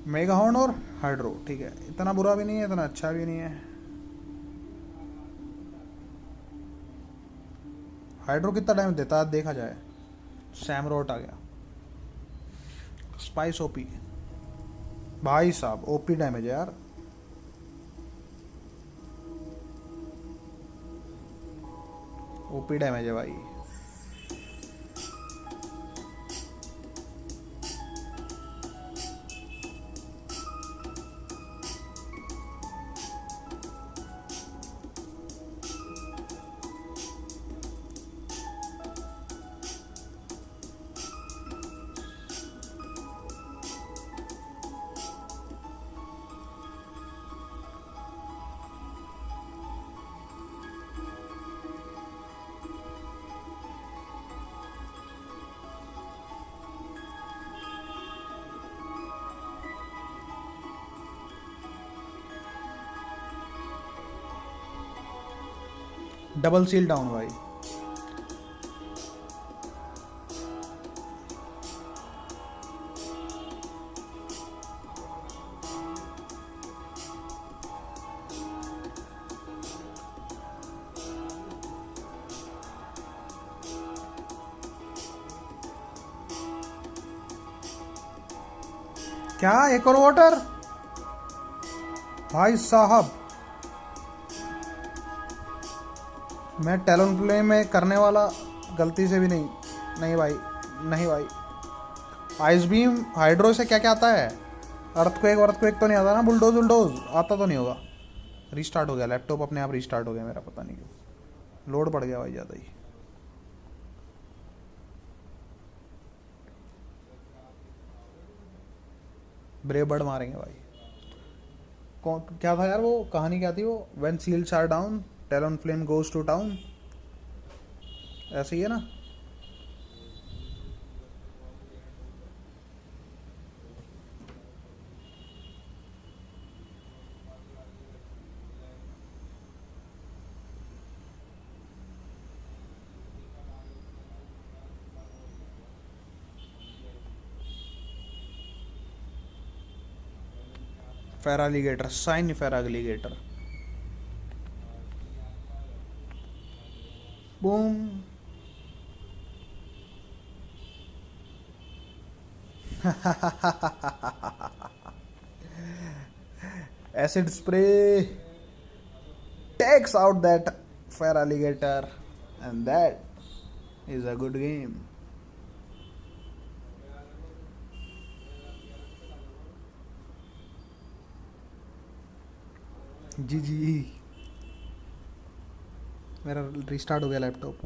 मेगा हॉर्न और हाइड्रो ठीक है, इतना बुरा भी नहीं है इतना अच्छा भी नहीं है। हाइड्रो कितना डैमेज देता है देखा जाए। सैमरोट आ गया। स्पाइस ओपी भाई साहब, ओपी डैमेज है यार। ओपी डैमेज है भाई। डबल सील डाउन भाई। क्या एक और वाटर भाई साहब। मैं टैलेंट प्ले में करने वाला गलती से भी नहीं। नहीं भाई, नहीं भाई। आइस बीम हाइड्रो से क्या क्या आता है। अर्थक्वेक तो नहीं आता ना। बुलडोज बुलडोज आता तो नहीं होगा। रीस्टार्ट हो गया लैपटॉप, अपने आप रीस्टार्ट हो गया मेरा, पता नहीं क्यों लोड पड़ गया भाई ज़्यादा ही। ब्रेव बर्ड मारेंगे भाई। कौन क्या था यार वो कहानी, क्या थी वो। When seals are down Talonflame goes to town, ऐसे ही है ना। Feraligatr, sign Feraligatr. Boom. Acid spray takes out that feraligator, and that is a good game. जी जी मेरा रिस्टार्ट हो गया लैपटॉप।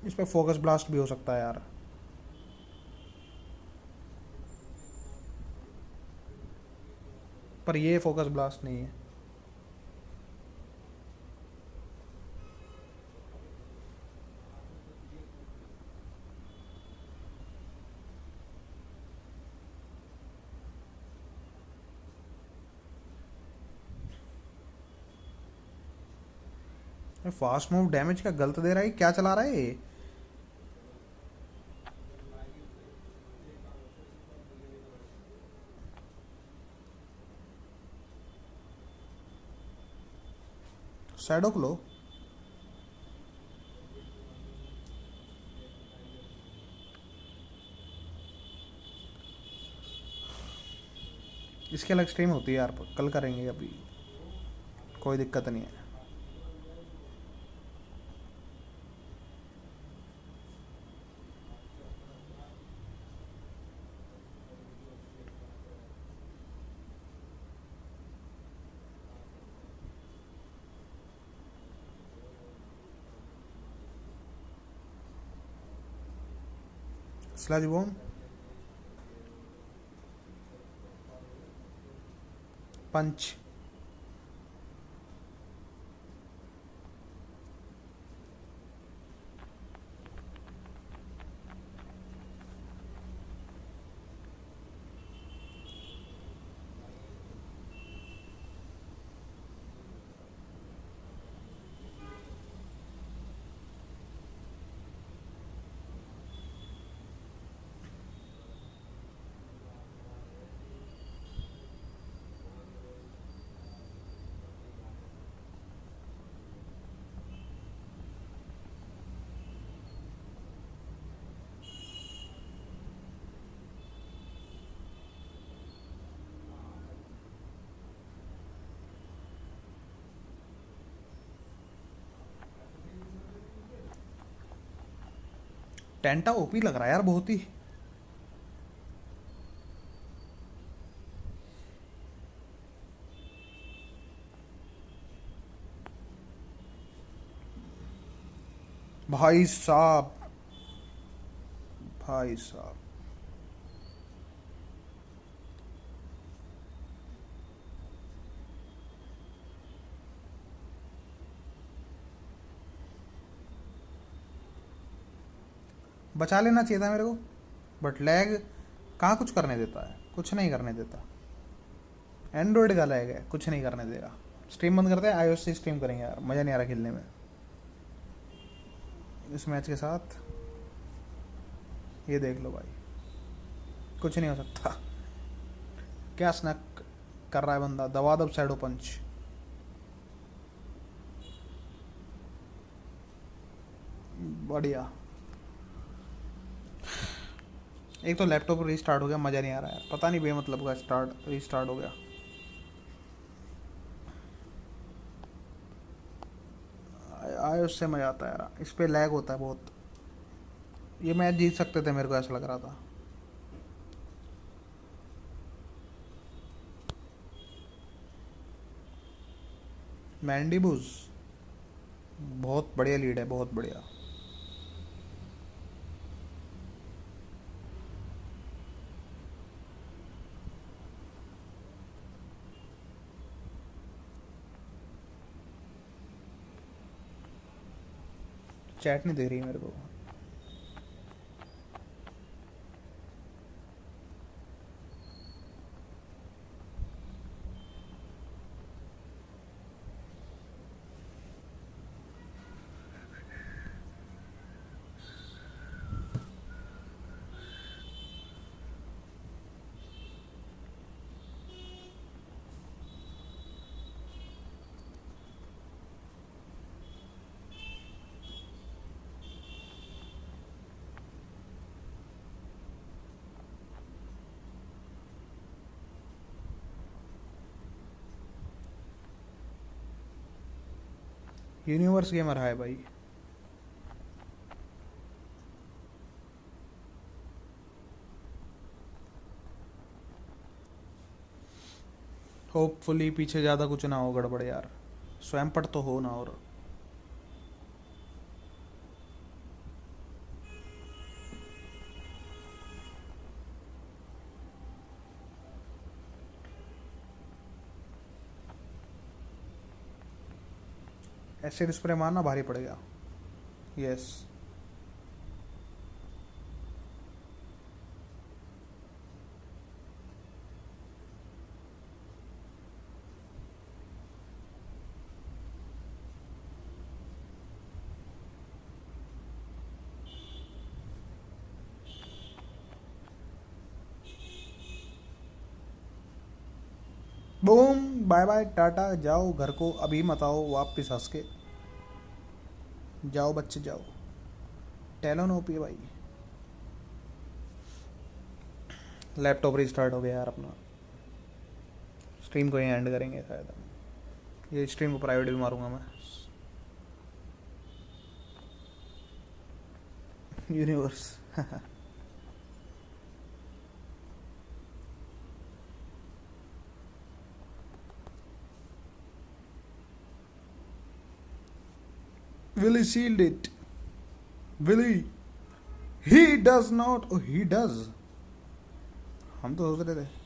इस पे फोकस ब्लास्ट भी हो सकता है यार। पर ये फोकस ब्लास्ट नहीं है। फास्ट मूव डैमेज का गलत दे रहा है, क्या चला रहा है ये। शैडो क्लो इसके अलग स्ट्रीम होती है यार, कल करेंगे, अभी कोई दिक्कत नहीं है। स्लज बॉम्ब, पंच, टेंटा ओपी लग रहा है यार बहुत ही। भाई साहब, भाई साहब, बचा लेना चाहिए था मेरे को, बट लैग कहाँ कुछ करने देता है, कुछ नहीं करने देता। एंड्रॉयड का लैग है, कुछ नहीं करने देगा। स्ट्रीम बंद करते हैं, iOS से स्ट्रीम करेंगे यार, मज़ा नहीं आ रहा खेलने में इस मैच के साथ। ये देख लो भाई, कुछ नहीं हो सकता। क्या स्नैक कर रहा है बंदा, दबा दब शैडो पंच। बढ़िया। एक तो लैपटॉप रीस्टार्ट हो गया, मज़ा नहीं आ रहा है, पता नहीं बेमतलब का स्टार्ट रीस्टार्ट हो गया। iOS से मज़ा आता है यार, इस पे लैग होता है बहुत। ये मैच जीत सकते थे, मेरे को ऐसा लग रहा था। मैंडीबूज बहुत बढ़िया लीड है, बहुत बढ़िया। चैट नहीं दे रही मेरे को। यूनिवर्स गेमर है भाई। होपफुली पीछे ज़्यादा कुछ ना हो गड़बड़ यार, स्वयं पट तो हो ना। और एसिड स्प्रे मारना भारी पड़ेगा। यस, बूम, बाय बाय टाटा, जाओ घर को, अभी मत आओ वापस हंस के जाओ बच्चे जाओ। टेलन ओपी भाई। लैपटॉप रिस्टार्ट हो गया यार अपना। स्ट्रीम को ही एंड करेंगे शायद। ये स्ट्रीम को प्राइवेट भी मारूंगा मैं। Universe Will he shield it? Will he? He does not. Oh, he does. हम तो सोच रहे थे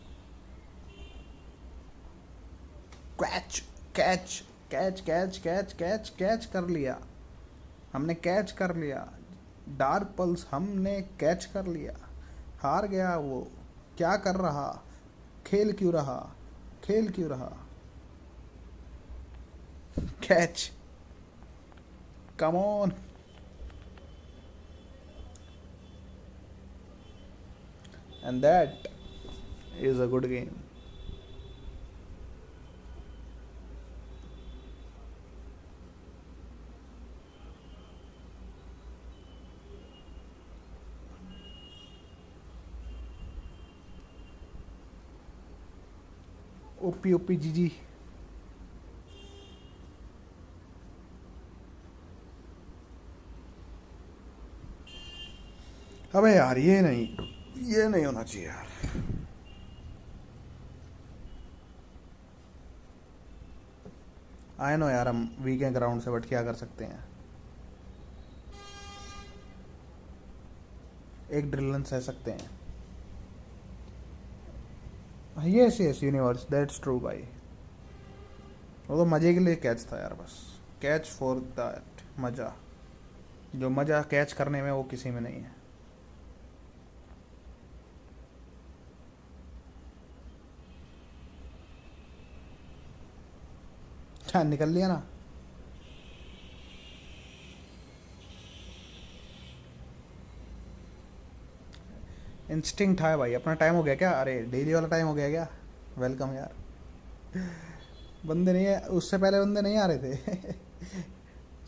catch catch catch catch catch catch catch कर लिया, हमने कैच कर लिया। डार्क पल्स हमने कैच कर लिया। हार गया वो, क्या कर रहा, खेल क्यों रहा, खेल क्यों रहा। Catch, come on. And that is a good game. OP OP G G. अबे यार ये नहीं होना चाहिए यार। आए नो यार, हम वीक हैं ग्राउंड से, बट क्या कर सकते हैं। एक ड्रिलन सह सकते हैं। Yes yes universe, that's true भाई। वो तो मजे के लिए कैच था यार, बस कैच फॉर दैट मजा। जो मजा कैच करने में वो किसी में नहीं है। अच्छा निकल लिया ना। इंस्टिंक्ट है भाई। अपना टाइम हो गया क्या? अरे डेली वाला टाइम हो गया क्या? वेलकम यार। बंदे नहीं है, उससे पहले बंदे नहीं आ रहे थे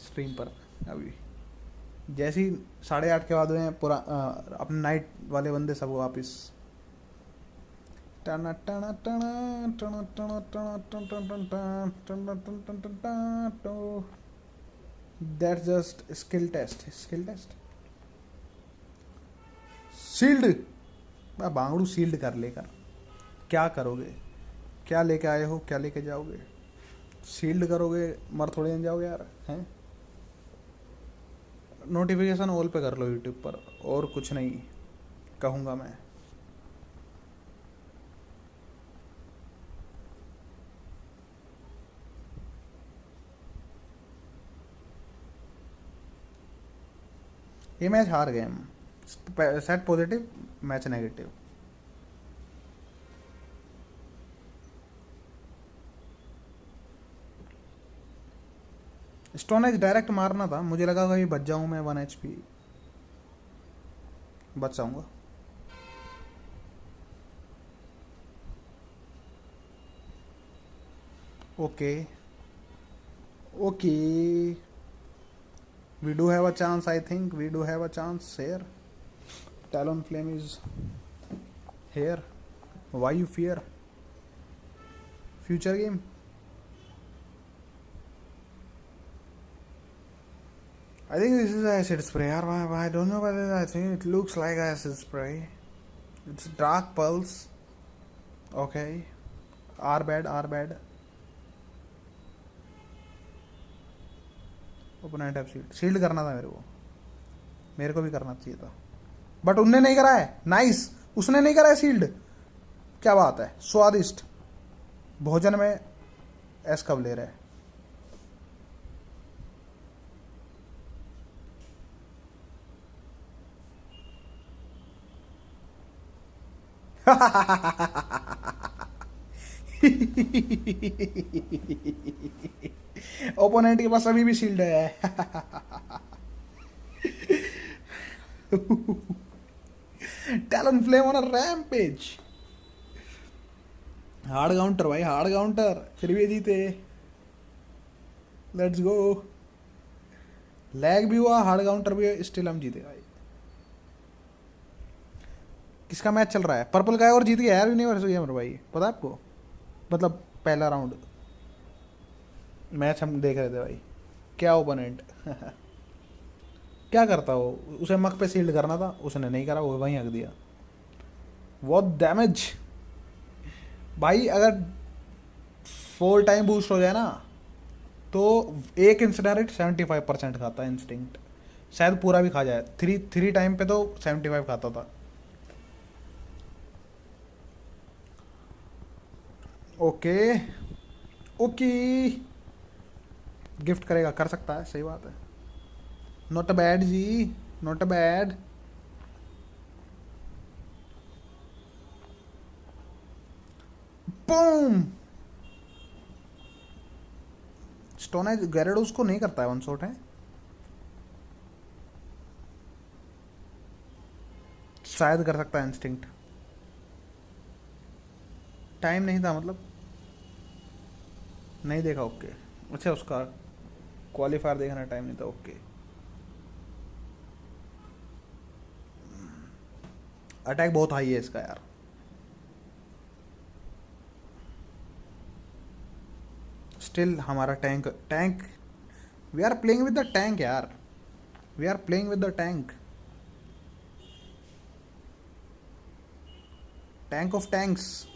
स्ट्रीम पर। अभी जैसे ही 8:30 के बाद हुए हैं पूरा अपने नाइट वाले बंदे सब वापिस। टना टना टना टना टना टना टना टना टना टना। That's just skill test, skill test. Shield बांगड़ू शील्ड कर लेकर क्या करोगे? क्या लेके आए हो, क्या लेके जाओगे? शील्ड करोगे, मर थोड़े नहीं जाओगे यार, हैं? नोटिफिकेशन ऑल पे कर लो यूट्यूब पर, और कुछ नहीं कहूँगा मैं। ये मैच हार गए हम। Set positive, match negative. Stone age direct मारना था, मुझे लगा कहीं बच जाऊं मैं। 1 HP बच जाऊंगा। Okay okay, we do have a chance. I think we do have a chance here. Talonflame is here. Why you fear? Future game. I think this is acid spray. I don't know whether I think it looks like acid spray. It's dark pulse. Okay. R bad. Opponent have shield. Shield करना था मेरे को भी करना चाहिए था, but उनने नहीं करा है। नाइस, उसने नहीं करा है शील्ड। क्या बात है, स्वादिष्ट भोजन में एस कब ले रहे हैं। ओपोनेंट के पास अभी भी शील्ड है। Talon flame on a rampage. Hard counter भाई, हार्ड काउंटर, फिर भी जीते। Let's go. लैग भी हुआ, हार्ड काउंटर भी, स्टिल हम जीते भाई। किसका मैच चल रहा है? पर्पल का है और जीत गया यार यूनिवर्स गेमर भाई, पता है आपको? मतलब पहला राउंड मैच हम देख रहे थे भाई, क्या ओपोनेंट क्या करता वो, उसे मक पे सील्ड करना था, उसने नहीं करा, वो वहीं हक दिया। बहुत डैमेज भाई। अगर 4 टाइम बूस्ट हो जाए ना तो एक इंस्टेंट 75% खाता है इंस्टिंक्ट, शायद पूरा भी खा जाए। थ्री टाइम पे तो 75 खाता था। ओके ओके, गिफ्ट करेगा, कर सकता है, सही बात है। नॉट बैड जी, not bad. Boom, stone edge Gyarados को नहीं करता है, वन शॉट है, शायद कर सकता है इंस्टिंक्ट। टाइम नहीं था मतलब, नहीं देखा। ओके, अच्छा उसका क्वालिफायर देखना, टाइम नहीं था। ओके, अटैक बहुत हाई है इसका यार। स्टिल हमारा tank tank, we are playing with the tank यार, we are playing with the tank, tank of tanks.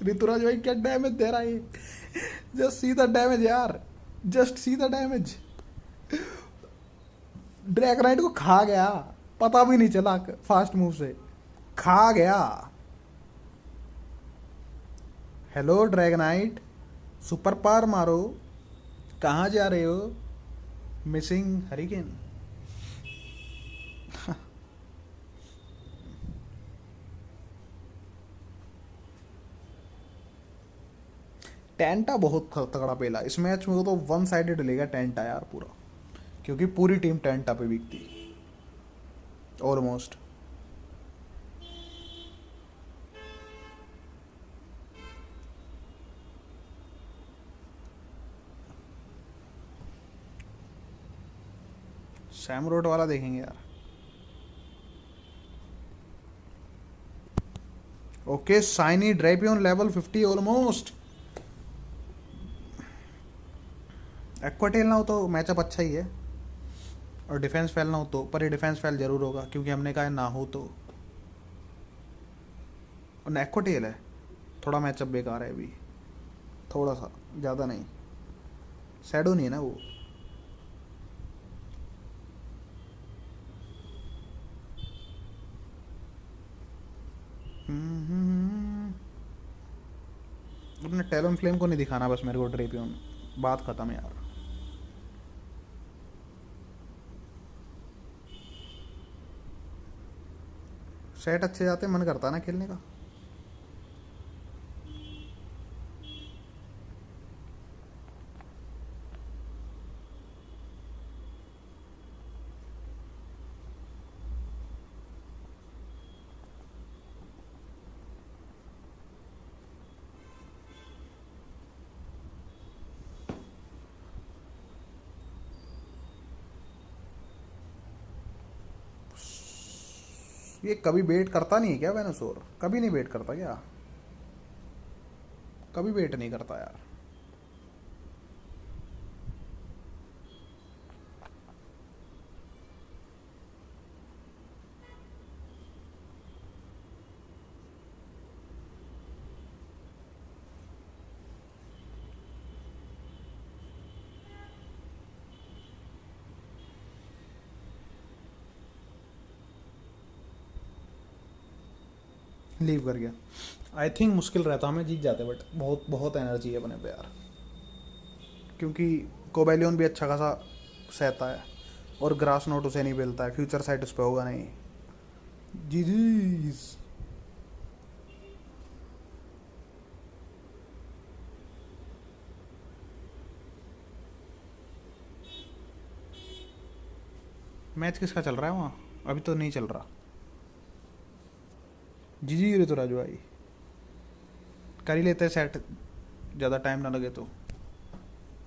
Rituraj भाई क्या डैमेज दे रहा है, जस्ट सी द डैमेज यार, just see the damage. Drag right को खा गया, पता भी नहीं चला, फास्ट मूव से खा गया। हेलो ड्रैगनाइट, सुपर पावर मारो, कहाँ जा रहे हो? Missing hurricane. टेंटा बहुत तगड़ा पेला इस मैच में, तो वन साइडेड लेगा टेंटा यार पूरा, क्योंकि पूरी टीम टेंटा पे वीक थी ऑलमोस्ट। सैम रोड वाला देखेंगे यार। Okay, shiny Drapion level 50 almost. Aqua tail ना हो तो मैचअप अच्छा ही है, और डिफेंस फेल ना हो तो, पर ये डिफेंस फेल जरूर होगा क्योंकि हमने कहा है ना हो तो। और एक्वाटेल है, थोड़ा मैचअप बेकार है अभी, थोड़ा सा, ज़्यादा नहीं। शैडो नहीं है ना वो। अपने टैलन फ्लेम को नहीं दिखाना बस मेरे को ड्रेपियन, बात खत्म यार। सेट अच्छे जाते, मन करता ना खेलने का। ये कभी वेट करता नहीं है क्या वेनोसोर? कभी नहीं वेट करता क्या? कभी वेट नहीं करता यार। लीव कर गया। आई थिंक मुश्किल रहता, हमें जीत जाते, बट बहुत बहुत एनर्जी है अपने पे यार, क्योंकि कोबैलियन भी अच्छा खासा सहता है और ग्रास नोट उसे नहीं मिलता है, फ्यूचर साइट उस पर होगा नहीं। जी जी। मैच किसका चल रहा है वहाँ? अभी तो नहीं चल रहा। जी जी रे तो राजू भाई, कर ही लेते हैं सेट, ज़्यादा टाइम ना लगे तो।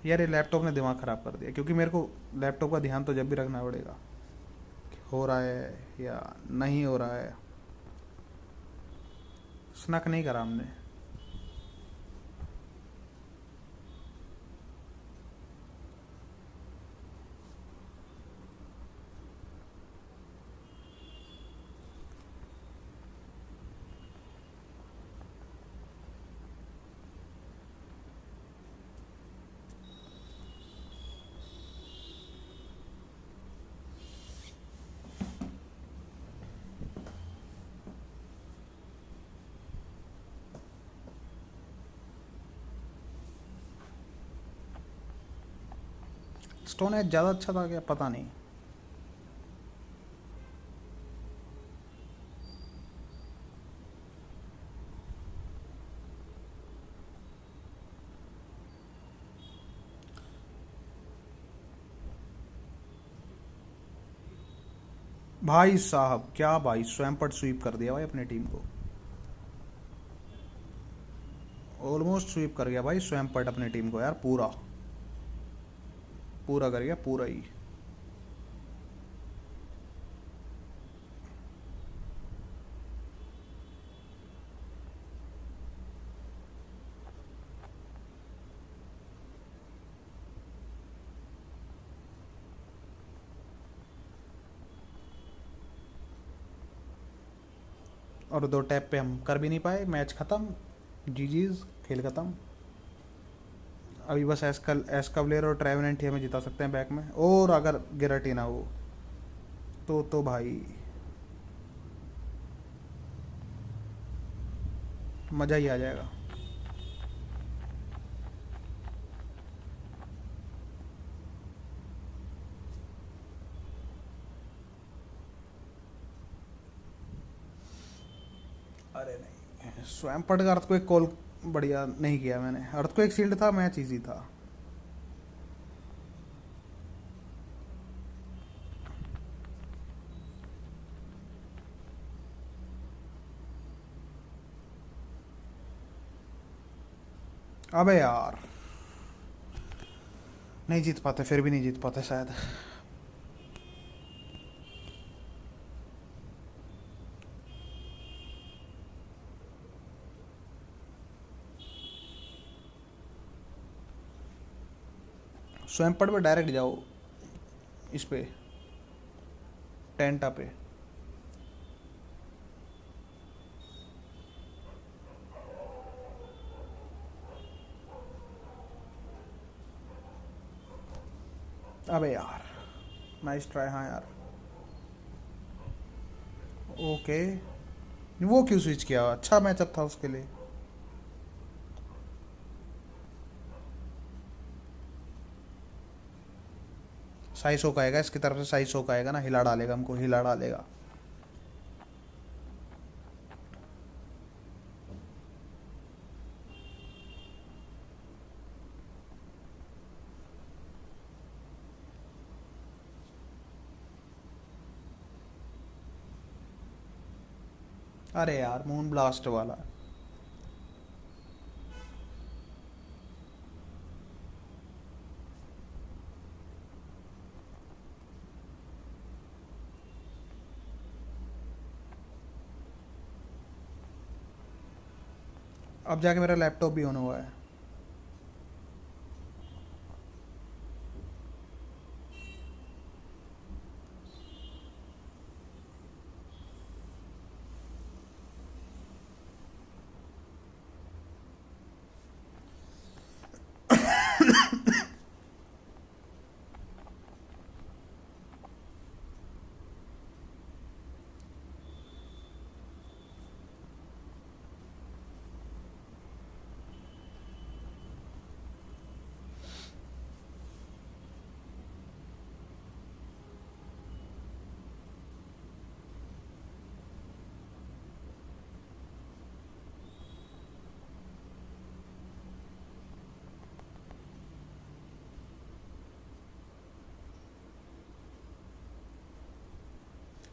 यार ये लैपटॉप ने दिमाग ख़राब कर दिया, क्योंकि मेरे को लैपटॉप का ध्यान तो जब भी रखना पड़ेगा, हो रहा है या नहीं हो रहा है। स्नक नहीं करा हमने। स्टोन एज ज़्यादा अच्छा था क्या, पता नहीं। भाई साहब क्या भाई, स्वैम्पर्ट स्वीप कर दिया भाई अपनी टीम को, ऑलमोस्ट स्वीप कर गया भाई स्वैम्पर्ट अपनी टीम को यार, पूरा पूरा कर गया, पूरा ही। और 2 टैप पे हम कर भी नहीं पाए, मैच ख़त्म। जी जीज, खेल ख़त्म। अभी बस एस्कवलेर और ट्रेवेनेंट ही हमें जिता सकते हैं बैक में, और अगर गिराटीना हो तो भाई मज़ा ही आ जाएगा। अरे नहीं, स्वैम्पर्ट का अर्थक्वेक कॉल बढ़िया नहीं किया मैंने, अर्थक्वेक शील्ड था, मैच इजी था। अबे यार नहीं जीत पाते, फिर भी नहीं जीत पाते शायद। स्वैम्पर्ट पे डायरेक्ट जाओ, इस पे टेंटा पे। अबे यार नाइस ट्राई, हाँ यार। ओके, वो क्यों स्विच किया, अच्छा मैचअप था उसके लिए। साइसो का आएगा, इसकी तरफ से साइसो का आएगा ना, हिला डालेगा हमको, हिला डालेगा। अरे यार मून ब्लास्ट वाला। अब जाके मेरा लैपटॉप भी ऑन हुआ है।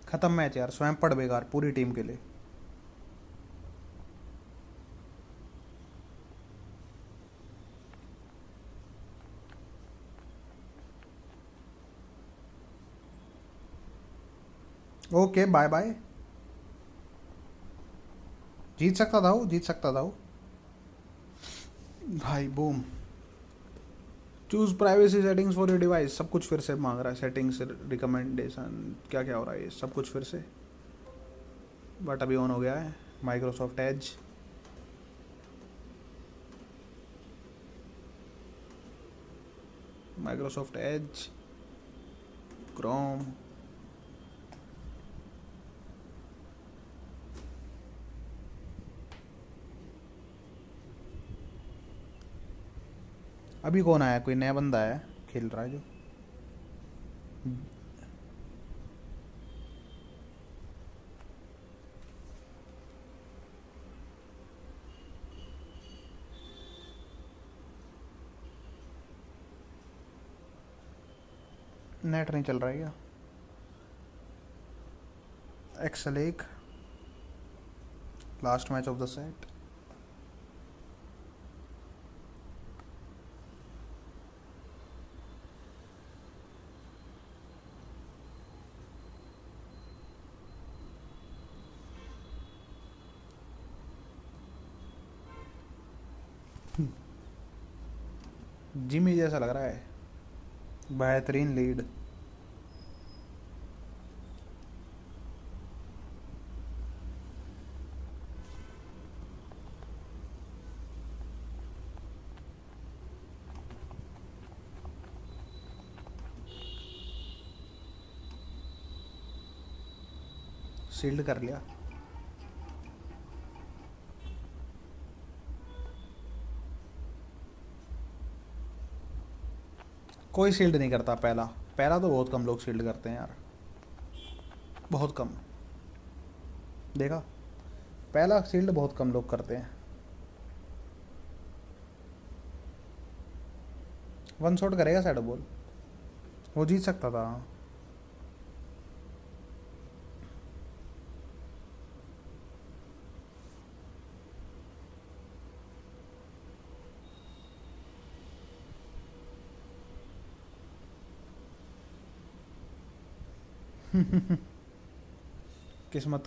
खत्म मैच यार, स्वयं पड़ बेकार पूरी टीम के लिए। Okay bye bye. जीत सकता था वो, जीत सकता था वो भाई। Boom. Choose privacy settings for your device. सब कुछ फिर से मांग रहा है, सेटिंग्स, रिकमेंडेशन, क्या क्या हो रहा है ये सब कुछ फिर से। बट अभी ऑन हो गया है Microsoft Edge. Microsoft Edge, Chrome. अभी कौन आया, कोई नया बंदा है खेल रहा है जो। नेट नहीं चल रहा है क्या? एक्सेल एक, last match of the set. Jimmy जैसा लग रहा है। बेहतरीन लीड। सील्ड कर लिया। कोई सील्ड नहीं करता पहला। पहला तो बहुत कम लोग सील्ड करते हैं यार, बहुत कम। देखा, पहला सील्ड बहुत कम लोग करते हैं। वन शॉट करेगा सैडो बॉल, वो जीत सकता था। किस्मत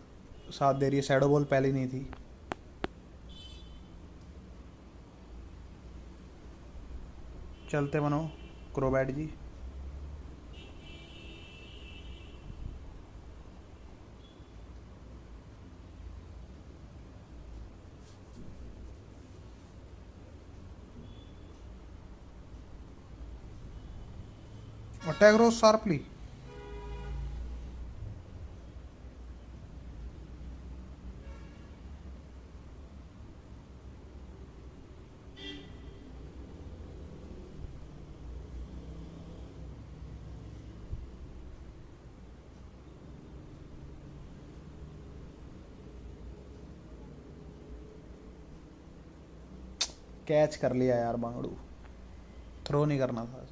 साथ दे रही है, शैडो बॉल पहले नहीं थी। चलते बनो क्रोबैट जी। अटैक रोज शार्पली। कैच कर लिया यार बांगड़ू, थ्रो नहीं करना था।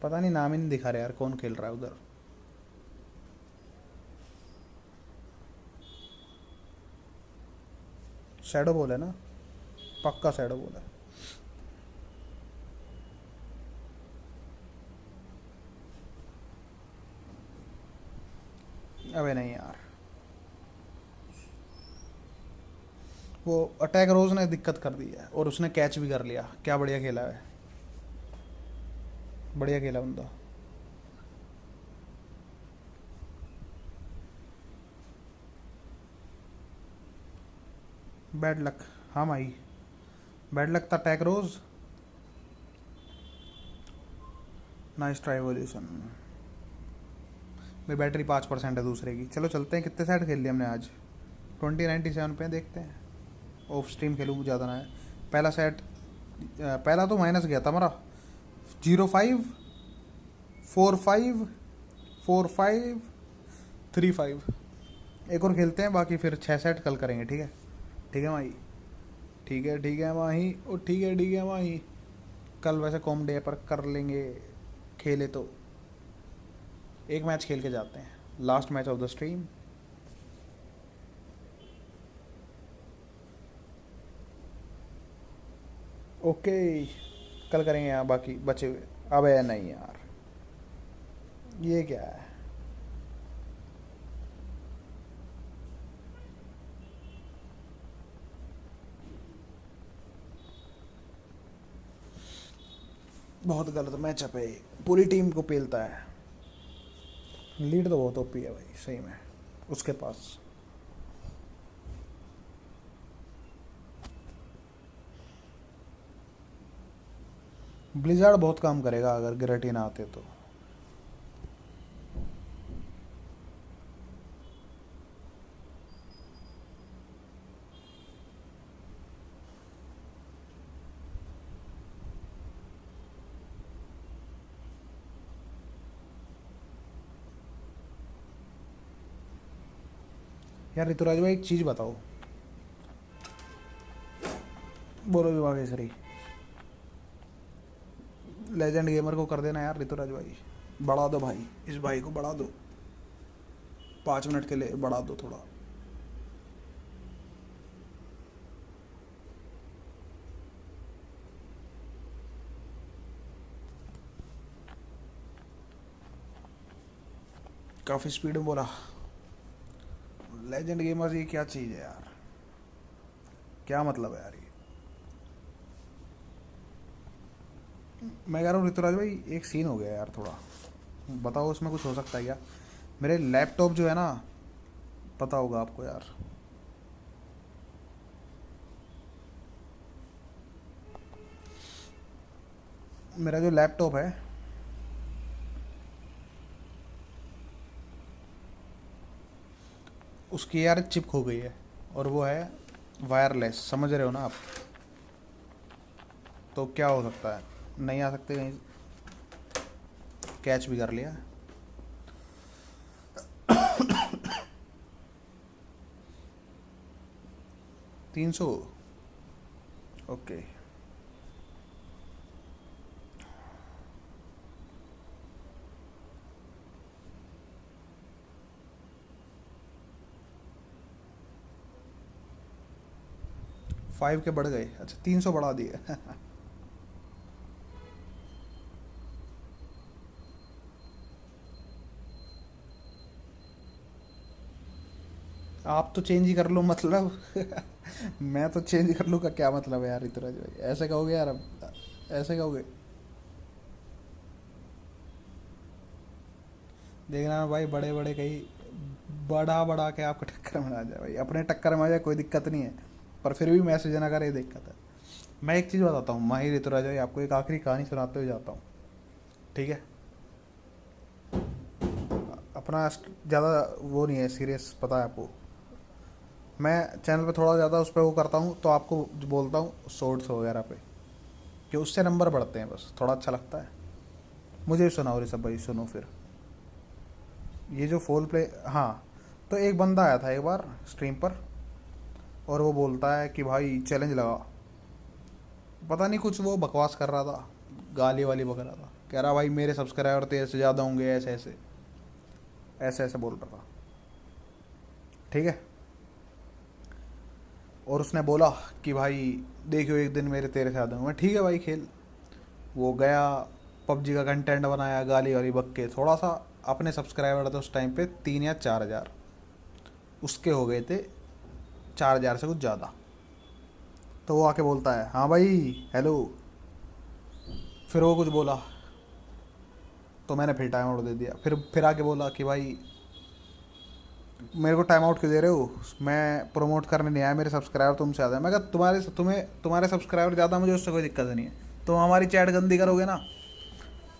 पता नहीं, नाम ही नहीं दिखा रहा यार कौन खेल रहा है उधर। शैडो बॉल है ना, पक्का शैडो बॉल है। अबे नहीं यार, वो अटैक रोज ने दिक्कत कर दी है और उसने कैच भी कर लिया। क्या बढ़िया खेला है, बढ़िया खेला बंदा। Bad luck. हाँ भाई, बैड लक था अटैक रोज। Nice try evolution. मेरी बैटरी 5% है दूसरे की। चलो चलते हैं। कितने सेट खेल लिए हमने आज? 2097 पे। देखते हैं, ऑफ स्ट्रीम खेलूँ ज़्यादा ना है। पहला सेट, पहला तो माइनस गया था हमारा, 0-5 4-5 4-5 3-5। एक और खेलते हैं, बाकी फिर 6 सेट कल करेंगे। ठीक है, ठीक है माही, ठीक है, ठीक है माही, ओ ठीक है माही। कल वैसे कॉम डे पर कर लेंगे, खेले तो एक मैच खेल के जाते हैं, last match of the stream. Okay, कल करेंगे यहाँ बाकी बचे हुए। अबे नहीं यार, ये क्या है? बहुत गलत मैचअप है, पूरी टीम को पेलता है। लीड तो बहुत ओपी है भाई सही में उसके पास। ब्लिजार्ड बहुत काम करेगा अगर गिरेटिन आते तो। यार ऋतुराज भाई एक चीज़ बताओ। बोलो विभागेश्वरी। लेजेंड गेमर को कर देना यार ऋतुराज भाई, बढ़ा दो भाई, इस भाई को बढ़ा दो, 5 मिनट के लिए बढ़ा दो थोड़ा। काफ़ी स्पीड में बोला। लेजेंड गेमर्स ये क्या चीज़ है यार, क्या मतलब है यार ये? मैं कह रहा हूँ ऋतुराज भाई एक सीन हो गया यार थोड़ा, बताओ उसमें कुछ हो सकता है क्या? मेरे लैपटॉप जो है ना, पता होगा आपको यार, मेरा जो लैपटॉप है उसकी यार चिप खो गई है, और वो है वायरलेस, समझ रहे हो ना आप? तो क्या हो सकता है, नहीं आ सकते कहीं, कैच भी कर लिया। 300, ओके। फाइव के बढ़ गए, अच्छा 300 बढ़ा दिए। आप तो चेंज ही कर लो मतलब। मैं तो चेंज कर लूँ का क्या मतलब है यार ऋतुराज भाई, ऐसे कहोगे यार? अब ऐसे कहोगे? देखना ना भाई, बड़े बड़े कहीं बढ़ा बढ़ा के आपको टक्कर में आ जाए भाई, अपने टक्कर में आ जाए कोई दिक्कत नहीं है, पर फिर भी मैसेज ना करे दिक्कत है। मैं एक चीज़ बताता हूँ माही ऋतुराज भाई, आपको एक आखिरी कहानी सुनाते हुए जाता हूँ, ठीक है? अपना ज़्यादा वो नहीं है सीरियस, पता है आपको, मैं चैनल पे थोड़ा ज़्यादा उस पर वो करता हूँ, तो आपको जो बोलता हूँ शॉर्ट्स वगैरह पे, कि उससे नंबर बढ़ते हैं, बस थोड़ा अच्छा लगता है। मुझे भी सुनाओ ऋषभ भाई, सुनो फिर। ये जो फोल प्ले, हाँ, तो एक बंदा आया था एक बार स्ट्रीम पर, और वो बोलता है कि भाई चैलेंज लगा, पता नहीं कुछ वो बकवास कर रहा था, गाली वाली बक रहा था, कह रहा भाई मेरे सब्सक्राइबर तेरे से ज़्यादा होंगे, ऐसे ऐसे ऐसे ऐसे बोल रहा था, ठीक है? और उसने बोला कि भाई देखियो एक दिन मेरे तेरे से ज़्यादा होंगे, ठीक है भाई खेल। वो गया पबजी का कंटेंट बनाया, गाली वाली बक के, थोड़ा सा अपने सब्सक्राइबर थे उस टाइम पे 3 या 4 हज़ार, उसके हो गए थे 4 हज़ार से कुछ ज़्यादा। तो वो आके बोलता है हाँ भाई हेलो, फिर वो कुछ बोला, तो मैंने फिर टाइम आउट दे दिया। फिर आके बोला कि भाई मेरे को टाइम आउट क्यों दे रहे हो, मैं प्रमोट करने नहीं आया, मेरे सब्सक्राइबर तुमसे ज़्यादा है। मैं कहा तुम्हारे सब्सक्राइबर ज़्यादा, मुझे उससे कोई दिक्कत नहीं है, तुम हमारी चैट गंदी करोगे ना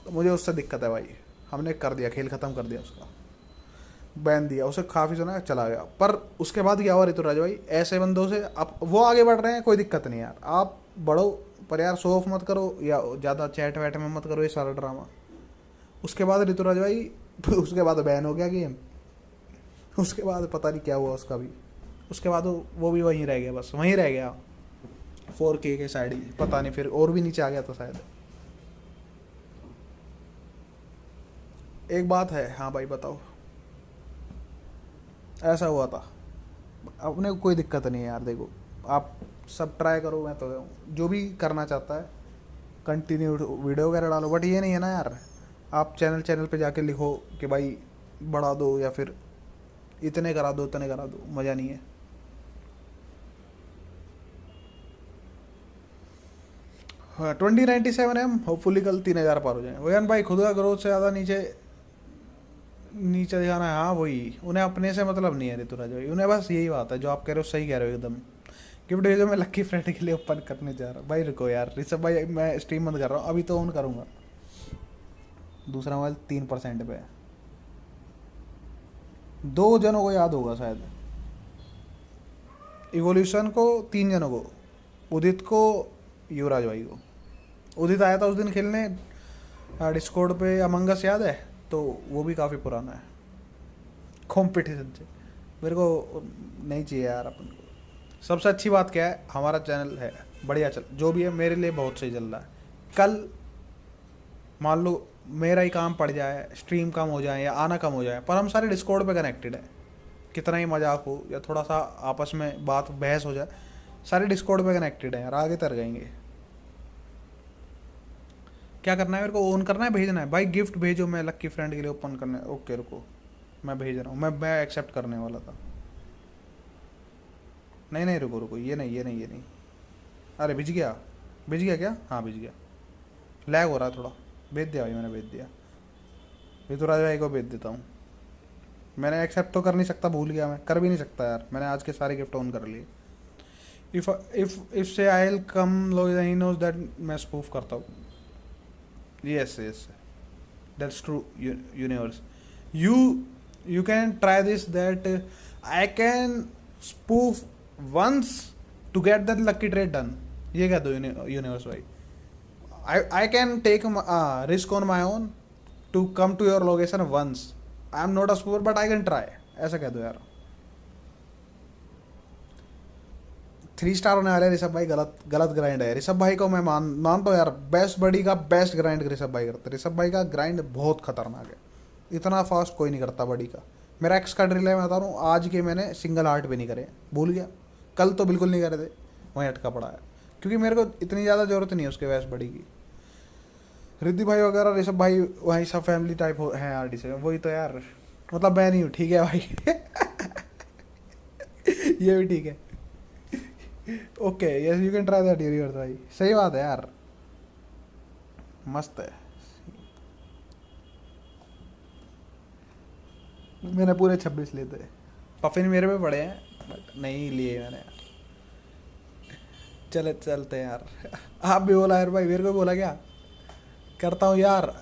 तो मुझे उससे दिक्कत है भाई। हमने कर दिया, खेल ख़त्म कर दिया उसका। बैन दिया उसे, काफ़ी सुना, चला गया। पर उसके बाद क्या हुआ ऋतुराज भाई, ऐसे बंदों से अब वो आगे बढ़ रहे हैं, कोई दिक्कत नहीं यार, आप बढ़ो, पर यार शो ऑफ मत करो या ज़्यादा चैट वैट में मत करो ये सारा ड्रामा। उसके बाद ऋतुराज भाई उसके बाद बैन हो गया गेम, उसके बाद पता नहीं क्या हुआ उसका भी, उसके बाद वो भी वहीं रह गया, बस वहीं रह गया 4K के साइड ही, पता नहीं फिर और भी नीचे आ गया था शायद। एक बात है, हाँ भाई बताओ। ऐसा हुआ था, अपने को कोई दिक्कत नहीं है यार, देखो आप सब ट्राई करो, मैं तो जो भी करना चाहता है कंटिन्यू वीडियो वगैरह डालो, बट ये नहीं है ना यार आप चैनल पे जाके लिखो कि भाई बढ़ा दो या फिर इतने करा दो उतने करा दो, मज़ा नहीं है। हाँ 2097 होपफुली कल 3000 पार हो जाए। वैन भाई खुद का ग्रोथ से ज़्यादा नीचे नीचे दिखाना है, हाँ वही, उन्हें अपने से मतलब नहीं है ऋतुराज भाई, उन्हें बस यही बात है जो आप कह रहे हो, सही कह रहे हो एकदम। गिफ्ट भेजो, मैं लक्की फ्रेंड के लिए ओपन करने जा रहा हूँ। भाई रुको यार ऋषभ भाई, मैं स्ट्रीम बंद कर रहा हूँ, अभी तो ऑन करूँगा। दूसरा मोबाइल 3% पे है। 2 जनों को याद होगा शायद, इवोल्यूशन को 3 जनों को, उदित को, युवराज भाई को। उदित आया था उस दिन खेलने डिस्कॉर्ड पे अमंग अस, याद है? तो वो भी काफ़ी पुराना है कंपटीशन से, मेरे को नहीं चाहिए यार अपन को। सबसे अच्छी बात क्या है, हमारा चैनल है बढ़िया, चल जो भी है मेरे लिए बहुत सही चल रहा है। कल मान लो मेरा ही काम पड़ जाए, स्ट्रीम कम हो जाए या आना कम हो जाए, पर हम सारे डिस्कॉर्ड पे कनेक्टेड है, कितना ही मजाक हो या थोड़ा सा आपस में बात बहस हो जाए, सारे डिस्कॉर्ड पे कनेक्टेड हैं यार, आगे तर जाएंगे। क्या करना है मेरे को, ऑन करना है, भेजना है भाई, गिफ्ट भेजो, मैं लक्की फ्रेंड के लिए ओपन करने, ओके रुको मैं भेज रहा हूँ, मैं एक्सेप्ट करने वाला था। नहीं नहीं रुको रुको, ये नहीं ये नहीं ये नहीं, अरे भिज गया क्या? हाँ भिज गया, लैग हो रहा है थोड़ा, भेज दिया भाई मैंने, भेज दिया। ऋतुराज भाई को भेज देता हूँ, मैंने एक्सेप्ट तो कर नहीं सकता, भूल गया, मैं कर भी नहीं सकता यार, मैंने आज के सारे गिफ्ट ऑन कर लिए। इफ से आई विल कम लो, ही नोज दैट मैं स्पूफ करता हूँ। Yes, yes, that's true. Universe, you can try this. That I can spoof once to get that lucky trade done. ये कह दो universe भाई. I can take risk on my own to come to your location once. I am not a spoofer, but I can try. ऐसा कह दो यार। 3 star होने वाले ऋषभ भाई, गलत ग्राइंड है। ऋषभ भाई को मैं मानता हूँ यार, बेस्ट बडी का बेस्ट ग्राइंड ऋषभ भाई करते। ऋषभ भाई का ग्राइंड बहुत खतरनाक है, इतना फास्ट कोई नहीं करता बडी का। मेरा एक्स का ड्रिल है, मैं बता रहा हूँ, आज के मैंने सिंगल हार्ट भी नहीं करे, भूल गया, कल तो बिल्कुल नहीं करे थे, वहीं अटका पड़ा है, क्योंकि मेरे को इतनी ज़्यादा ज़रूरत नहीं है उसके वैस बडी की। रिद्धि भाई वगैरह ऋषभ भाई वहीं सब फैमिली टाइप हैं यार, डी से वही तो यार, मतलब मैं नहीं हूँ, ठीक है भाई ये भी ठीक है, okay yes you can try that universe भाई, सही बात है यार, मस्त है। मैंने पूरे 26 लिए थे, पफिन मेरे पे पड़े हैं बट नहीं लिए मैंने यार। चलते हैं यार, आप भी बोला यार भाई, मेरे को बोला क्या करता हूँ यार।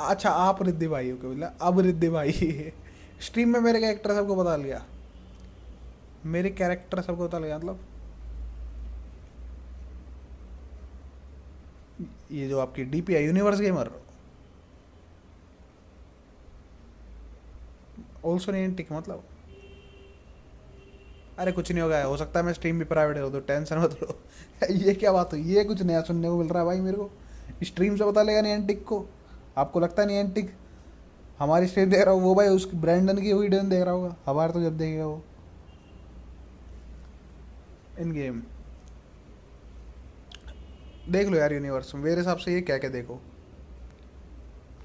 अच्छा आप रिद्धि भाई हो क्या बोला, अब रिद्धि भाई स्ट्रीम में मेरे कैरेक्टर सबको बता लिया, मेरे कैरेक्टर सबको बता लिया, मतलब ये जो आपकी डीपी है यूनिवर्स गेमर, ऑल्सो नहीं टिक, मतलब अरे कुछ नहीं होगा, हो सकता है मैं स्ट्रीम भी प्राइवेट हो तो टेंशन मत लो ये क्या बात हुई, ये कुछ नया सुनने को मिल रहा है भाई मेरे को, स्ट्रीम से पता लेगा नहीं एंटिक को, आपको लगता है नहीं एंटिक हमारी स्ट्रीम देख रहा हूँ, वो भाई उसकी ब्रांडन की वीडियो देख रहा होगा, हमारे तो जब देखेगा वो इन गेम। देख लो यार यूनिवर्स, मेरे हिसाब से ये क्या क्या देखो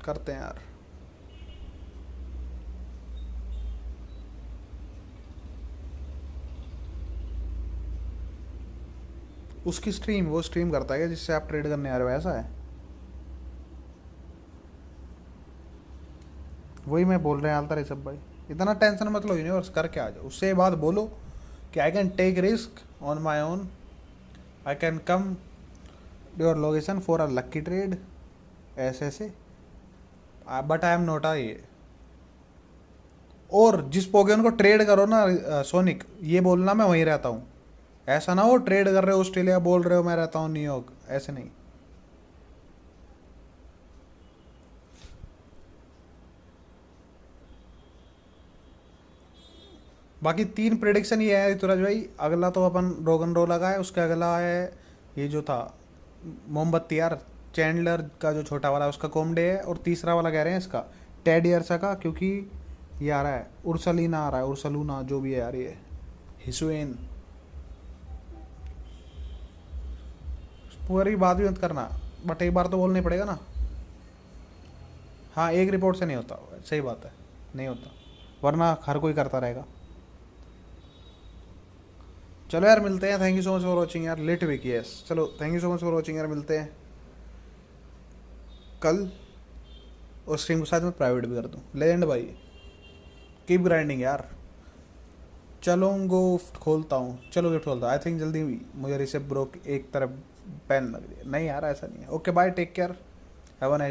करते हैं यार। उसकी स्ट्रीम, वो स्ट्रीम करता है क्या जिससे आप ट्रेड करने आ रहे हो, ऐसा है? वही मैं बोल रहे हैं हालता सब भाई, इतना टेंशन मत लो यूनिवर्स, करके आ जाओ, उससे बात बोलो कि I can take risk on my own, I can come your location for a lucky trade, ऐसे बट आई एम नॉट आ ये और जिस पोकेमोन को ट्रेड करो ना सोनिक, ये बोलना मैं वहीं रहता हूँ। ऐसा ना हो ट्रेड कर रहे हो ऑस्ट्रेलिया, बोल रहे हो मैं रहता हूँ न्यूयॉर्क, ऐसे नहीं। बाकी 3 प्रेडिक्शन ये है ऋतुराज भाई। अगला तो अपन रोगन रो लगा है, उसका अगला है ये जो था मोमबत्ती यार, चैंडलर का जो छोटा वाला उसका कोमडे है, और तीसरा वाला कह रहे हैं इसका टेडी अर्सा का, क्योंकि ये आ रहा है उर्सलीना आ रहा है, उर्सलूना जो भी है यार, ये हिसुएन। पूरी बात भी मत करना, बट एक बार तो बोलना ही पड़ेगा ना। हाँ, एक रिपोर्ट से नहीं होता, सही बात है, नहीं होता, वरना हर कोई करता रहेगा। चलो यार मिलते हैं, thank you so much for watching यार, लेट वीक यस, चलो thank you so much for watching यार, मिलते हैं कल, और स्ट्रीम को शायद मैं प्राइवेट भी कर दूँ। लेजेंड भाई, कीप ग्राइंडिंग यार। चलो गिफ्ट खोलता हूँ, चलो गिफ्ट खोलता हूँ, आई थिंक जल्दी मुझे रिसेप ब्रो एक तरफ बैन लग रही है, नहीं यार ऐसा नहीं है। Okay bye, take care, have a nice